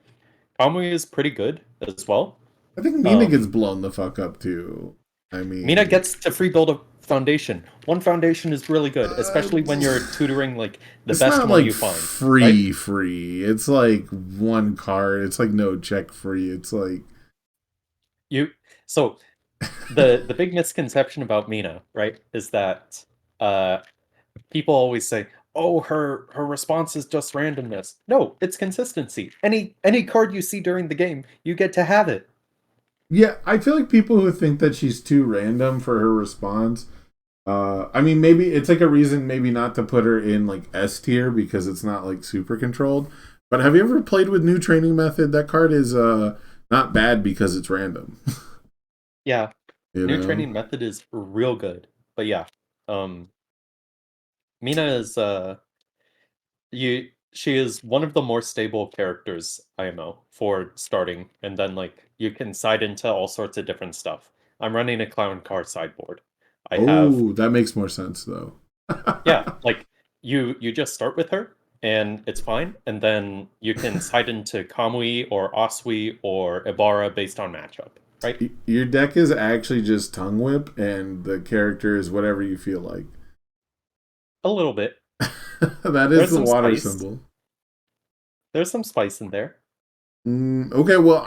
Kamui is pretty good as well. I think Mina gets Um, blown the fuck up too. I Mina mean, gets to free build a foundation. One foundation is really good, uh, especially when you're tutoring like the it's best not one like you find, right? free. It's like one card. It's like no check free. It's like You so the big misconception about Mina, right, is that uh people always say, "Oh, her response is just randomness." No, it's consistency. Any card you see during the game, you get to have it. yeah. I feel like people who think that she's too random for her response. I mean, maybe it's like a reason maybe not to put her in like S tier because it's not like super controlled. But have you ever played with new training method? That card is not bad because it's random. Yeah, You new know? training method is real good. But yeah, um Mina is she is one of the more stable characters IMO for starting, and then like you can side into all sorts of different stuff. I'm running a clown car sideboard. I have Oh, that makes more sense though. yeah, like you just start with her and it's fine, and then you can side into Kamui or Asui or Ibarra based on matchup, right? Your deck is actually just tongue whip, and the character is whatever you feel like. A little bit. That is There's the some water spice. symbol. There's some spice in there. Okay, well,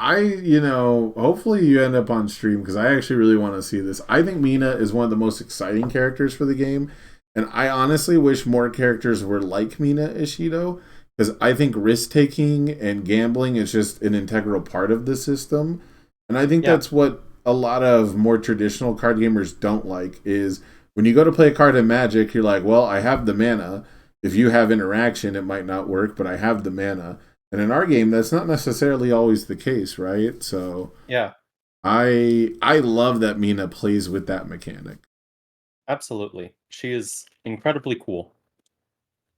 hopefully you end up on stream because I actually really want to see this. I think Mina is one of the most exciting characters for the game, and I honestly wish more characters were like Mina Ishido because I think risk taking and gambling is just an integral part of the system, and I think Yeah, that's what a lot of more traditional card gamers don't like is when you go to play a card in Magic, you're like, well, I have the mana. If you have interaction, it might not work, but I have the mana and in our game, that's not necessarily always the case, right? So yeah, I love that Mina plays with that mechanic. absolutely. She is incredibly cool.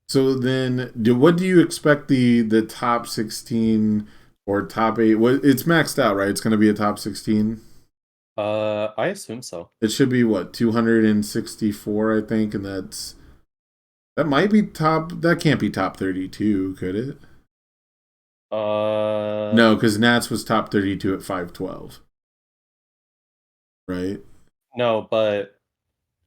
So then, what do you expect the top 16 or top eight? What it's maxed out, right? It's going to be a top 16. I assume so. It should be what 264, I think, and that might be top. That can't be top 32, could it? Uh, No, because Nats was top 32 at 512, right? no, but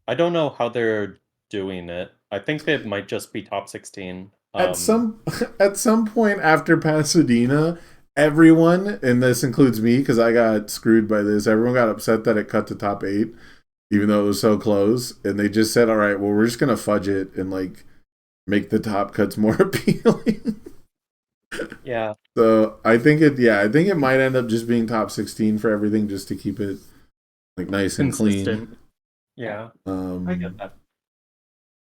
I don't know how they're doing it. I think it might just be top 16. At some at some point after Pasadena, everyone, and this includes me because I got screwed by this. Everyone got upset that it cut to top eight, even though it was so close, and they just said, "All right, well, we're just gonna fudge it and like make the top cuts more appealing." Yeah, So I think it might end up just being top 16 for everything, just to keep it like nice and clean. consistent. Yeah, I get Um, that.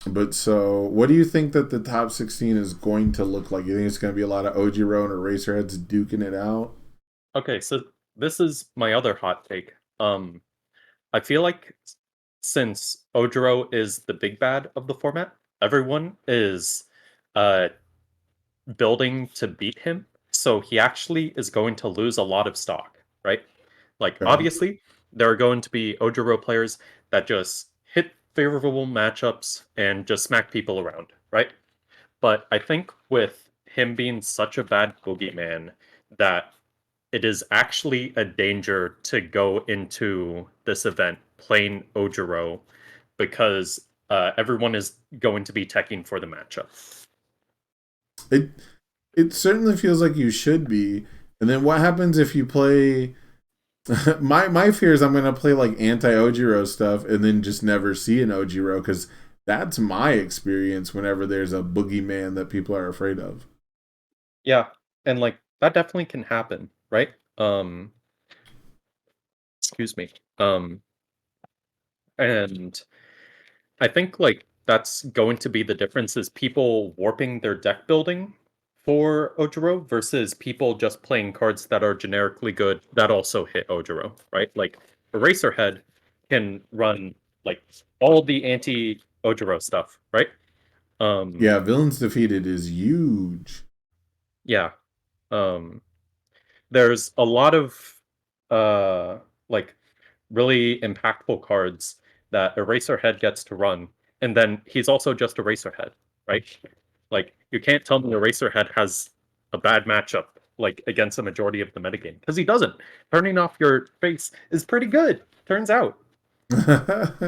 But so, what do you think that the top 16 is going to look like? You think it's going to be a lot of Ojiro and Eraserheads duking it out? Okay, so this is my other hot take. I feel like since Ojiro is the big bad of the format, everyone is uh building to beat him. So he actually is going to lose a lot of stock, right? Like Okay. obviously there are going to be Ojiro players that just hit favorable matchups and just smack people around, right? But I think with him being such a bad boogeyman that it is actually a danger to go into this event playing Ojiro because everyone is going to be teching for the matchup. It it certainly feels like you should be. And then what happens if you play my fear is I'm gonna play like anti Ojiro stuff and then just never see an Ojiro because that's my experience whenever there's a boogeyman that people are afraid of. Yeah, and like that definitely can happen, right? Um, excuse me. Um, and I think like that's going to be the difference is people warping their deck building for Ojiro versus people just playing cards that are generically good that also hit Ojiro, right? Like Eraserhead can run like all the anti Ojiro stuff, right? Um, Yeah, villains defeated is huge. yeah. Um, there's a lot of uh like really impactful cards that Eraserhead gets to run, and then he's also just Eraserhead, right? Like you can't tell me Eraserhead has a bad matchup like against the majority of the metagame because he doesn't. Turning off your face is pretty good, turns out.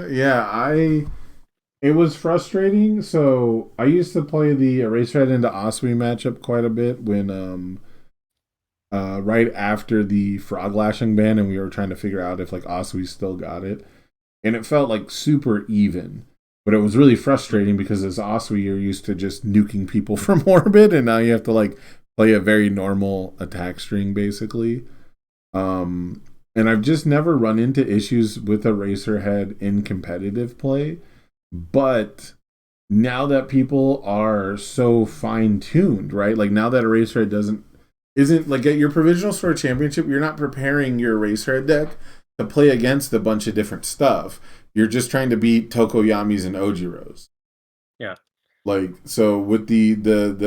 Yeah, I it was frustrating. So I used to play the Eraserhead into Oswe matchup quite a bit when right after the frog lashing ban and we were trying to figure out if like Oswe still got it. And it felt like super even. But it was really frustrating because as Oswe you're used to just nuking people from orbit and now you have to like play a very normal attack string basically. Um and I've just never run into issues with Eraserhead in competitive play. But now that people are so fine tuned, right? Like now that Eraserhead doesn't isn't like at your provisional store championship, you're not preparing your Eraserhead deck to play against a bunch of different stuff. You're just trying to beat Tokoyamis and Ojiros. Yeah. Like so with the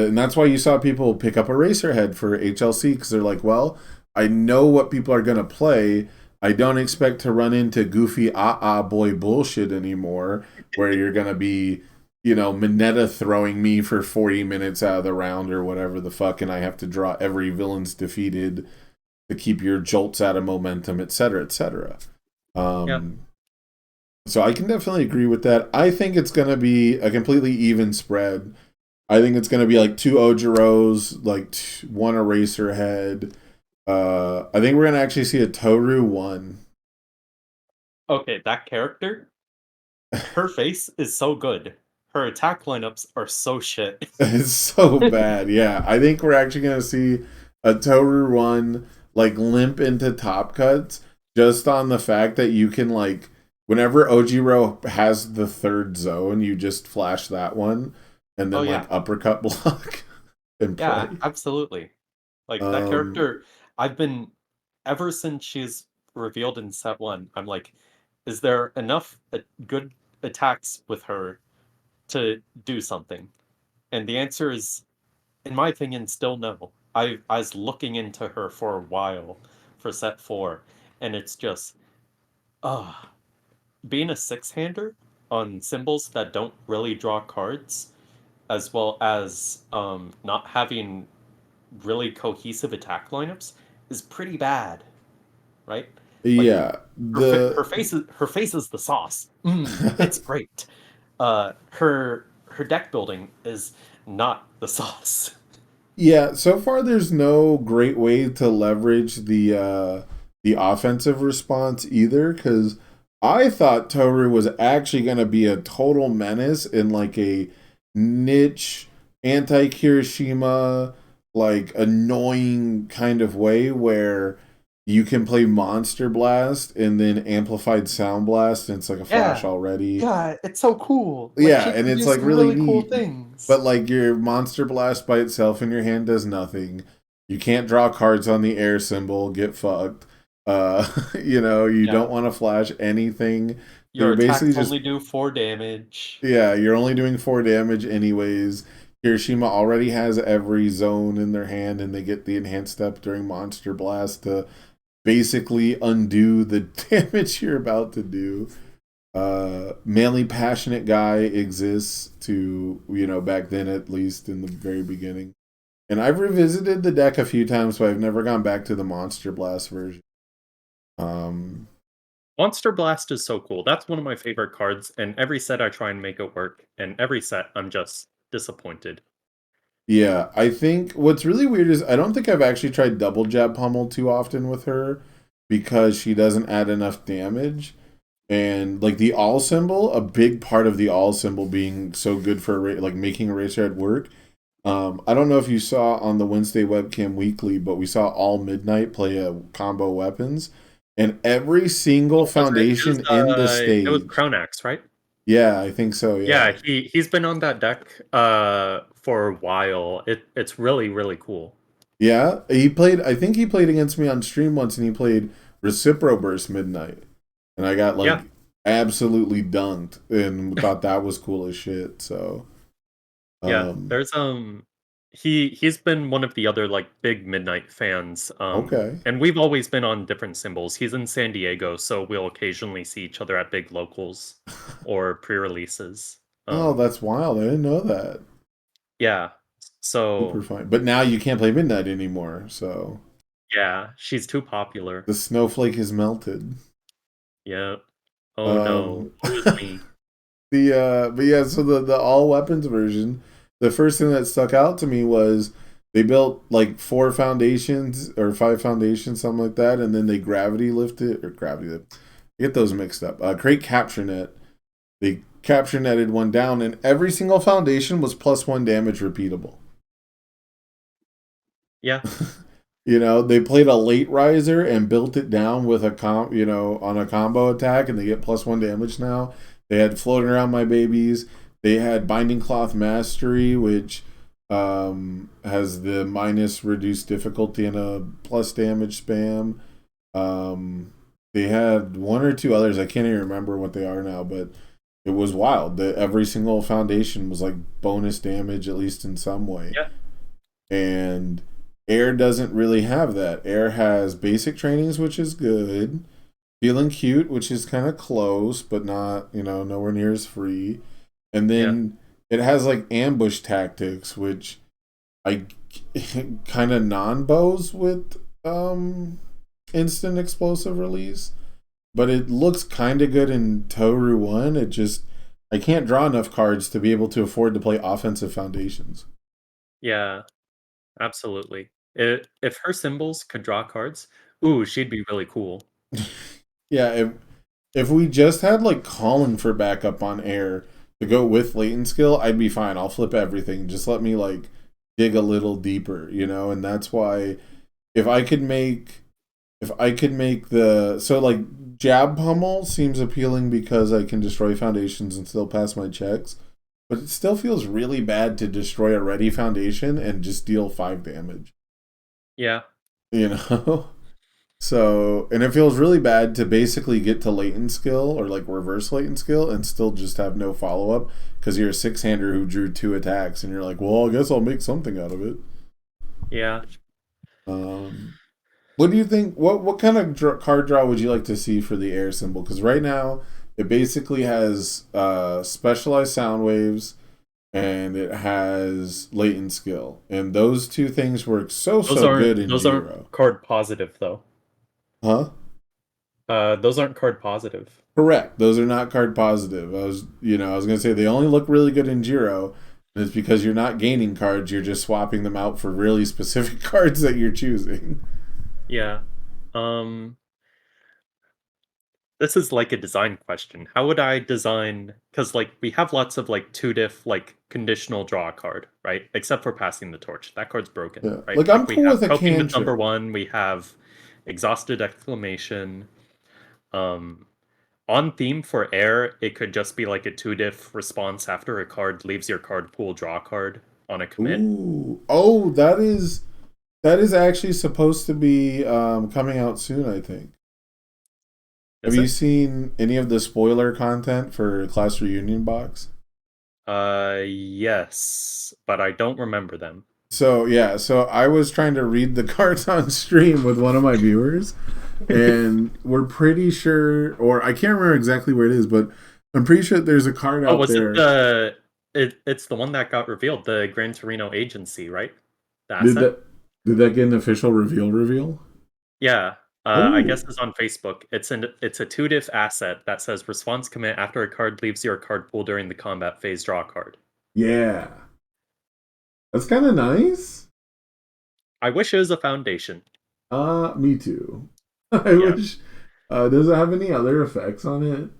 and that's why you saw people pick up Eraserhead for HLC because they're like, well, I know what people are gonna play. I don't expect to run into goofy boy bullshit anymore, where you're gonna be, Mineta throwing me for 40 minutes out of the round or whatever the fuck, and I have to draw every villain's defeated to keep your jolts out of momentum, etc., etc. Yeah. Um, so I can definitely agree with that. I think it's going to be a completely even spread. I think it's going to be like two Ojiros, like one Eraserhead. I think we're going to actually see a Toru one. Okay, that character, her face is so good. Her attack lineups are so shit. It's so bad. Yeah, I think we're actually going to see a Toru one like limp into top cuts just on the fact that you can like whenever Ojiro has the third zone, you just flash that one and Oh then yeah. like uppercut block and Yeah, play. absolutely. Like that Um, character, I've been ever since she's revealed in set one, I'm like, is there enough good attacks with her to do something? And the answer is, in my opinion, still no. I was looking into her for a while for set four, and it's just, ah, being a six-hander on symbols that don't really draw cards, as well as not having really cohesive attack lineups is pretty bad, right? Like yeah, her face is the sauce. It's great. Her deck building is not the sauce. yeah. So far, there's no great way to leverage the offensive response either. Because I thought Toru was actually going to be a total menace in like a niche anti Kirishima, like annoying kind of way where you can play Monster Blast and then Amplified Sound Blast, and it's like a flash Yeah. already. Yeah, it's so cool. Like Yeah, she and can it's do like some really really cool neat. things. But like your Monster Blast by itself in your hand does nothing. You can't draw cards on the air symbol, get fucked. You Yeah. don't want to flash anything. So Your you're attacks basically just only do 4 damage. yeah, you're only doing 4 damage anyways. Hiroshima already has every zone in their hand, and they get the enhanced step during Monster Blast to basically undo the damage you're about to do. Manly Passionate Guy exists to, back then at least in the very beginning. And I've revisited the deck a few times, but I've never gone back to the Monster Blast version. Um, Monster Blast is so cool. That's one of my favorite cards, and every set I try and make it work, and every set I'm just disappointed. yeah, I think what's really weird is I don't think I've actually tried Double Jab Pummel too often with her because she doesn't add enough damage. And like the all symbol, a big part of the all symbol being so good for like making Eraserhead work. I don't know if you saw on the Wednesday webcam weekly, but we saw All Midnight play a combo weapons, and every single What was it? foundation in the It was stage. Cronax, right? Yeah, I think so. Yeah, Yeah, he's been on that deck for a while. It's really, really cool. yeah. He played. I think he played against me on stream once, and he played Recipro Burst Midnight, and I got like Yeah. absolutely dunked, and thought that was cool as shit. So, Yeah. um, There's he's been one of the other like big Midnight fans. okay. And we've always been on different symbols. He's in San Diego, so we'll occasionally see each other at big locals or pre-releases. Oh, Um that's wild. I didn't know that. yeah. Super So fun. But now you can't play Midnight anymore, so yeah, she's too popular. the snowflake is melted. Yeah. Oh no. Um It was me. but yeah, so the all weapons version, the first thing that stuck out to me was they built like 4 foundations or 5 foundations, something like that, and then they gravity lifted or gravity lift. I get those mixed up. Create capture net. They capture netted one down, and every single foundation was +1 damage repeatable. Yeah. They played a late riser and built it down with on a combo attack, and they get +1 damage now. They had floating around my babies. They had binding cloth mastery, which has the minus reduced difficulty and a plus damage spam. They had one or two others. I can't even remember what they are now, but it was wild. Every single foundation was like bonus damage, at least in some way. Yeah. And Air doesn't really have that. Air has basic trainings, which is good. Feeling cute, which is kind of close, but not, nowhere near as free. And Yeah. then it has like ambush tactics, which I kind of non bows with instant explosive release. But it looks kind of good in Toru 1. I can't draw enough cards to be able to afford to play offensive foundations. Yeah. Absolutely. If her symbols could draw cards, ooh, she'd be really cool. Yeah, if we just had like calling for backup on air to go with latent skill, I'd be fine. I'll flip everything. Just let me like dig a little deeper, and that's why if I could make the so like jab pummel seems appealing because I can destroy foundations and still pass my checks. But it still feels really bad to destroy a ready foundation and just deal 5 damage. Yeah. You know? So, and it feels really bad to basically get to latent skill or like reverse latent skill and still just have no follow up because you're a 6-hander who drew 2 attacks and you're like, well, I guess I'll make something out of it. Yeah. What do you think? What kind of card draw would you like to see for the air symbol? Because right now it basically has specialized sound waves and it has latent skill, and those two things work so good in Those aren't Jiro. card positive though. Huh? Those aren't card positive. Correct. Those are not card positive. I was gonna say they only look really good in Jiro, and it's because you're not gaining cards. You're just swapping them out for really specific cards that you're choosing. Yeah. Um this is like a design question. How would I design, because like we have lots of like 2 diff like conditional draw a card, right? Except for passing the torch. That card's broken, Yeah. right? Like I'm Like we cool have with a coping with number cantrip. 1, we have exhausted exclamation. On theme for air, it could just be like a 2-diff response after a card leaves your card pool, draw a card on a commit. Ooh. Oh, that is actually supposed to be coming out soon, I think. Have Is you it? seen any of the spoiler content for Class Reunion Box? Yes, but I don't remember them. So yeah, so I was trying to read the cards on stream with one of my viewers, and we're pretty sure, or I can't remember exactly where it is, but I'm pretty sure there's a card Oh, out was it there. it's the one that got revealed, the Gran Torino agency, right? The Did asset? that did that get an official reveal? Yeah. I guess Oh it's on Facebook. It's a 2-diff asset that says response commit after a card leaves your card pool during the combat phase, draw a card. yeah, that's kind of nice. I wish it was a foundation. Me too. I Yeah. wish. Does it have any other effects on it?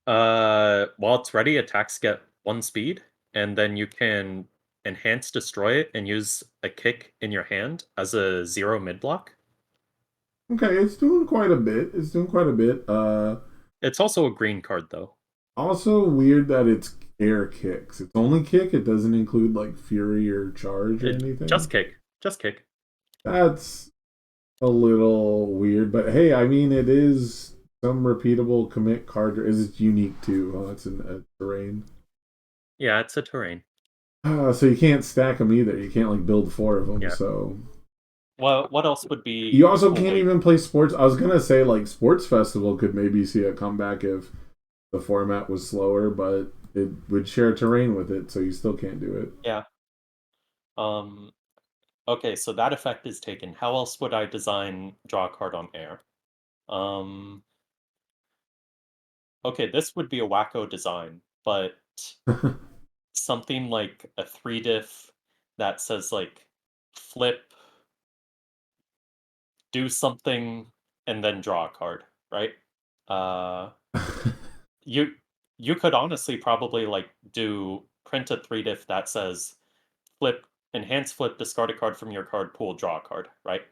While it's ready, attacks get 1 speed, and then you can enhance destroy it and use a kick in your hand as a 0 mid block. Okay, it's doing quite a bit. It's doing quite a bit. It's also a green card though. Also weird that it's air kicks. It's only kick. It doesn't include like fury or charge or Just anything. kick. Just kick. That's a little weird, but hey, I mean, it is some repeatable commit card. Is it unique too? Oh, it's in a terrain. Yeah, it's a terrain. So you can't stack them either. You can't like build 4 of them. Yeah. So Well, what else would be you also cool? can't even play sports. I was gonna say like sports festival could maybe see a comeback if the format was slower, but it would share terrain with it, so you still can't do it. Yeah. Um. Okay, so that effect is taken. How else would I design draw a card on air? Um. Okay, this would be a wacko design, but something like a 3-diff that says like flip, do something, and then draw a card, right? Uh, you you could honestly probably like do print a 3-diff that says flip, enhance flip, discard a card from your card pool, draw a card, right?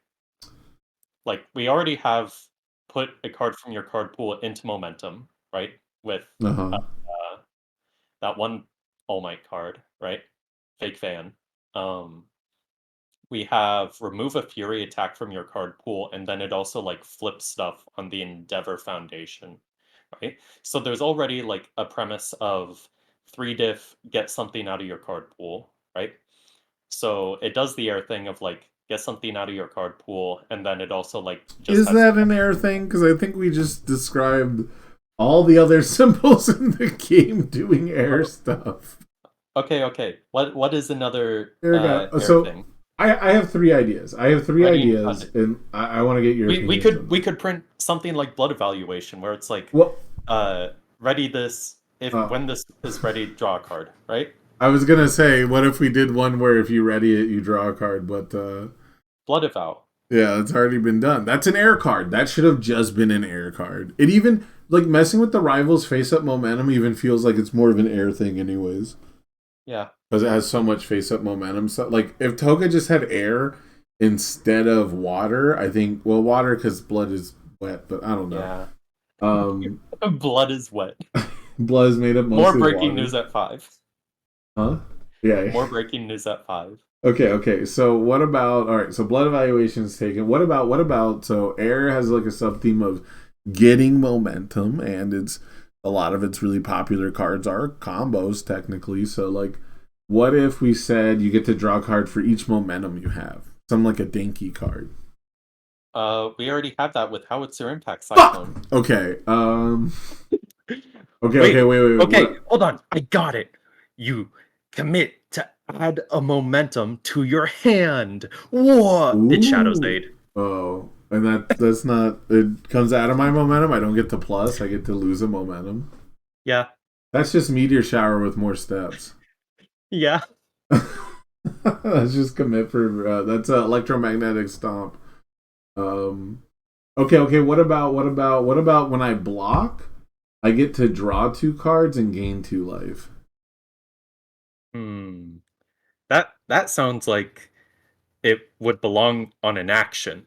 Like we already have put a card from your card pool into momentum, right? With Uh-huh. uh, that one All Might card, right? Fake fan. Um, we have remove a fury attack from your card pool, and then it also like flips stuff on the Endeavor Foundation, right? So there's already like a premise of 3-diff, get something out of your card pool, right? So it does the air thing of like get something out of your card pool, and then it also like just Is has that an air thing? Because I think we just described all the other symbols in the game doing air stuff. okay. What is another There we go. air So thing? I have 3 ideas. I have three Ready and ideas, cut. and I want to get your We opinions on could we them. could print something like blood evaluation where it's like Well, ready this if uh, when this is ready, draw a card, right? I was gonna say, what if we did one where if you ready it, you draw a card, but Blood eval. yeah, it's already been done. That's an air card. That should have just been an air card. It even like messing with the rivals face up momentum even feels like it's more of an air thing, anyways, Yeah. because it has so much face up momentum. So like if Toga just had air instead of water, I think well water because blood is wet, but I don't know. Yeah. Um, Blood is wet. blood is made up More mostly of breaking water. news at 5. Huh? Yeah. More breaking news at 5. Okay. So what about all right? So blood evaluation is taken. What about so air has like a sub theme of getting momentum, and it's a lot of its really popular cards are combos technically. So like, what if we said you get to draw a card for each momentum you have? Some like a dinky card. We already have that with Howitzer Impact Fuck. Cyclone. Okay. Okay. Wait. Wait. Okay, What? hold on. I got it. You commit to add a momentum to your hand. What? It's Shadow's Ooh. Aid. Oh. And that's not. It comes out of my momentum. I don't get to plus. I get to lose a momentum. Yeah. That's just meteor shower with more steps. Yeah. That's just commit for that's electromagnetic stomp. Um, okay. What about when I block? I get to draw 2 cards and gain 2 life. Hmm. That sounds like it would belong on an action.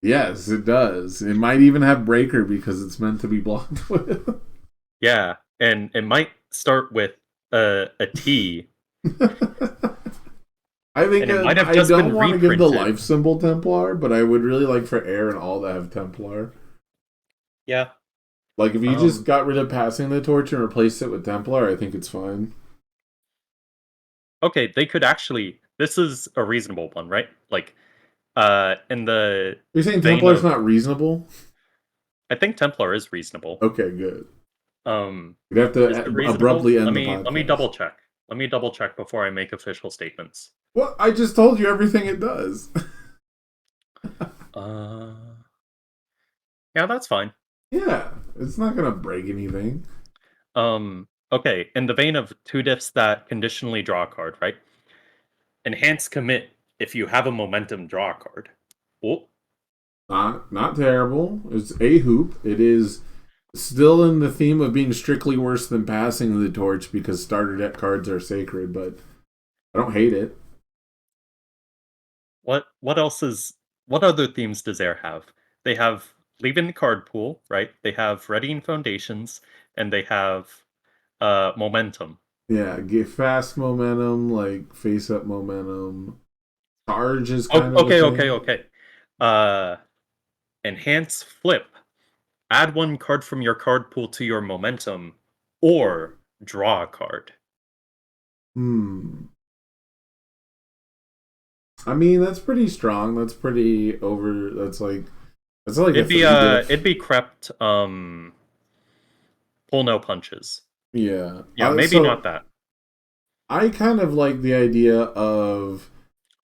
Yes, it does. It might even have breaker because it's meant to be blocked with. Yeah, and it might start with a T, I think and it might have I just don't been want to give the reprinted. life symbol Templar, but I would really like for air and all to have Templar. Yeah. Like if you just Um. got rid of passing the torch and replaced it with Templar, I think it's fine. Okay, they could actually. This is a reasonable one, right? Like, in the You're saying vein Templar's of, not reasonable? I think Templar is reasonable. Okay, good. Um, We'd have is it to reasonable? abruptly Let end the me let me podcast. double check. Let me double check before I make official statements. Well, I just told you everything it does. Uh, yeah, that's fine. Yeah, it's not gonna break anything. Okay, in the vein of two diffs that conditionally draw a card, right? Enhance commit if you have a momentum draw a card. Oh, Not terrible. It's a hoop. It is still in the theme of being strictly worse than passing the torch because starter deck cards are sacred, but I don't hate it. what else is what other themes does Air have? They have leaving the card pool, right? They have readying foundations, and they have momentum. Yeah, get fast momentum, like face up momentum. Charge is Oh, kind of a okay, okay, thing. okay. Uh, enhance flip. Add one card from your card pool to your momentum, or draw a card. Hmm. I mean, that's pretty strong. That's pretty over. That's like a three It'd diff. be crept pull no punches. Yeah. Yeah, maybe not So that. I kind of like the idea of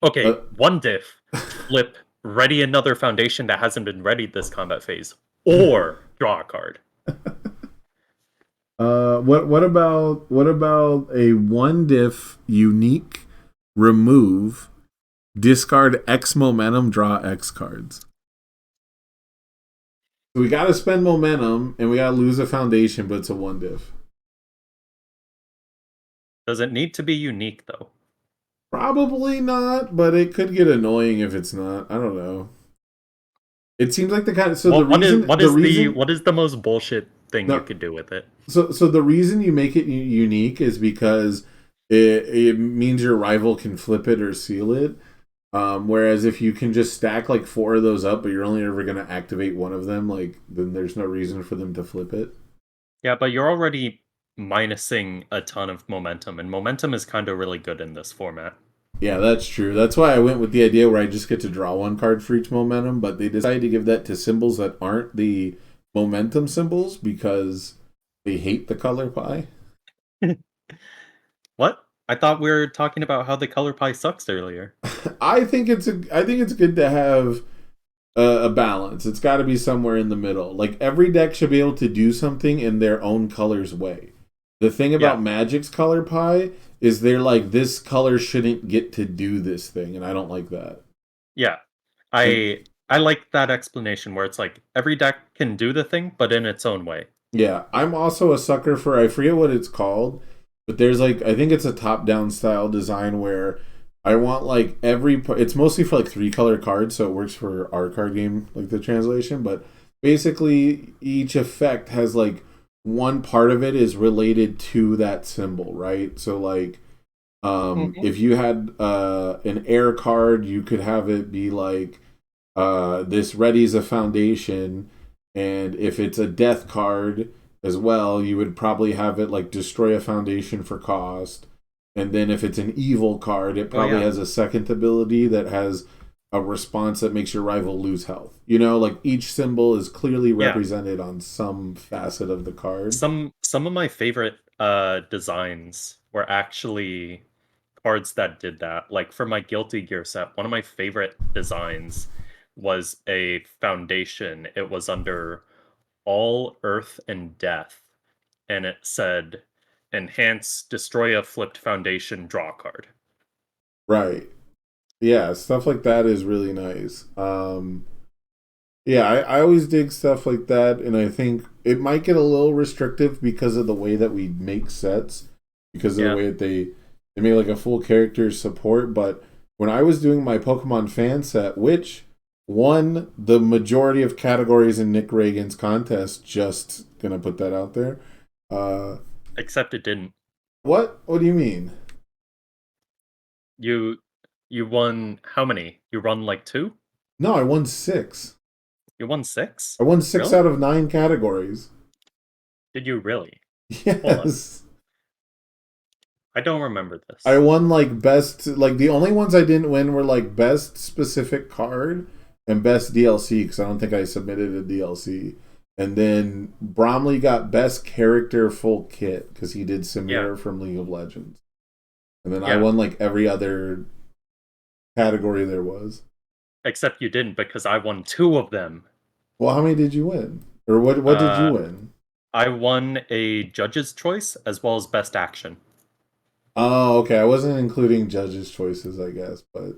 uh, Okay, one diff, flip, ready another foundation that hasn't been readied this combat phase, or draw a card. what about a one diff unique remove discard X momentum draw X cards. So we got to spend momentum and we got to lose a foundation, but it's a one diff. Does it need to be unique though? Probably not, but it could get annoying if it's not. I don't know. It seems like the kind of so What the reason what is the most bullshit thing you no could do with it? so the reason you make it unique is because it means your rival can flip it or seal it. Whereas if you can just stack like four of those up, but you're only ever going to activate one of them, like then there's no reason for them to flip it. Yeah, but you're already minusing a ton of momentum, and momentum is kind of really good in this format. Yeah, that's true. That's why I went with the idea where I just get to draw one card for each momentum, but they decided to give that to symbols that aren't the momentum symbols because they hate the color pie. What? I thought we were talking about how the color pie sucks earlier. I think it's good to have a balance. It's got to be somewhere in the middle. Like every deck should be able to do something in their own color's way. The thing Yeah, about Magic's color pie is they're like this color shouldn't get to do this thing, and I don't like that. yeah. And I like that explanation where it's like every deck can do the thing, but in its own way. yeah, I'm also a sucker for I forget what it's called, but there's like I think it's a top-down style design where I want like it's mostly for like three color cards, so it works for our card game like the translation, but basically each effect has like one part of it is related to that symbol, right? So like Mhm. if you had an air card, you could have it be like this readies a foundation, and if it's a death card as well, you would probably have it like destroy a foundation for cost. And then if it's an evil card, it Oh probably yeah. has a second ability that has a response that makes your rival lose health. You know, like each symbol is clearly Yeah. represented on some facet of the card. Some of my favorite designs were actually cards that did that. Like for my Guilty Gear set, one of my favorite designs was a foundation. It was under all earth and death, and it said enhance destroy a flipped foundation draw a card. Right. Yeah, stuff like that is really nice. Yeah, I always dig stuff like that, and I think it might get a little restrictive because of the way that we make sets, because of the Yeah. way that they make like a full character support. But when I was doing my Pokemon fan set, which won the majority of categories in Nick Reagan's contest. Just gonna put that out there. Uh, Except it didn't. what? What do you mean? You you won how many? You won like 2? No, I won 6. You won 6? I won 6 Really? out of 9 categories. Did you really? Hold on. Yes. I don't remember I this. won like best, like the only ones I didn't win were like best specific card and best DLC because I don't think I submitted a DLC. And then Bromley got best character full kit because he did Yeah. Samira from League of Legends. And then I Yeah. won like every other category there was. Except you didn't because I won 2 of them. Well, how many did you win? Or what did you Uh win? I won a judge's choice as well as best action. Oh, okay. I wasn't including judges' choices, I guess, but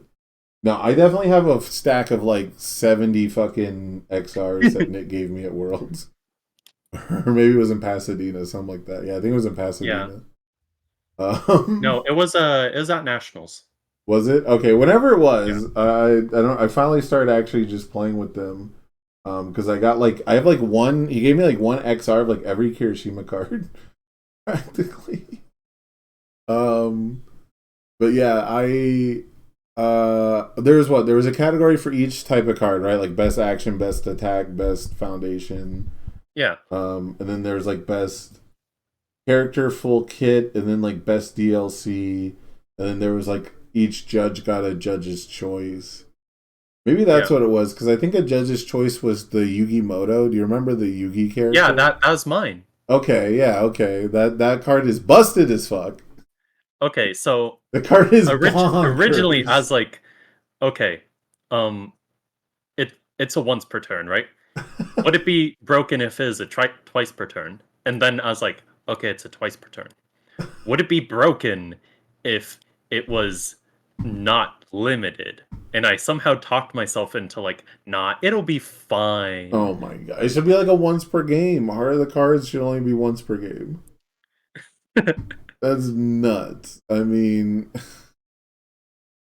no, I definitely have a stack of like 70 fucking XRs that Nick gave me at Worlds. Or maybe it was in Pasadena, something like that. Yeah, I think it was in Yeah. Pasadena. No, it was at Nationals. Was it? Okay, whenever it Yeah. was, I finally started actually just playing with them. Because I got like I have like one he gave me like one XR of like every Kirishima card practically. Um but yeah, there was a category for each type of card, right? Like best action, best attack, best foundation. Yeah. And then there's like best character full kit and then like best DLC. And then there was like each judge got a judge's choice. Maybe that's Yeah. what it was, because I think a judge's choice was the Yugi Moto. Do you remember the Yugi Yeah, character? that was mine. Okay, yeah, okay. That card is busted as fuck. Okay, so The card is originally bonkers. as like okay, um it's a once per turn, right? Would it be broken if it is a twice per turn? And then I was like, okay, it's a twice per turn. Would it be broken if it was not limited? And I somehow talked myself into like, nah, it'll be fine. Oh my god. It should be like a once per game. Heart of the Cards should only be once per game. That's nuts. I mean,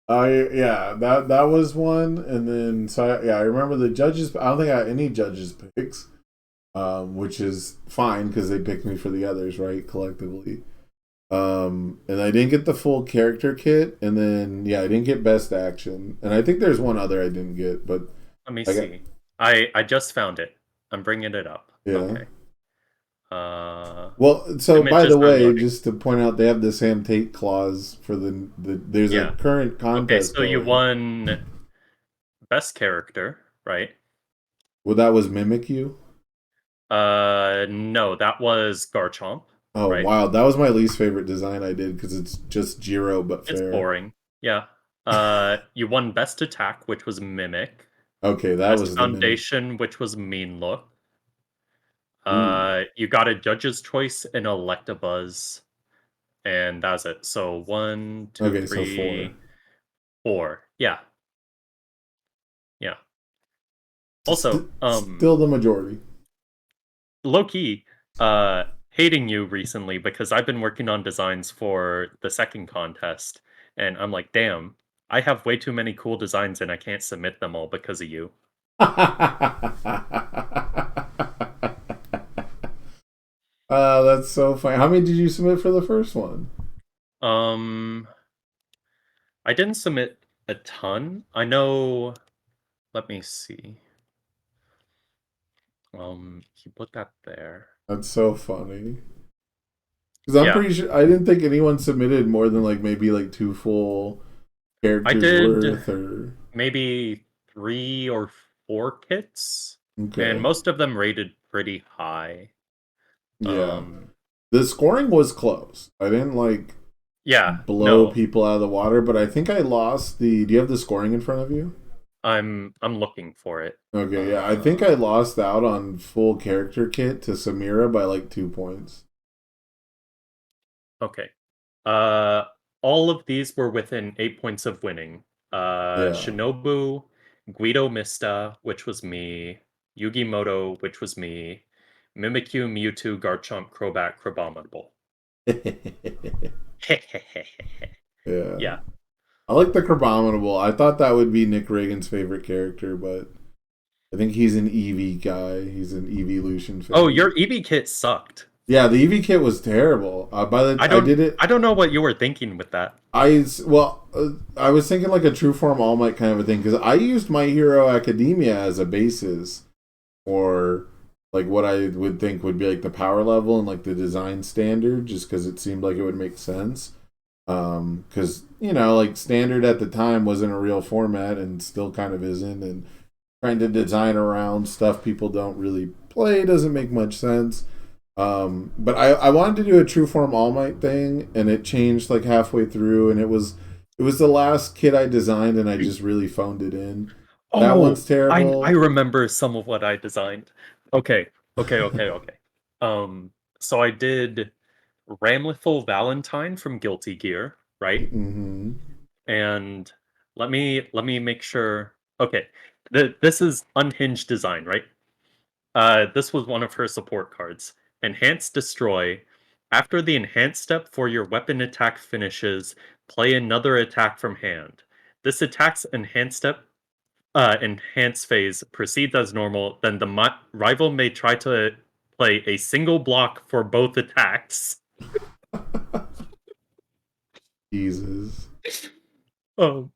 that was one, and then I remember the judges. I don't think I had any judges picks, which is fine because they picked me for the others, right, collectively. And I didn't get the full character kit, and then I didn't get best action, and I think there's one other I didn't get, but Let me I got see. I just found it. I'm bringing it up. yeah. Okay. Well, so by Images the aren't way, loading. just to point out, they have the Sam Tate clause for there's a Yeah. current Okay, contest so you going. won best character, right? Well, that was Mimic You. No, that was Garchomp, Oh right? wow, that was my least favorite design I did because it's just Jiro but It's fair. boring. Yeah. You won best attack, which was Mimic. Okay, that Best was the Mimic. foundation, which was Mean Look. Ooh, You got a judge's choice in Electabuzz, and that's it. So one, two, okay, so 4. three, 4. Yeah, yeah. Also, Still the majority. low key, hating you recently because I've been working on designs for the second contest, and I'm like, damn, I have way too many cool designs and I can't submit them all because of you. That's so funny. How many did you submit for the first one? Um, I didn't submit a ton. I know. Let me see. You put that there. That's so funny. Because I'm Yeah, pretty sure I didn't think anyone submitted more than like maybe like 2 full I characters did worth or maybe 3 or 4 kits, and okay. most of them rated pretty high. Yeah. Um, The scoring was close. I didn't like yeah, blow no, people out of the water, but I think I lost the. Do you have the scoring in front of you? I'm looking for it. Okay, yeah. I think Uh, I lost out on full character kit to Samira by like 2 points. okay. Uh, all of these were within 8 points of winning. Yeah. Shinobu, Guido Mista, which was me, Yugi Moto, which was me, Mimikyu, Mewtwo, Garchomp, Crobat, Crabominable. Yeah. Yeah. I like the Crabominable. I thought that would be Nick Reagan's favorite character, but I think he's an Eevee guy. He's an Evolution Oh, fan. your EV kit sucked. Yeah, the Eevee kit was terrible. I I don't did it. I don't know what you were thinking with that. I was thinking like a True Form All Might kind of a thing because I used My Hero Academia as a basis or like what I would think would be like the power level and like the design standard, just because it seemed like it would make sense. Because like standard at the time wasn't a real format and still kind of isn't, and trying to design around stuff people don't really play doesn't make much sense. But I wanted to do a True Form All Might thing, and it changed like halfway through, and it was the last kit I designed, and I just really phoned it in. That Oh, one's I terrible. remember some of what I designed. Okay, okay. So I did Ramlethal Valentine from Guilty Gear, right? Hmm. And let me make sure. Okay, this is unhinged design, right? This was one of her support cards. Enhance Destroy. After the enhance step for your weapon attack finishes, play another attack from hand. This attack's enhance phase proceeds as normal, then the rival may try to play a single block for both attacks. Jesus. Oh,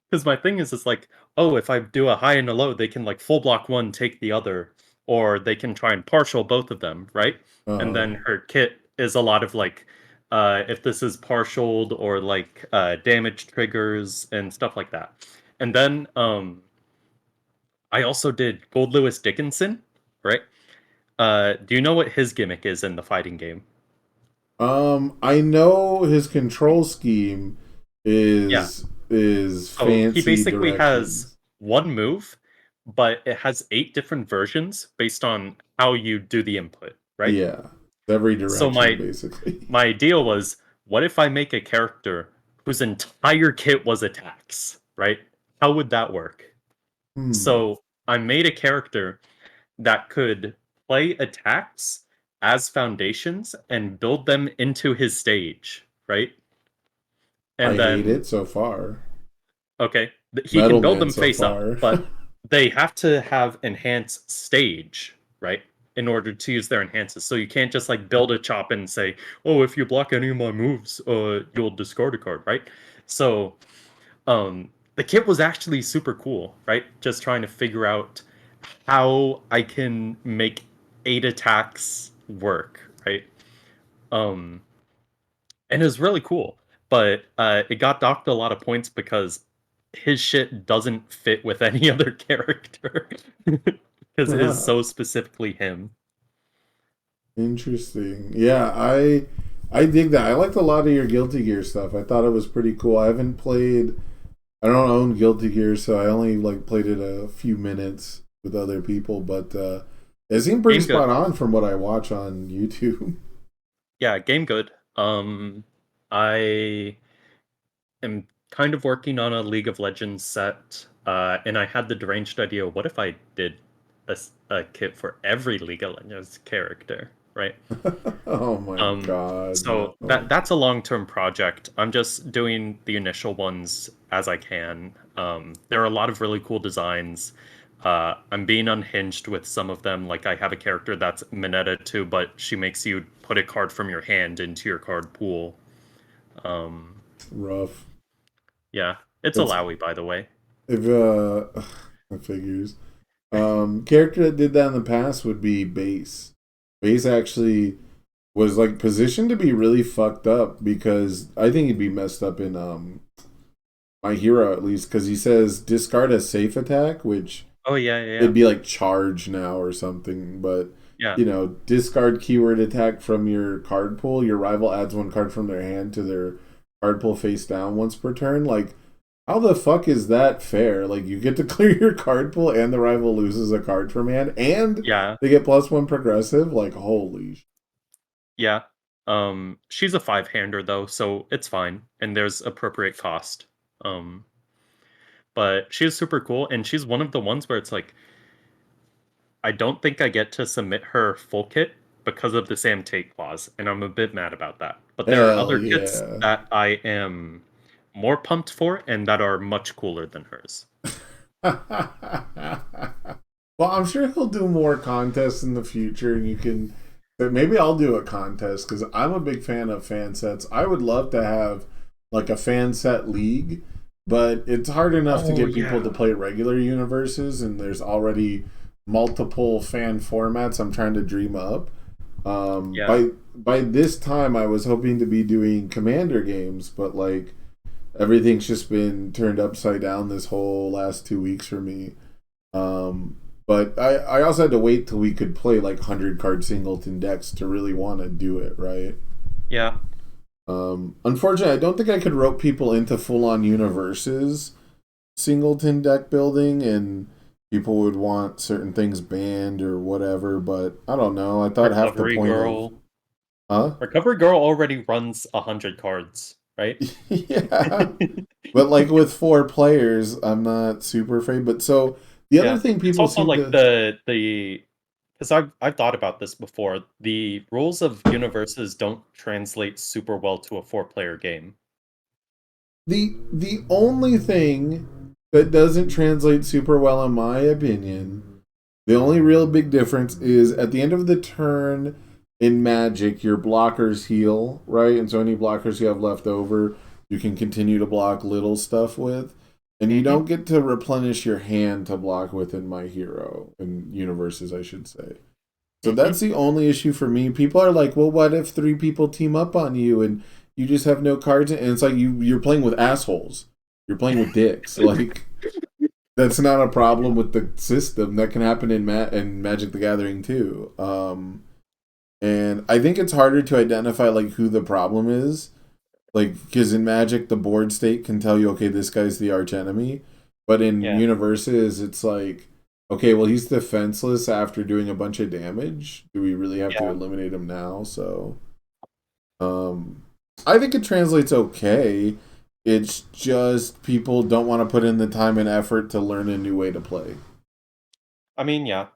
because my thing is, it's like, oh, if I do a high and a low, they can like full block one, take the other, or they can try and partial both of them, right? And Uh, then her kit is a lot of like, if this is partialed or like damage triggers and stuff like that. And then I also did Gold Lewis Dickinson, right? Do you know what his gimmick is in the fighting game? I know his control scheme Yeah. is So he fancy basically has directions. one move, but it has 8 different versions based on how you do the input, right? Yeah, every So direction my basically. my ideal was, what if I make a character whose entire kit was attacks, right? How would that work? Hmm. So I made a character that could play attacks as foundations and build them into his stage, right? And I hate then, it so far. okay, he can Metal build Man them so face up, far. but they have to have enhanced stage, right? In order to use their enhances. So you can't just like build a chop and say, oh, if you block any of my moves, you'll discard a card, right? So the kit was actually super cool, right? Just trying to figure out how I can make 8 attacks work, right? Um, and it was really cool, but it got docked a lot of points because his shit doesn't fit with any other character because it is so specifically him. Interesting. Yeah, I dig that. I liked a lot of your Guilty Gear stuff. I thought it was pretty cool. I haven't played. I don't own Guilty Gear, so I only like played it a few minutes with other people. But it seemed pretty Game good. spot on from what I watch on YouTube. Yeah, game good. I am kind of working on a League of Legends set, and I had the deranged idea, what if I did a kit for every League of Legends character, right? Oh my god, So no. that's a long-term project. I'm just doing the initial ones as I can. There are a lot of really cool designs. I'm being unhinged with some of them. Like I have a character that's Mineta too, but she makes you put a card from your hand into your card pool. Um, Rough. yeah, it's a That's Lowy, by the way. if that figures. Character that did that in the past would be Base. Base actually was like positioned to be really fucked up because I think he'd be messed up in My Hero at least because he says discard a safe attack, which Oh yeah, yeah, it'd yeah. be like charge now or something, but Yeah. discard keyword attack from your card pool. Your rival adds one card from their hand to their card pool face down once per turn. Like, how the fuck is that fair? Like, you get to clear your card pool and the rival loses a card from hand and Yeah. they get +1 progressive. Like, holy. Yeah. She's a five-hander though, so it's fine, and there's appropriate cost. Um, but she's super cool, and she's one of the ones where it's like, I don't think I get to submit her full kit because of the Sam Tate clause, and I'm a bit mad about that. But there are Hell other kits yeah. that I am more pumped for and that are much cooler than hers. Well, I'm sure he'll do more contests in the future, and you can. But maybe I'll do a contest because I'm a big fan of fan sets. I would love to have like a fan set league, but it's hard enough to Oh get people yeah. to play regular universes, and there's already multiple fan formats I'm trying to dream up. Yeah. By this time, I was hoping to be doing commander games, but like everything's just been turned upside down this whole last 2 weeks for me. But I also had to wait till we could play like 100 card singleton decks to really want to do it, right? Yeah. Unfortunately, I don't think I could rope people into full on universes singleton deck building, and people would want certain things banned or whatever. But I don't know. I thought half the Recovery point of, Girl. huh? Recovery Girl already runs 100 cards, right? Yeah. But like with 4 players, I'm not super afraid. But so the other Yeah. thing It's people also seem like to the because I've thought about this before. The rules of universes don't translate super well to a 4-player game. the only thing that doesn't translate super well, in my opinion, the only real big difference is at the end of the turn in Magic, your blockers heal, right? And so any blockers you have left over, you can continue to block little stuff with. And you Mm-hmm. don't get to replenish your hand to block with in My Hero, in universes, I should say. So Mm-hmm. that's the only issue for me. People are like, well, what if 3 people team up on you and you just have no cards? And it's like you're playing with assholes. You're playing with dicks. Like that's not a problem with the system. That can happen in Magic the Gathering too. And I think it's harder to identify like who the problem is. Like because in Magic the board state can tell you, okay, this guy's the arch enemy, but in Yeah. universes it's like, okay, well he's defenseless after doing a bunch of damage. Do we really have to Yeah. eliminate him now? So um, I think it translates okay. It's just people don't want to put in the time and effort to learn a new way to play. I mean, yeah.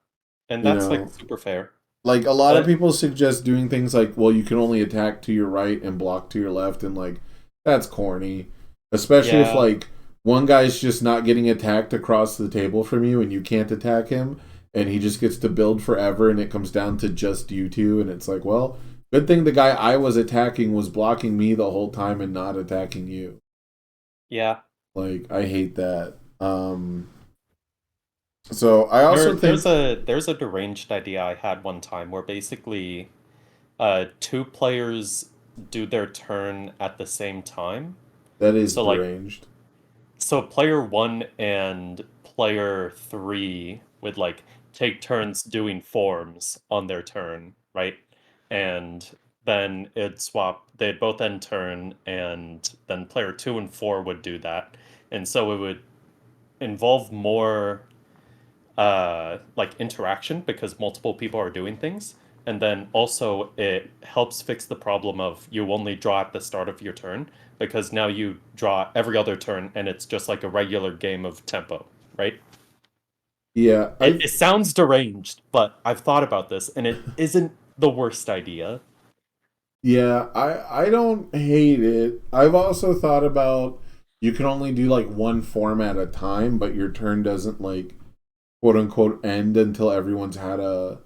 And You that's like know, super fair. like a lot of But people suggest doing things like, well, you can only attack to your right and block to your left, and like that's corny, especially if yeah. like one guy's just not getting attacked across the table from you and you can't attack him, and he just gets to build forever, and it comes down to just you two, and it's like, well, good thing the guy I was attacking was blocking me the whole time and not attacking you. Yeah. Like I hate that. So I also There's think a deranged idea I had one time where basically two players do their turn at the same time. that is So like deranged. so player one and player three would like take turns doing forms on their turn, right? And then it'd swap, they'd both end turn, and then player two and four would do that. And so it would involve more like interaction because multiple people are doing things. And then also it helps fix the problem of you only draw at the start of your turn because now you draw every other turn and it's just like a regular game of tempo, right? Yeah, It sounds deranged, but I've thought about this and it isn't the worst idea. Yeah, I don't hate it. I've also thought about you can only do like one form at a time, but your turn doesn't like quote unquote end until everyone's had a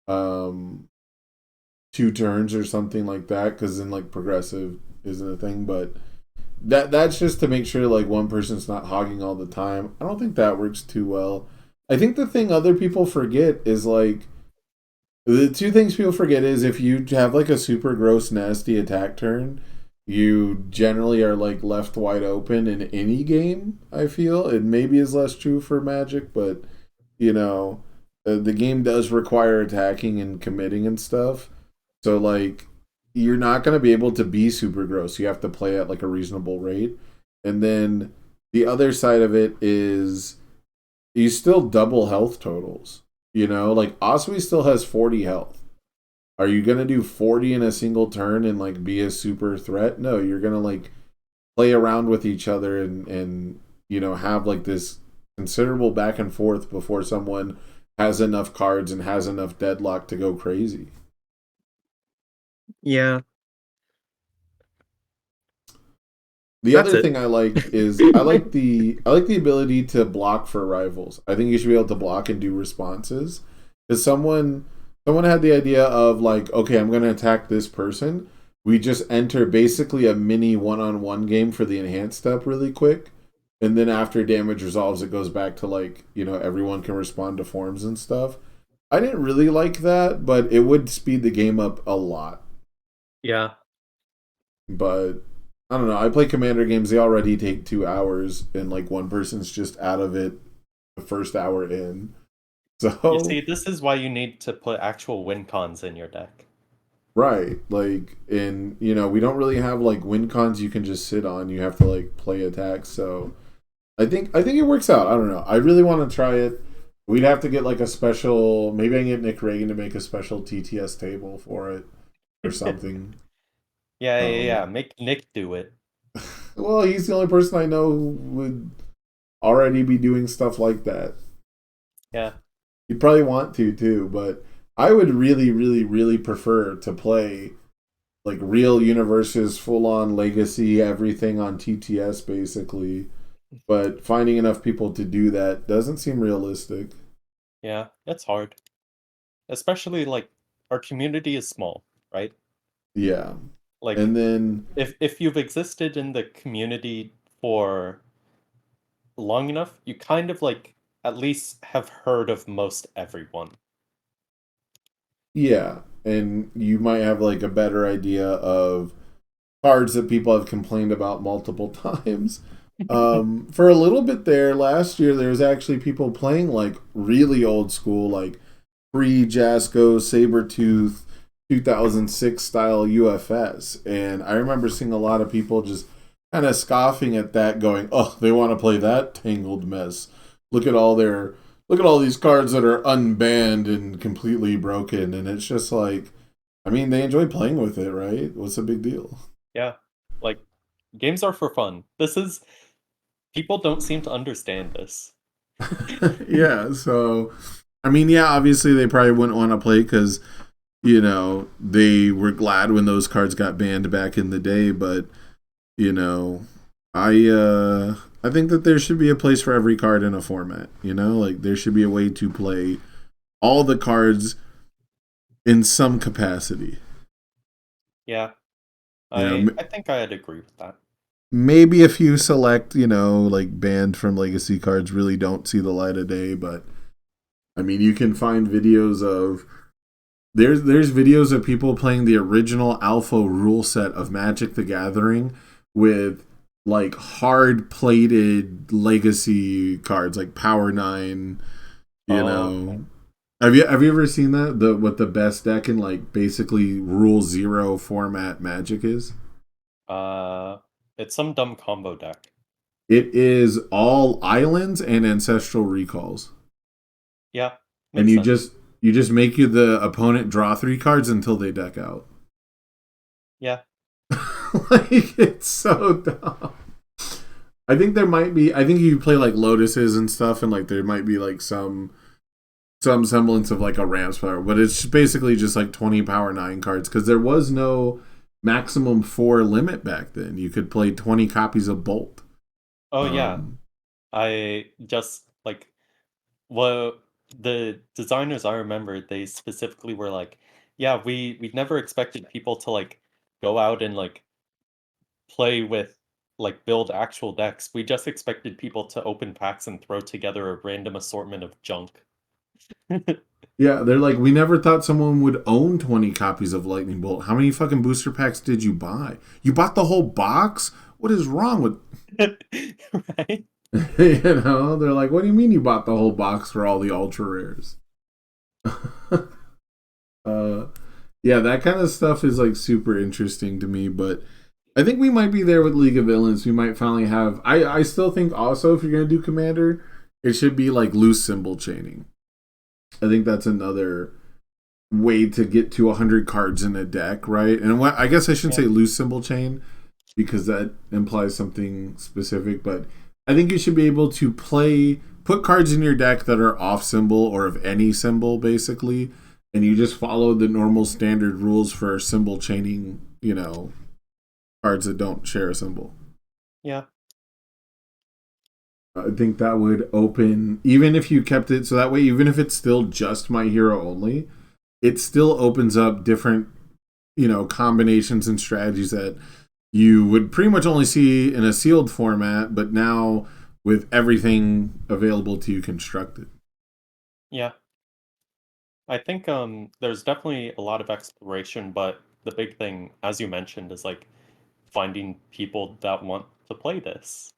um 2 turns or something like that because then like progressive isn't a thing, but that's just to make sure like one person's not hogging all the time. I don't think that works too well. I think the thing other people forget is like the 2 things people forget is if you have like a super gross, nasty attack turn, you generally are like left wide open in any game. I feel it maybe is less true for Magic, but you know, the game does require attacking and committing and stuff. So like, you're not gonna be able to be super gross. You have to play at like a reasonable rate, and then the other side of it is you still double health totals. You know, like Oswe still has 40 health. Are you gonna do 40 in a single turn and like be a super threat? No, you're gonna like play around with each other and you know have like this considerable back and forth before someone has enough cards and has enough deadlock to go crazy. Yeah. The That's other it. thing I like is I like the ability to block for rivals. I think you should be able to block and do responses. Because someone had the idea of like, okay, I'm gonna attack this person. We just enter basically a mini one-on-one game for the enhanced step really quick. And then after damage resolves, it goes back to like, everyone can respond to forms and stuff. I didn't really like that, but it would speed the game up a lot. Yeah. But I don't know. I play commander games. They already take 2 hours, and like one person's just out of it the first hour in. You So see, this is why you need to put actual win cons in your deck. right, like, and we don't really have like win cons you can just sit on. You have to like play attacks. So I think it works out. I don't know. I really want to try it. We'd have to get like a special. Maybe I can get Nick Reagan to make a special TTS table for it or something. Yeah, yeah, yeah. Um, Make Nick do it. well, he's the only person I know who would already be doing stuff like that. Yeah. You'd probably want to too, but I would really, really, really prefer to play like real universes, full on legacy, everything on TTS basically. But finding enough people to do that doesn't seem realistic. Yeah, it's hard. Especially like our community is small, right? Yeah. Like And then if you've existed in the community for long enough, you kind of like at least have heard of most everyone. yeah, and you might have like a better idea of cards that people have complained about multiple times. For a little bit there last year, there was actually people playing like really old school, like pre Jasco Sabretooth 2006 style UFS. And I remember seeing a lot of people just kind of scoffing at that, going, "Oh, they want to play that tangled mess. Look at all their look at all these cards that are unbanned and completely broken." And it's just like, I mean, they enjoy playing with it, right? What's the big deal? Yeah. Like games are for fun. This is people don't seem to understand this. Yeah, so I mean, yeah, obviously they probably wouldn't want to play because they were glad when those cards got banned back in the day, but you know, I think that there should be a place for every card in a format. Like there should be a way to play all the cards in some capacity. Yeah. You know, I think I'd agree with that. maybe a few select, like banned from legacy cards really don't see the light of day, but I mean, you can find videos of there's videos of people playing the original alpha rule set of Magic the Gathering with like hard plated legacy cards like Power 9, you Okay. know. Have you ever seen that? The what the best deck in like basically rule 0 format Magic is? Uh it's some dumb combo deck. It is all islands and ancestral recalls. Yeah. And Makes sense. you just make you the opponent draw 3 cards until they deck out. Yeah. Like it's so dumb. I think you play like lotuses and stuff, and like there might be like some semblance of like a ramp player, but it's basically just like 20 power 9 cards because there was no maximum 4 limit back then. You could play 20 copies of Bolt. Oh yeah. Um, I just like well the designers I remember they specifically were like, yeah, we never expected people to like go out and like play with like build actual decks. We just expected people to open packs and throw together a random assortment of junk. yeah, they're like, we never thought someone would own 20 copies of Lightning Bolt. How many fucking booster packs did you buy? You bought the whole box? What is wrong with Right? they're like, what do you mean you bought the whole box for all the ultra rares? uh, yeah, that kind of stuff is like super interesting to me, but I think we might be there with League of Villains. We might finally have. I still think also if you're gonna do Commander, it should be like loose symbol chaining. I think that's another way to get to 100 cards in a deck, right? And what I guess I shouldn't Yeah. say loose symbol chain because that implies something specific, but I think you should be able to put cards in your deck that are off symbol or of any symbol basically, and you just follow the normal standard rules for symbol chaining, cards that don't share a symbol. Yeah. I think that would open, even if you kept it so that way, even if it's still just My Hero only, it still opens up different, combinations and strategies that you would pretty much only see in a sealed format, but now with everything available to you constructed. Yeah. I think there's definitely a lot of exploration, but the big thing, as you mentioned, is like finding people that want to play this.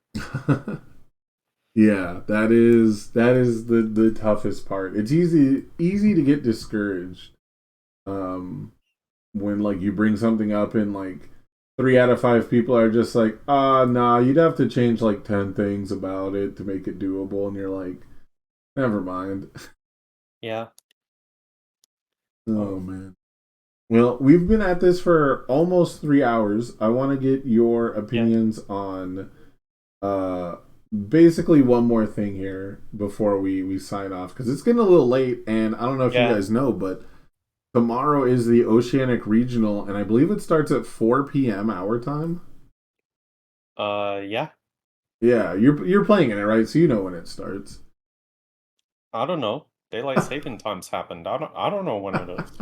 Yeah, that is the toughest part. It's easy to get discouraged um when like you bring something up and like 3 out of 5 people are just like, nah, you'd have to change like 10 things about it to make it doable, and you're like, never mind. Yeah. Oh Um, man. Well, we've been at this for almost 3 hours. I want to get your yeah. opinions on uh basically one more thing here before we sign off, because it's getting a little late, and I don't know if you Yeah. guys know, but tomorrow is the Oceanic Regional, and I believe it starts at 4 p.m. our time. Yeah. Yeah, you're playing in it, right? So you know when it starts. I don't know. Daylight saving times happened. I don't know when it is.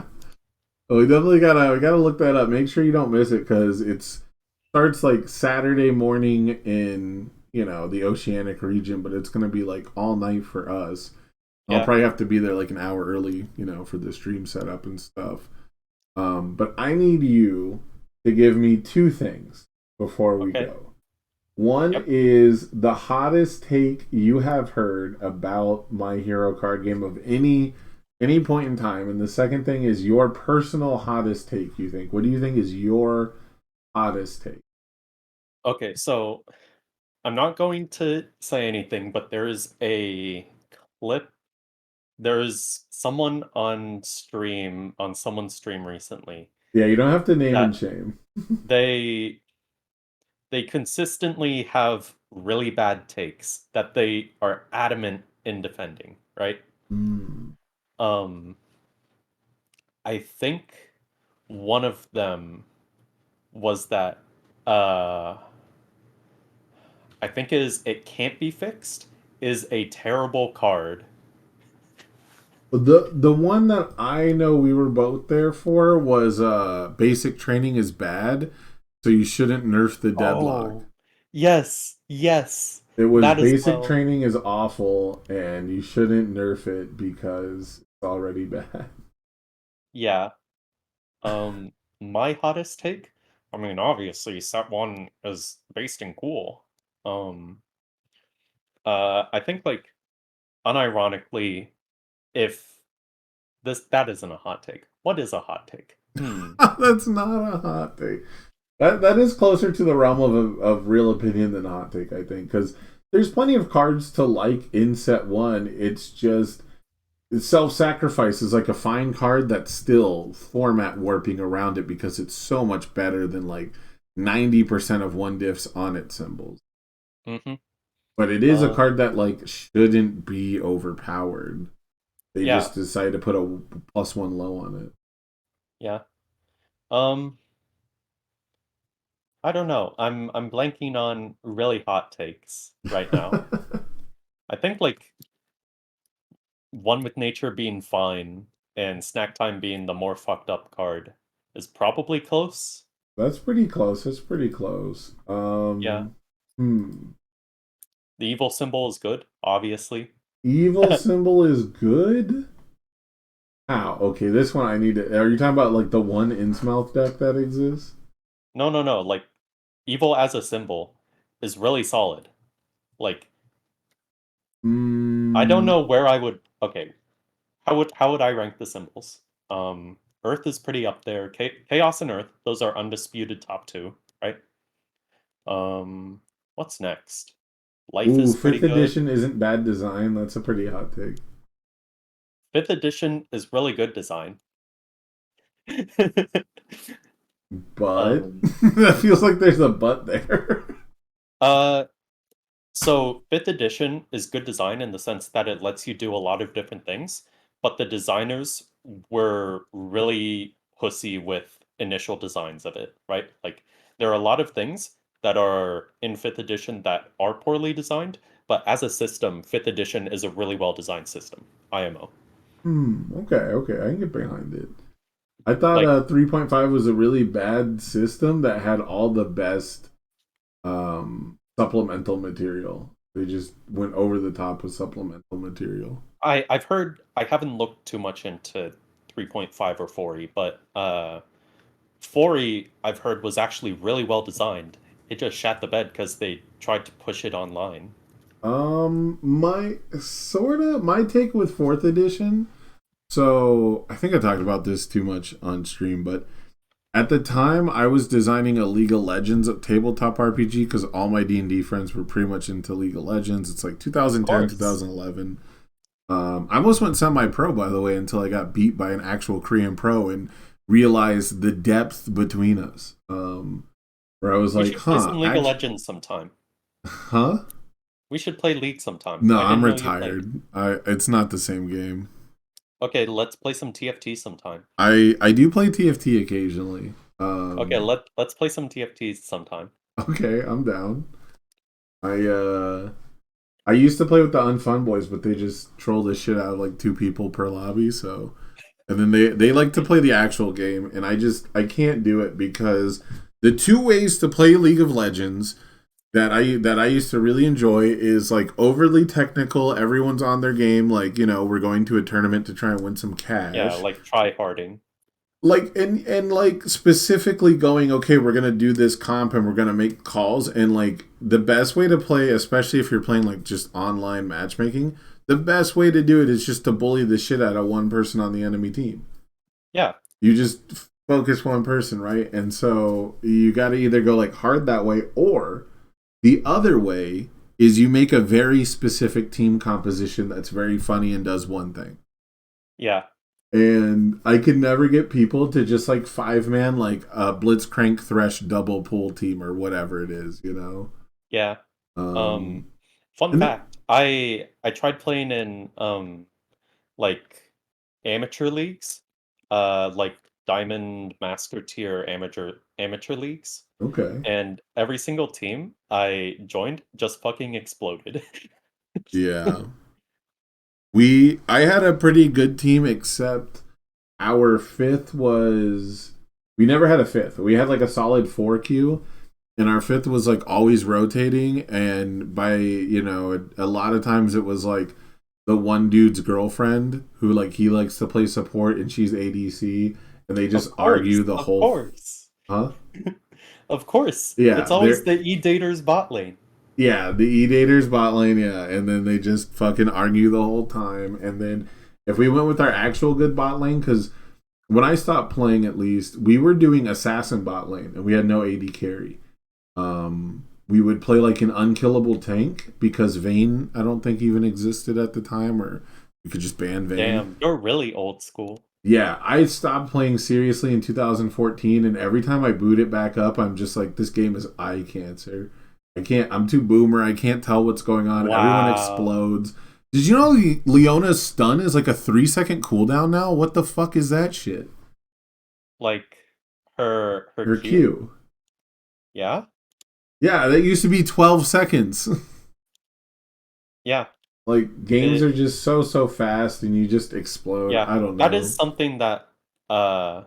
Well, we gotta look that up. Make sure you don't miss it, because it's starts like Saturday morning in the Oceanic region, but it's gonna be like all night for us. I'll Yeah. probably have to be there like an hour early, for the stream setup and stuff. But I need you to give me two things before we Okay. go. One Yep. is the hottest take you have heard about My Hero card game of any point in time, and the second thing is your personal hottest take. You think? What do you think is your hottest take? Okay, so I'm not going to say anything, but there's a clip. There's someone on someone's stream recently Yeah, you don't have to name and that shame. they they consistently have really bad takes that they are adamant in defending, right? Mm. Um, I think one of them was that uh I think is It Can't Be Fixed is a terrible card. The one that I know we were both there for was basic training is bad, so you shouldn't nerf the deadlock. Oh, yes, yes. It was That as basic well. training is awful, and you shouldn't nerf it because it's already bad. Yeah. Um, my hottest take, I mean, obviously, set one is based in cool. Um, I think like unironically, if that isn't a hot take. What is a hot take? Hmm. That's not a hot take. That is closer to the realm of real opinion than a hot take, I think, because there's plenty of cards to like in set one. It's just self sacrifice is like a fine card that's still format warping around it because it's so much better than like 90% of one diffs on its symbols. Mm-hmm. But it is a Um, card that like shouldn't be overpowered. They yeah, just decided to put a +1 low on yeah. Um, I don't know. I'm blanking on really hot takes right now. it. I think like One with Nature being fine and Snack Time being the more fucked up card is probably close. That's pretty close. That's pretty close. Yeah. Hmm. The evil symbol is good, obviously. Evil symbol is good. How? Okay, this one I need to. Are you talking about like the one Innsmouth deck that exists? No, no, no. Like evil as a symbol is really solid. Like I don't Mm, know where I would. Okay, how would I rank the symbols? Earth is pretty up there. Chaos and Earth, those are undisputed top two, right? Um, what's next? Life ooh, is pretty fifth good. edition isn't bad design. That's a pretty hot take. Fifth edition is really good design. But Um, that feels like there's a but there. uh, so fifth edition is good design in the sense that it lets you do a lot of different things, but the designers were really pussy with initial designs of it, right? Like there are a lot of things that are in 5th edition that are poorly designed, but as a system, 5th edition is a really well designed system. IMO. Okay, okay, I can get behind it. I thought Like 3.5 was a really bad system that had all the best supplemental material. They just went over the top with supplemental material. I've heard, I haven't looked too much into 3.5 or 4E, but 4E I've heard was actually really well designed. It just shat the bed because they tried to push it online. My take with fourth edition. So I think I talked about this too much on stream, but at the time I was designing a League of Legends tabletop RPG because all my D&D friends were pretty much into League of Legends. It's like Of 2010, course. 2011. I almost went semi-pro, by the way, until I got beat by an actual Korean pro and realized the depth between us. Where I was We like, should play some League of actually, Legends sometime. huh? We should play League sometime. No, I I'm didn't know you played. retired. It's not the same game. Okay, let's play some TFT sometime. I do play TFT occasionally. Okay, let's play some TFTs sometime. Okay, I'm down. I uh I used to play with the Unfun Boys, but they just troll the shit out of like two people per lobby, so and then they like to play the actual game, and I can't do it because the two ways to play League of Legends that I used to really enjoy is like overly technical, everyone's on their game, like, we're going to a tournament to try and win some Yeah, cash. like try harding. Like and like specifically going, okay, we're gonna do this comp and we're gonna make calls, and like the best way to play, especially if you're playing like just online matchmaking, the best way to do it is just to bully the shit out of one person on the enemy team. Yeah, You just focus one person, right? And so you got to either go like hard that way, or the other way is you make a very specific team composition that's very funny and does one thing. yeah, And I could never get people to just like 5-man, like a Blitzcrank Thresh double pool team or whatever it is. yeah. Um, Um, Fun and th- fact, I tried playing in like amateur leagues, like Diamond Master Tier amateur leagues, okay, and every single team I joined just fucking exploded. yeah, I had a pretty good team, except our fifth was we never had a fifth. We had like a solid 4Q, and our fifth was like always rotating, and by a lot of times it was like the one dude's girlfriend who like he likes to play support and she's ADC, and they just argue the Of whole course, huh. of course. Yeah, It's always the E-Dater's bot lane. the E-Daters bot lane, yeah, and then they just fucking argue the whole time. And then if we went with our actual good bot lane, because when I stopped playing, at least we were doing assassin bot lane and we had no AD carry. We would play like an unkillable tank because Vayne I don't think even existed at the time, or you could just ban Vayne. Damn, you're really old school. Yeah, I stopped playing seriously in 2014, and every time I boot it back up, I'm just like, this game is eye cancer. I can't. I'm too boomer. I can't tell what's going on. Everyone Wow. explodes. Did you know Leona's stun is like a 3-second cooldown now? What the fuck is that shit? Like her Her Q? Q. Yeah? Yeah, that used to be 12 seconds. Yeah. Like games It are just so fast, and you just explode. yeah. I don't That is know. something that uh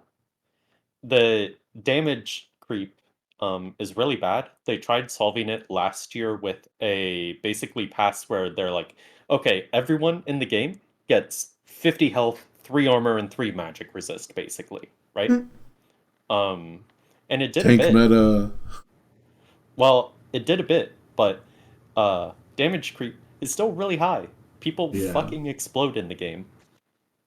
the damage creep is really bad. They tried solving it last year with a basically pass where they're like, okay, everyone in the game gets 50 health, 3 armor, and 3 magic resist, basically, right? Um and it did a Tank bit. meta. Well, it did a bit, but damage creep is still really high. People Yeah. fucking explode in the game.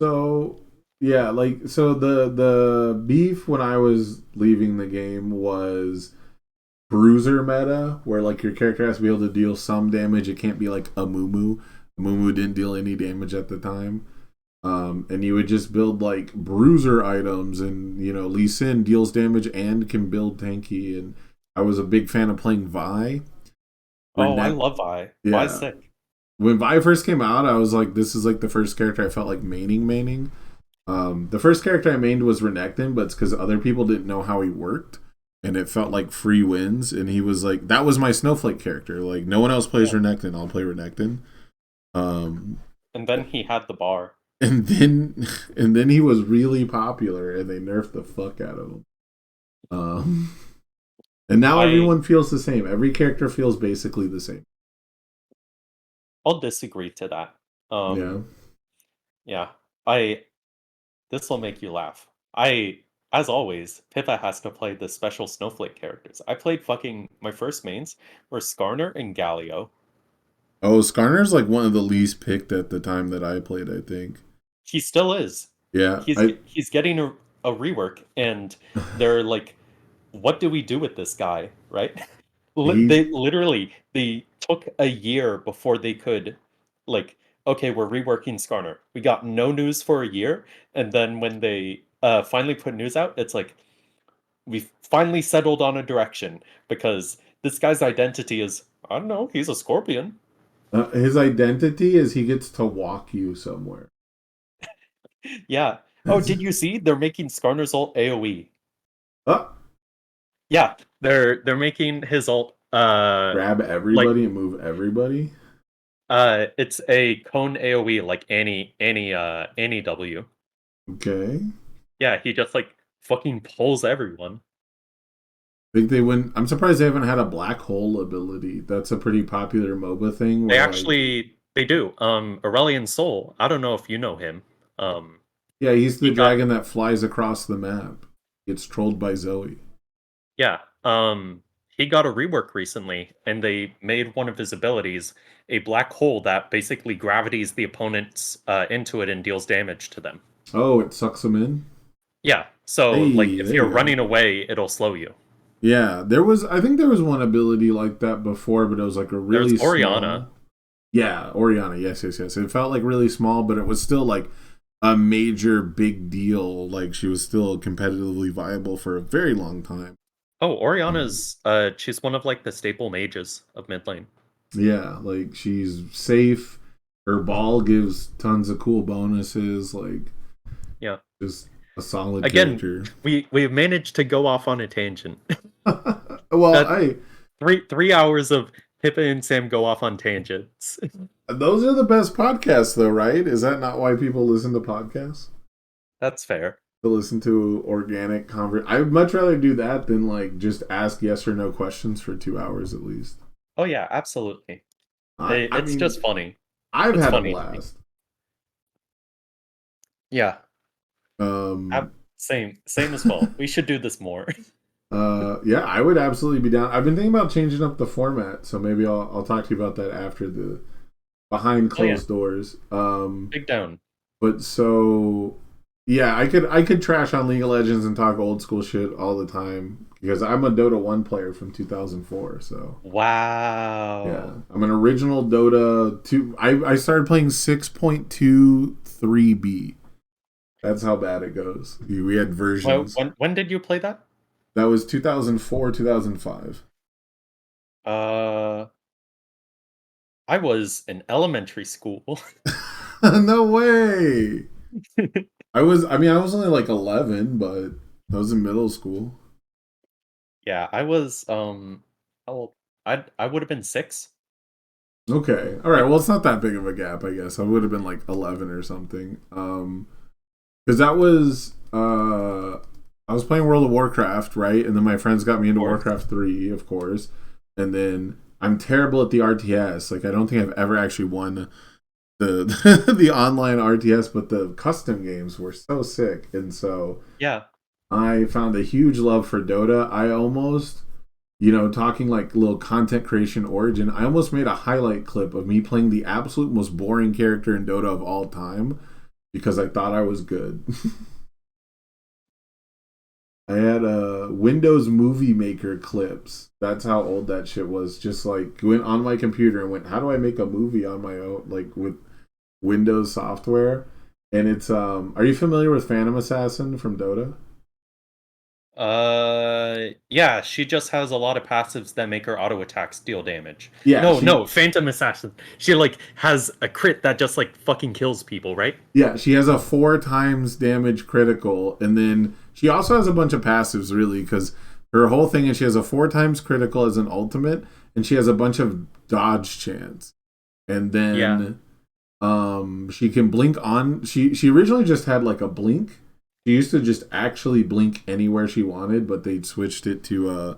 So yeah, like so the beef when I was leaving the game was bruiser meta, where like your character has to be able to deal some damage. It can't be like a Mumu. Mumu didn't deal any damage at the time. And you would just build like bruiser items, and Lee Sin deals damage and can build tanky. And I was a big fan of playing Vi. Oh, I Renekton, love Vi. Vi's yeah. sick. When Vi first came out, I was like, this is like the first character I felt like maining. The first character I mained was Renekton, but it's because other people didn't know how he worked. and it felt like free wins. And he was like, that was my Snowflake character. Like, no one else plays Yeah. Renekton. I'll play Renekton. And then he had the bar. And then he was really popular, and they nerfed the fuck out of him. And now everyone feels the same. Every character feels basically the same. I'll disagree to that. Yeah. Yeah. This will make you laugh. As always, Pippa has to play the special Snowflake characters. I played my first mains were Skarner and Galio. Oh, Skarner's like one of the least picked at the time that I played, I think. He still is. Yeah. He's getting a rework, and they're like, what do we do with this guy, right? They took a year before they could, like, okay, we're reworking Skarner. We got no news for a year, and then when they finally put news out, it's like, we've finally settled on a direction, because this guy's identity is, I don't know, he's a scorpion. His identity is he gets to walk you somewhere. Yeah. Oh, did you see? They're making Skarner's ult AoE. Oh. Yeah, they're making his ult grab everybody and move everybody. It's a cone AoE like any W. Okay. Yeah, he just like fucking pulls everyone. I think they wouldn't. I'm surprised they haven't had a black hole ability. That's a pretty popular MOBA thing. They do. Aurelion Sol. I don't know if you know him. Yeah, he's the dragon that flies across the map. Gets trolled by Zoe. Yeah. He got a rework recently, and they made one of his abilities a black hole that basically gravities the opponents into it and deals damage to them. Oh, it sucks them in? Yeah. So, if you're running away, it'll slow you. Yeah, I think there was one ability like that before, but it was like a really small... Oriana. Yeah, Oriana, yes. It felt like really small, but it was still like a major big deal. Like she was still competitively viable for a very long time. Oh, Oriana's she's one of like the staple mages of mid lane. Yeah, like she's safe. Her ball gives tons of cool bonuses. Like, yeah, just a solid character. We've managed to go off on a tangent. Well, 3 hours of Pippa and Sam go off on tangents. Those are the best podcasts, though, right? Is that not why people listen to podcasts? That's fair. To listen to organic conversation. I would much rather do that than like just ask yes or no questions for 2 hours at least. Oh yeah, absolutely. It's just funny. I've had a blast. Yeah. Same as well. We should do this more. Yeah, I would absolutely be down. I've been thinking about changing up the format, so maybe I'll talk to you about that after the behind closed doors. Big down. But so yeah, I could trash on League of Legends and talk old school shit all the time because I'm a Dota 1 player from 2004. So wow. Yeah, I'm an original Dota 2. I started playing 6.23B. That's how bad it goes. We had versions. When did you play that? That was 2004, 2005. I was in elementary school. No way. I was only like 11, but I was in middle school. Yeah, I was I would have been 6. Okay. All right. Well, it's not that big of a gap, I guess. I would have been like 11 or something. Cuz that was I was playing World of Warcraft, right? And then my friends got me into Warcraft 3, of course. And then I'm terrible at the RTS. Like I don't think I've ever actually won the online RTS, but the custom games were so sick. And so yeah, I found a huge love for Dota. I almost, talking like little content creation origin, I almost made a highlight clip of me playing the absolute most boring character in Dota of all time because I thought I was good. I had Windows Movie Maker clips. That's how old that shit was. Just like went on my computer and went, how do I make a movie on my own, like with Windows software? And it's are you familiar with Phantom Assassin from Dota? Yeah, she just has a lot of passives that make her auto attacks deal damage. Yeah. No, Phantom Assassin. She like has a crit that just like fucking kills people, right? Yeah, she has a 4 times damage critical, and then she also has a bunch of passives, really, because her whole thing is she has a 4 times critical as an ultimate, and she has a bunch of dodge chance. And Yeah. then she can blink on. She originally just had like a blink. She used to just actually blink anywhere she wanted, but they switched it to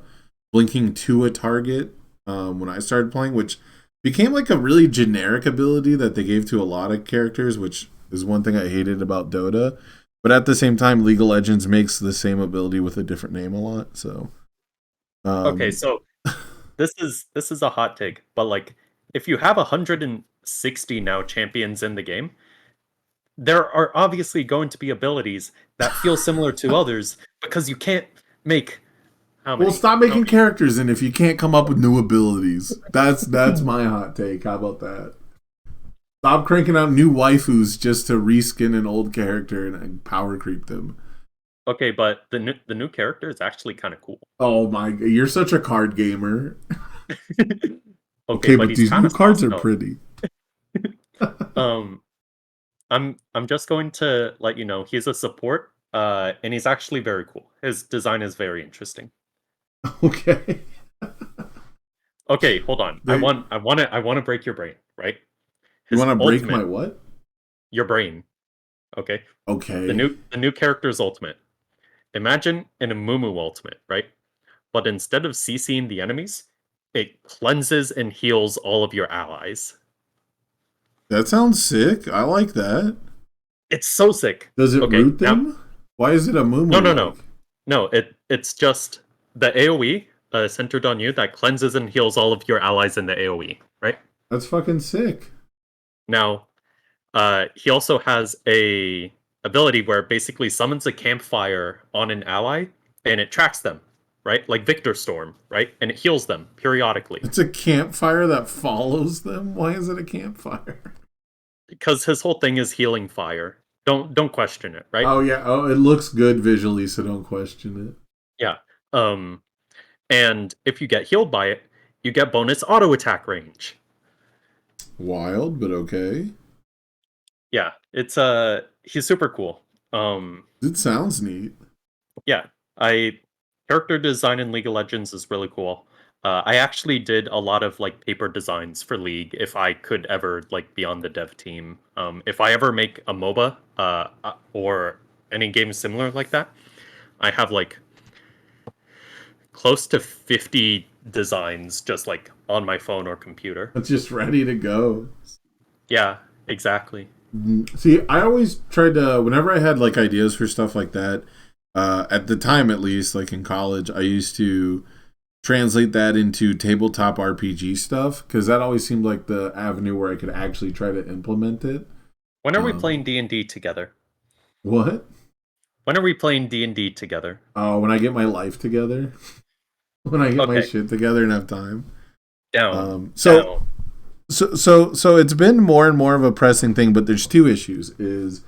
blinking to a target when I started playing, which became like a really generic ability that they gave to a lot of characters, which is one thing I hated about Dota. But at the same time, League of Legends makes the same ability with a different name a lot. So, Okay, um, so this is a hot take, but like if you have 160 now champions in the game, there are obviously going to be abilities that feel similar to others because you can't make how well, many? stop How making many? characters, and if you can't come up with new abilities, that's my hot take. How about that? Stop cranking out new waifus just to reskin an old character and power creep them. Okay, but the new character is actually kind of cool. Oh my! You're such a card gamer. Okay, Okay, but but he's these kind new of cards soft are though. pretty. Um, I'm just going to let you know he's a support, and he's actually very cool. His design is very interesting. Okay. Okay, hold on. I They, want I want to I want to break your brain, right? you His want to break my ultimate, what? your brain. Okay. The Okay. new the new character's ultimate. Imagine an Amumu ultimate, right? But instead of CCing the enemies, it cleanses and heals all of your allies. That sounds sick. I like that. It's so sick. Does it Okay, root now them? Why is it a no Mumu no no. like? No, it's just the AoE centered on you that cleanses and heals all of your allies in the AoE, right? That's fucking sick. Now, he also has a ability where it basically summons a campfire on an ally and it tracks them, right? Like Victor Storm, right? And it heals them periodically. It's a campfire that follows them. Why is it a campfire? Because his whole thing is healing fire. Don't question it, right? Oh yeah. Oh, it looks good visually, so don't question it. Yeah. Um and if you get healed by it, you get bonus auto attack range. Wild, but okay. Yeah, it's he's super cool. It sounds neat. Yeah, I character design in League of Legends is really cool. I actually did a lot of like paper designs for League if I could ever like be on the dev team. If I ever make a MOBA or any game similar like that, I have like close to 50 designs just like on my phone or computer. It's just ready to go. Yeah, exactly. See, I always tried to, whenever I had like ideas for stuff like that, at the time at least, like in college, I used to translate that into tabletop RPG stuff because that always seemed like the avenue where I could actually try to implement it. When are we Um, playing D&D together? what? When are we playing D&D together? Oh, when I get my life together, when I get my Okay, shit together and have time. down, Um, so, down. so it's been more and more of a pressing thing, but there's two issues. Is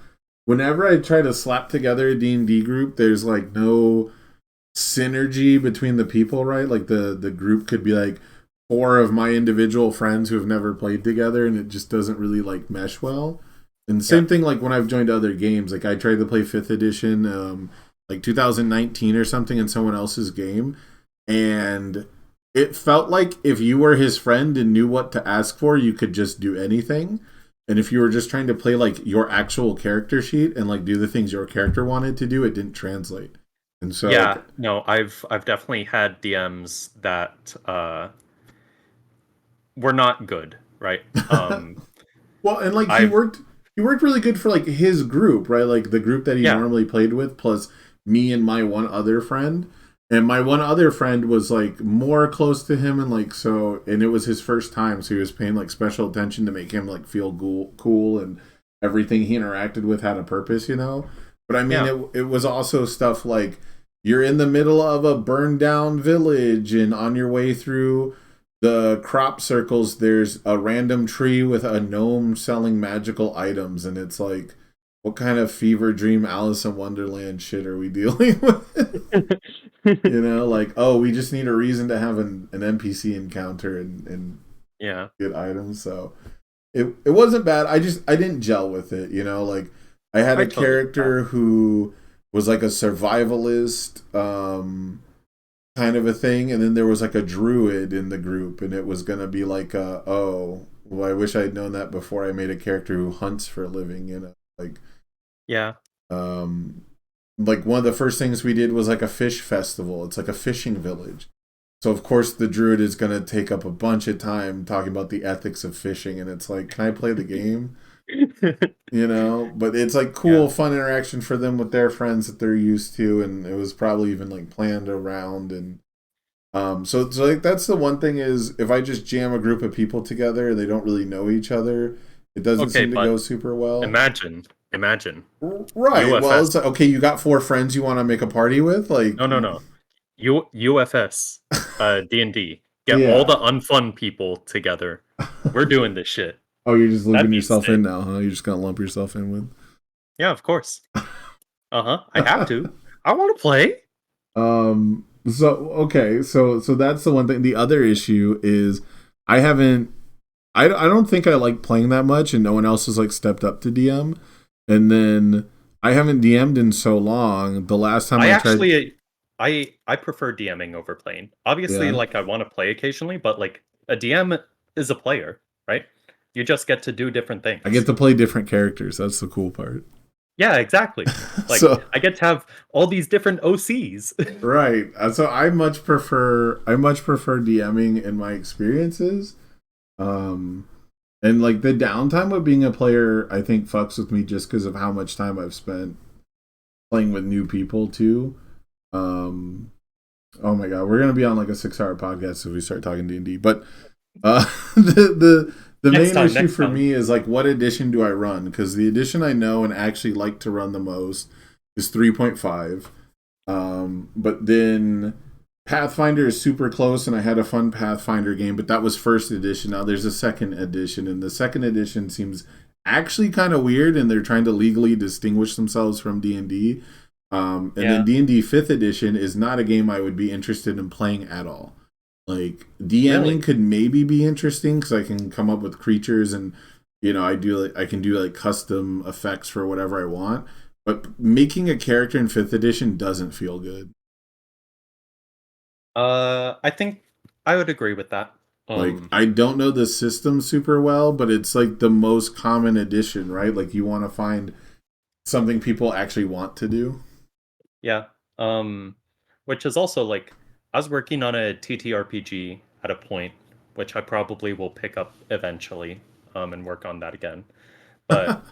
whenever I try to slap together a D&D group, there's like no synergy between the people, right? Like the group could be like 4 of my individual friends who have never played together, and it just doesn't really like mesh well. And Yeah. same thing like when I've joined other games, like I tried to play 5th edition, like 2019 or something in someone else's game, and it felt like if you were his friend and knew what to ask for, you could just do anything. And if you were just trying to play like your actual character sheet and like do the things your character wanted to do, it didn't translate. And so like Yeah, no, I've definitely had DMs that were not good, right? well, and like I've he worked really good for like his group, right? Like the group that he yeah, normally played with, plus me and my one other friend. And my one other friend was like more close to him, and like so, and it was his first time, so he was paying like special attention to make him like feel cool, and everything he interacted with had a purpose, you know. But I mean, yeah, it was also stuff like you're in the middle of a burned down village, and on your way through the crop circles, there's a random tree with a gnome selling magical items, and it's like, what kind of fever dream Alice in Wonderland shit are we dealing with? You know, like, oh, we just need a reason to have an NPC encounter and yeah. get items. So it wasn't bad. I didn't gel with it, you know, like I had I a totally get that. character who was like a survivalist, kind of a thing, and then there was like a druid in the group, and it was gonna be like oh, well, I wish I'd known that before I made a character who hunts for a living, Yeah. um like one of the first things we did was like a fish festival. It's like a fishing village. So of course the druid is gonna take up a bunch of time talking about the ethics of fishing, and it's like, can I play the game? But it's like Yeah. cool, fun interaction for them with their friends that they're used to, and it was probably even like planned around. And so like that's the one thing is if I just jam a group of people together and they don't really know each other, it doesn't Okay, seem to go but super well. imagine Right. Well, UFS. it's like, okay, you got four friends you want to make a party with, like, No, no, no. UFS, D&D. Get all the yeah. unfun people together. We're doing this shit. Oh, you're just That'd looping be yourself in sick. now, huh? You're just gonna lump yourself in with. Yeah, of course. Uh-huh. I have to. I want to play. So okay, so that's the one thing. The other issue is I haven't. I don't think I like playing that much, and no one else has like stepped up to DM. And then I haven't DM'd in so long. The last time I I tried, actually I prefer DMing over playing. Obviously, yeah, like I want to play occasionally, but like a DM is a player, right? You just get to do different I get things. to play different characters. That's the cool part. Yeah, exactly. Like So I get to have all these different OCs. right, so I much prefer DMing in my experiences. Um, and like the downtime of being a player, I think fucks with me just because of how much time I've spent playing with new people too. Um, oh my god, we're gonna be on like a 6 hour podcast if we start talking D&D. But the Next main time, issue next for time. me is like what edition do I run? Because the edition I know and actually like to run the most is 3.5. But then Pathfinder is super close, and I had a fun Pathfinder game, but that was first edition. Now there's a second edition, and the second edition seems actually kind of weird, and they're trying to legally distinguish themselves from D&D. And then Yeah, D&D fifth edition is not a game I would be interested in playing at all. Like DMing really. could maybe be interesting because I can come up with creatures and I can do like custom effects for whatever I want. But making a character in fifth edition doesn't feel good. I think I would agree with that. Like Um, I don't know the system super well, but it's like the most common edition, right? Like you want to find something people actually want to do. yeah. Um, which is also like I was working on a TTRPG at a point, which I probably will pick up eventually, and work on that again. But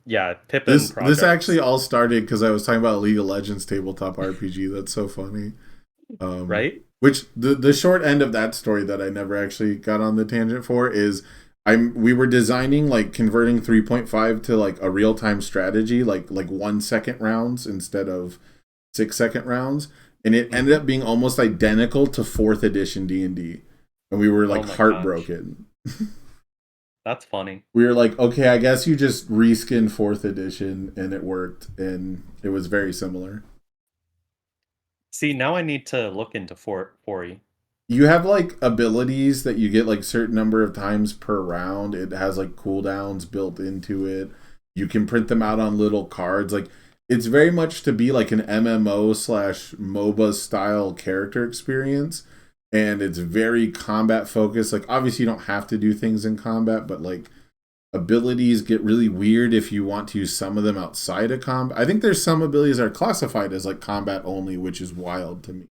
yeah, Pippin This actually projects, all started because I was talking about League of Legends tabletop RPG. That's so funny. right? Which the short end of that story that I never actually got on the tangent for is we were designing like converting 3.5 to like a real time strategy, like 1 second rounds instead of 6 second rounds, and it ended Hmm. up being almost identical to fourth edition D&D, and we were Oh like my gosh, heartbroken. that's funny. We were like, okay, I guess you just reskin fourth edition, and it worked, and it was very similar. See, now I need to look into Fori. You have like abilities that you get like certain number of times per round. It has like cooldowns built into it. You can print them out on little cards. Like it's very much to be like an MMO slash MOBA style character experience. And it's very combat focused. Like obviously you don't have to do things in combat, but like abilities get really weird if you want to use some of them outside of combat. I think there's some abilities that are classified as like combat only, which is wild to me,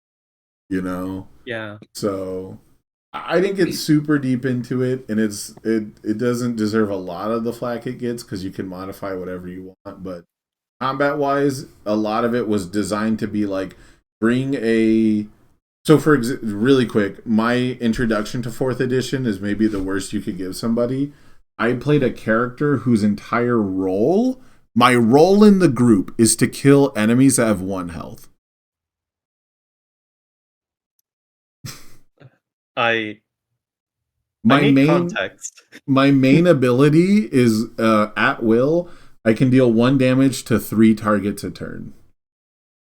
you know? Yeah. So I didn't get super deep into it, and it doesn't deserve a lot of the flack it gets because you can modify whatever you want. But combat wise, a lot of it was designed to be like bring a. So really quick, my introduction to fourth edition is maybe the worst you could give somebody. I played a character whose entire role, my role in the group, is to kill enemies that have 1 health. I I My need main context. my main ability is at will. I can deal 1 damage to 3 targets a turn.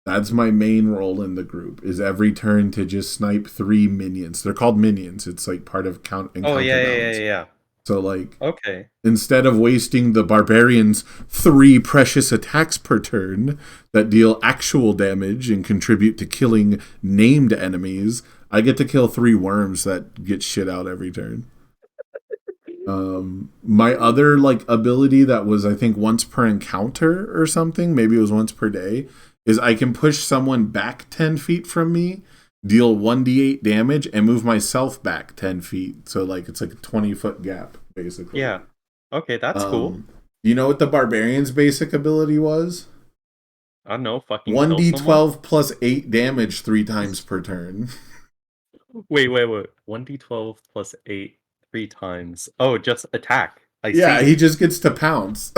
That's my main role in the group. Is every turn to just snipe 3 minions. They're called minions. It's like part of count and Oh yeah, yeah, yeah, counterbalance. yeah. So like Okay. instead of wasting the barbarian's 3 precious attacks per turn that deal actual damage and contribute to killing named enemies, I get to kill 3 worms that get shit out every turn. My other like ability that was I think once per encounter or something, maybe it was once per day, is I can push someone back 10 feet from me, deal 1d8 damage, and move myself back 10 feet. So like it's like a 20-foot gap basically. Yeah. Okay, that's cool. Um, you know what the barbarian's basic ability was? I don't know, fucking kill someone? 1d12 plus 8 damage 3 times per turn. Wait. 1d12 plus 8 3 times. Oh, just attack. I Yeah, he see. just gets to pounce.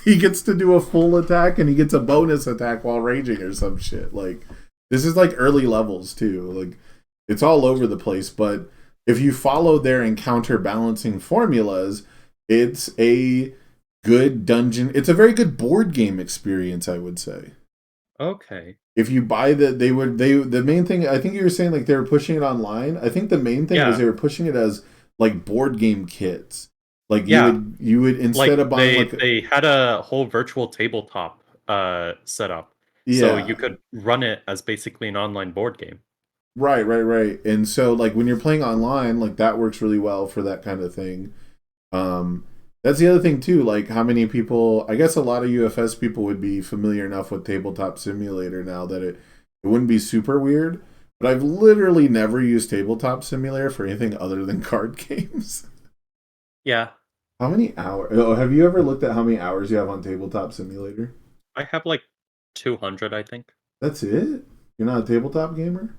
He gets to do a full attack and he gets a bonus attack while raging or some shit. Like this is like early levels too. Like it's all over the place, but if you follow their encounter balancing formulas, it's a good dungeon. It's a very good board game experience, I would say. Okay. If you buy the main thing, I think you were saying like they were pushing it online. I think the main thing was Yeah. they were pushing it as like board game kits. Like Yeah. you would instead Like of buying like they had a whole virtual tabletop set up. So you yeah, could run it as basically an online board game. right. And so like when you're playing online, like that works really well for that kind of thing. Um that's the other thing too, like how many people, I guess a lot of UFS people would be familiar enough with Tabletop Simulator now that it wouldn't be super weird. But I've literally never used Tabletop Simulator for anything other than card games. Yeah. How many hours? Oh, have you ever looked at how many hours you have on Tabletop Simulator? I have like 200, I think. That's it? You're not a tabletop gamer?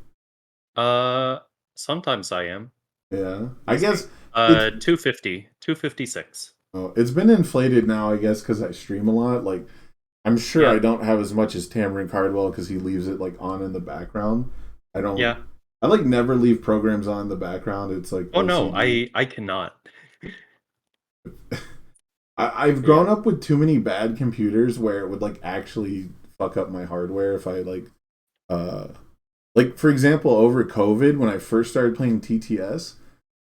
Uh Sometimes I am. Yeah. Let I me see. guess it's 250, 256. oh, it's been inflated now, I guess, because I stream a lot. Like, I'm sure I Yeah. don't have as much as Tamron Cardwell because he leaves it like on in the background. I don't. Yeah. I like never leave programs on in the background. It's like Oh no, OCD. I cannot. I've Yeah. grown up with too many bad computers where it would like actually fuck up my hardware if I uh like for example over COVID when I first started playing TTS.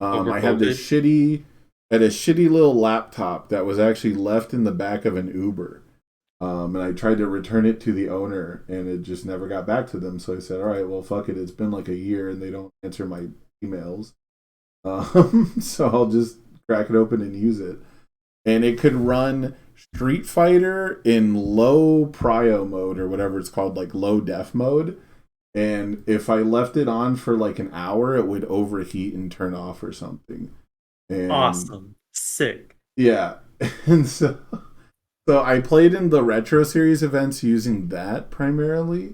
Over I had this COVID. had a shitty little laptop that was actually left in the back of an Uber. And I tried to return it to the owner, and it just never got back to them. So I said, "All right, well, fuck it. It's been like a year, and they don't answer my emails. So I'll just crack it open and use it." And it could run Street Fighter in low prio mode or whatever it's called, like low def mode. And if I left it on for like an hour, it would overheat and turn off or something. And Awesome. Sick. yeah, and so I played in the retro series events using that primarily,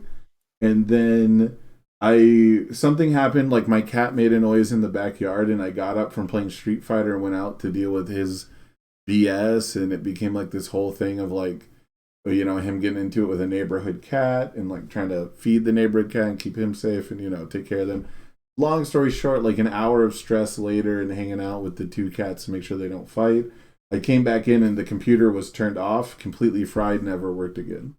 and then I something happened like my cat made a noise in the backyard, and I got up from playing Street Fighter and went out to deal with his BS, and it became like this whole thing of like him getting into it with a neighborhood cat and like trying to feed the neighborhood cat and keep him safe and take care of them. Long story short, like an hour of stress later and hanging out with the 2 cats to make sure they don't fight, I came back in and the computer was turned off, completely fried, never worked again.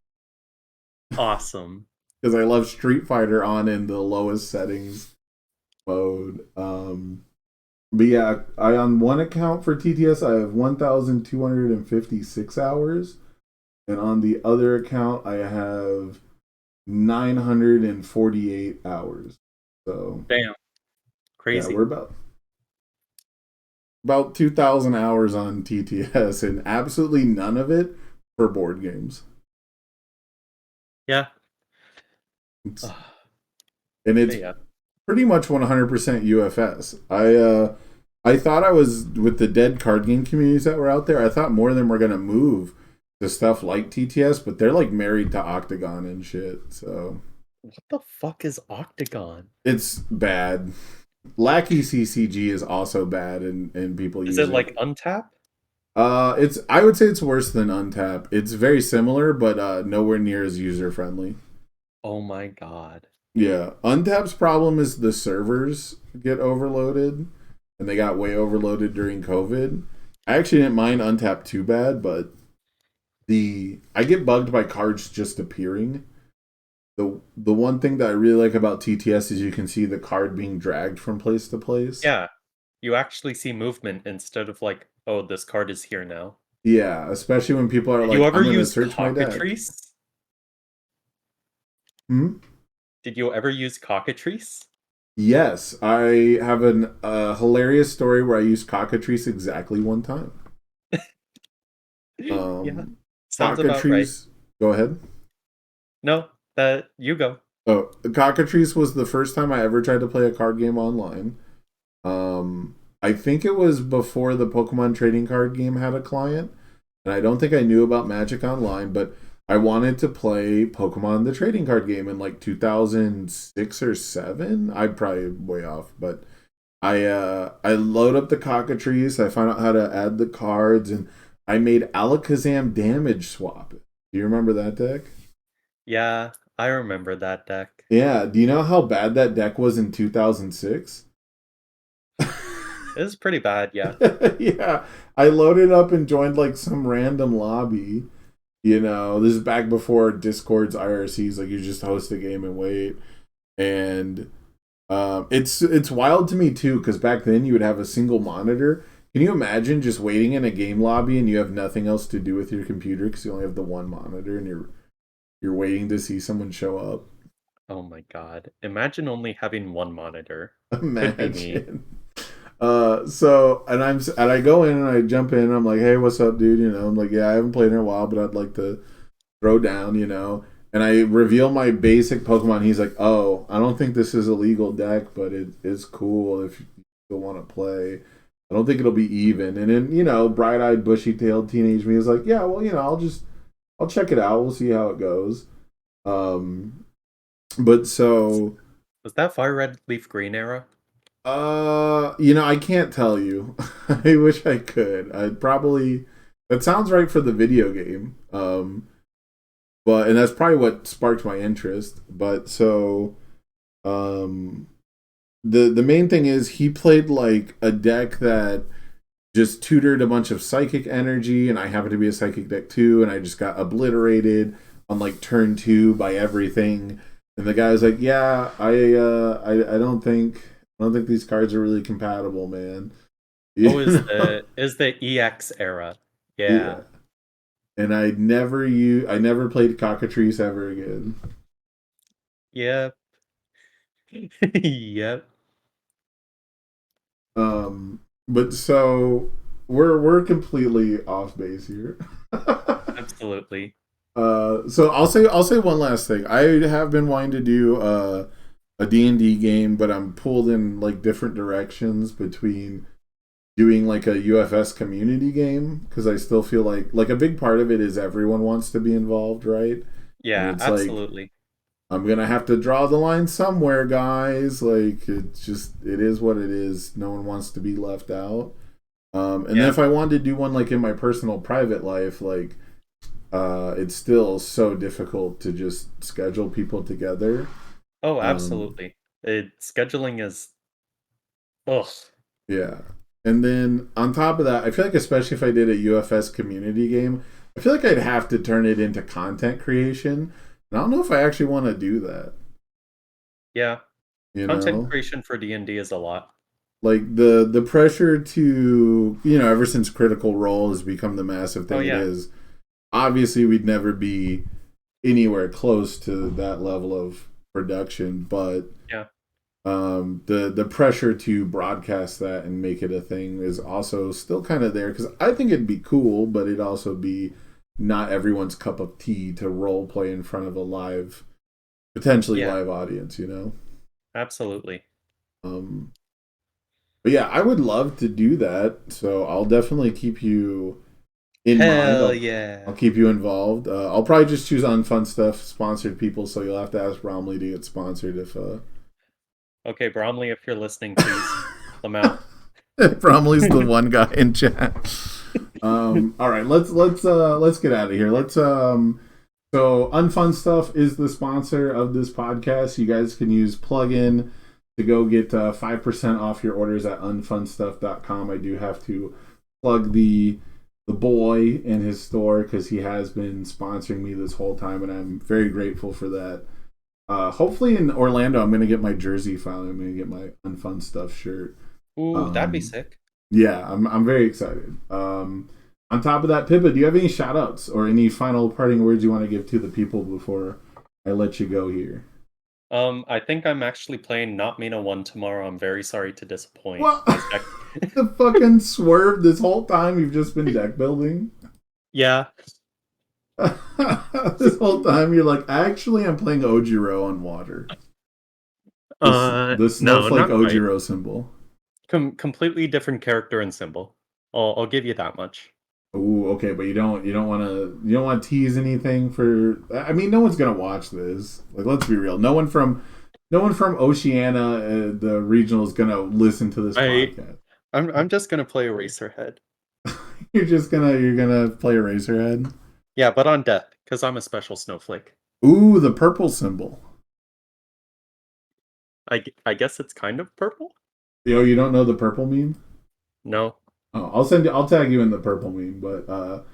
Awesome. Because I love Street Fighter on in the lowest settings mode. But yeah, I on one account for TTS I have 1,256 hours, and on the other account I have 948 hours. So Damn. yeah, Crazy. we're about 2,000 hours on TTS, and absolutely none of it for board games. Yeah. It's, and it's Yeah. pretty much 100% UFS. I thought I was with the dead card game communities that were out there. I thought more of them were gonna move to stuff like TTS, but they're like married to Octagon and shit. So What the fuck is Octagon? it's bad. Lackey CCG is also bad, and people Is use it it. like Untap? It's I would say it's worse than Untap. It's very similar, but nowhere near as user friendly. Oh my god. Yeah, Untap's problem is the servers get overloaded, and they got way overloaded during COVID. I actually didn't mind Untap too bad, but the I get bugged by cards just appearing. The one thing that I really like about TTS is you can see the card being dragged from place to place. Yeah. You actually see movement instead of like, oh, this card is here now. Yeah, especially when people are Did you like, ever I'm gonna use search my deck. cockatrice? Hmm? Did you ever use cockatrice? Yes, I have an hilarious story where I used cockatrice exactly one time. Yeah, Um, sounds about right. cockatrice. Go ahead. No, that you go. Oh, cockatrice was the first time I ever tried to play a card game online. I think it was before the Pokemon trading card game had a client, and I don't think I knew about Magic Online, but I wanted to play Pokemon the trading card game in like 2006 or 7. I'm probably way off, but I load up the cockatrice, I find out how to add the cards, and I made Alakazam damage swap. Do you remember that deck? Yeah, I remember that deck. Yeah, do you know how bad that deck was in 2006? It was pretty bad, yeah. Yeah, I loaded up and joined like some random lobby. You know, this is back before Discord's IRCs. Like you just host a game and wait, and it's wild to me too because back then you would have a single monitor. Can you imagine just waiting in a game lobby and you have nothing else to do with your computer because you only have the one monitor and you're waiting to see someone show up? Oh my god. Imagine only having one monitor. Could be me. Imagine. So and I go in and I jump in and I'm like, hey, what's up, dude? You know, I'm like, yeah, I haven't played in a while, but I'd like to throw down, you know. And I reveal my basic Pokemon. He's like, oh, I don't think this is a legal deck, but it is cool if you still want to play. I don't think it'll be even. And then, you know, bright eyed, bushy tailed teenage me is like, yeah, well, you know, I'll check it out. We'll see how it goes. Um, but so Was that Fire Red Leaf Green era? You know, I can't tell you. I wish I could. I'd probably that sounds right for the video game. But and that's probably what sparked my interest. But so um the main thing is he played like a deck that just tutored a bunch of psychic energy and I happen to be a psychic deck too and I just got obliterated on like turn 2 by everything. And the guy was like, "Yeah, I don't think these cards are really compatible, man." Oh, You know? is the EX era. Yeah. Yeah. And I never played Cockatrice ever again. Yep. Yep. But so we're completely off base here. Absolutely. So I'll say one last thing. I have been wanting to do a D&D game, but I'm pulled in like different directions between doing like a UFS community game because I still feel like a big part of it is everyone wants to be involved, right? And Yeah, it's like absolutely. I'm gonna have to draw the line somewhere, guys. Like it is what it is. No one wants to be left out. And then Yeah. if I wanted to do one like in my personal private life, like it's still so difficult to just schedule people together. Oh, Um, absolutely. Scheduling is ugh. yeah. And then on top of that, I feel like especially if I did a UFS community game, I feel like I'd have to turn it into content creation. And I don't know if I actually want to do that. Yeah. You Content know, creation for D&D is a lot. like the pressure to ever since Critical Role has become the massive Oh thing it yeah. is. Obviously, we'd never be anywhere close to that level of production, but Yeah. the pressure to broadcast that and make it a thing is also still kind of there because I think it'd be cool, but it'd also be not everyone's cup of tea to role play in front of a live, potentially Yeah. live audience, you know. Absolutely. Um, but yeah, I would love to do that, so I'll definitely keep you in mind. Hell I'll yeah. keep you involved. I'll probably just choose unfun stuff, sponsored people, so you'll have to ask Bromley to get sponsored if Okay, Bromley, if you're listening, please come out. Bromley's the one guy in chat. All right, let's get out of here. So Unfun Stuff is the sponsor of this podcast. You guys can use plugin to go get 5% off your orders at unfunstuff.com. I do have to plug the boy and his store because he has been sponsoring me this whole time, and I'm very grateful for that. Hopefully in Orlando, I'm going to get my jersey finally. I'm going to get my Unfun Stuff shirt. Ooh, that'd be Um, sick. yeah, I'm very excited. On top of that, Pippa, do you have any shout outs or any final parting words you want to give to the people before I let you go here? I think I'm actually playing Not Mina 1 tomorrow. I'm very sorry to disappoint. What? My deck. The fucking swerve this whole time you've just been deck building? Yeah. This whole time you're like, actually, I'm playing Ojiro on water. The No, snowflake not quite. Ojiro symbol. Completely different character and symbol. I'll give you that much. Ooh, okay, but you don't want to tease anything for. I mean, no one's gonna watch this. Like, let's be real. No one from Oceania, the regional, is gonna listen to this I podcast. I'm just gonna play Eraserhead. You're gonna play Eraserhead. Yeah, but on death, because I'm a special snowflake. Ooh, the purple symbol. I guess it's kind of purple? Yo, you don't know the purple meme? No. Oh, I'll tag you in the purple meme, but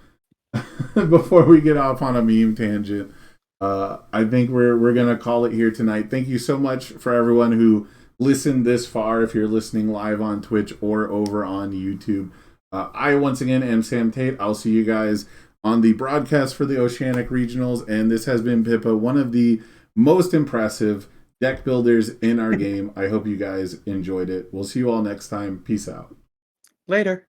before we get off on a meme tangent, I think we're gonna call it here tonight. Thank you so much for everyone who listened this far. If you're listening live on Twitch or over on YouTube, I once again am Sam Tate. I'll see you guys on the broadcast for the Oceanic Regionals, and this has been Pippa, one of the most impressive deck builders in our game. I hope you guys enjoyed it. We'll see you all next time. Peace out. Later.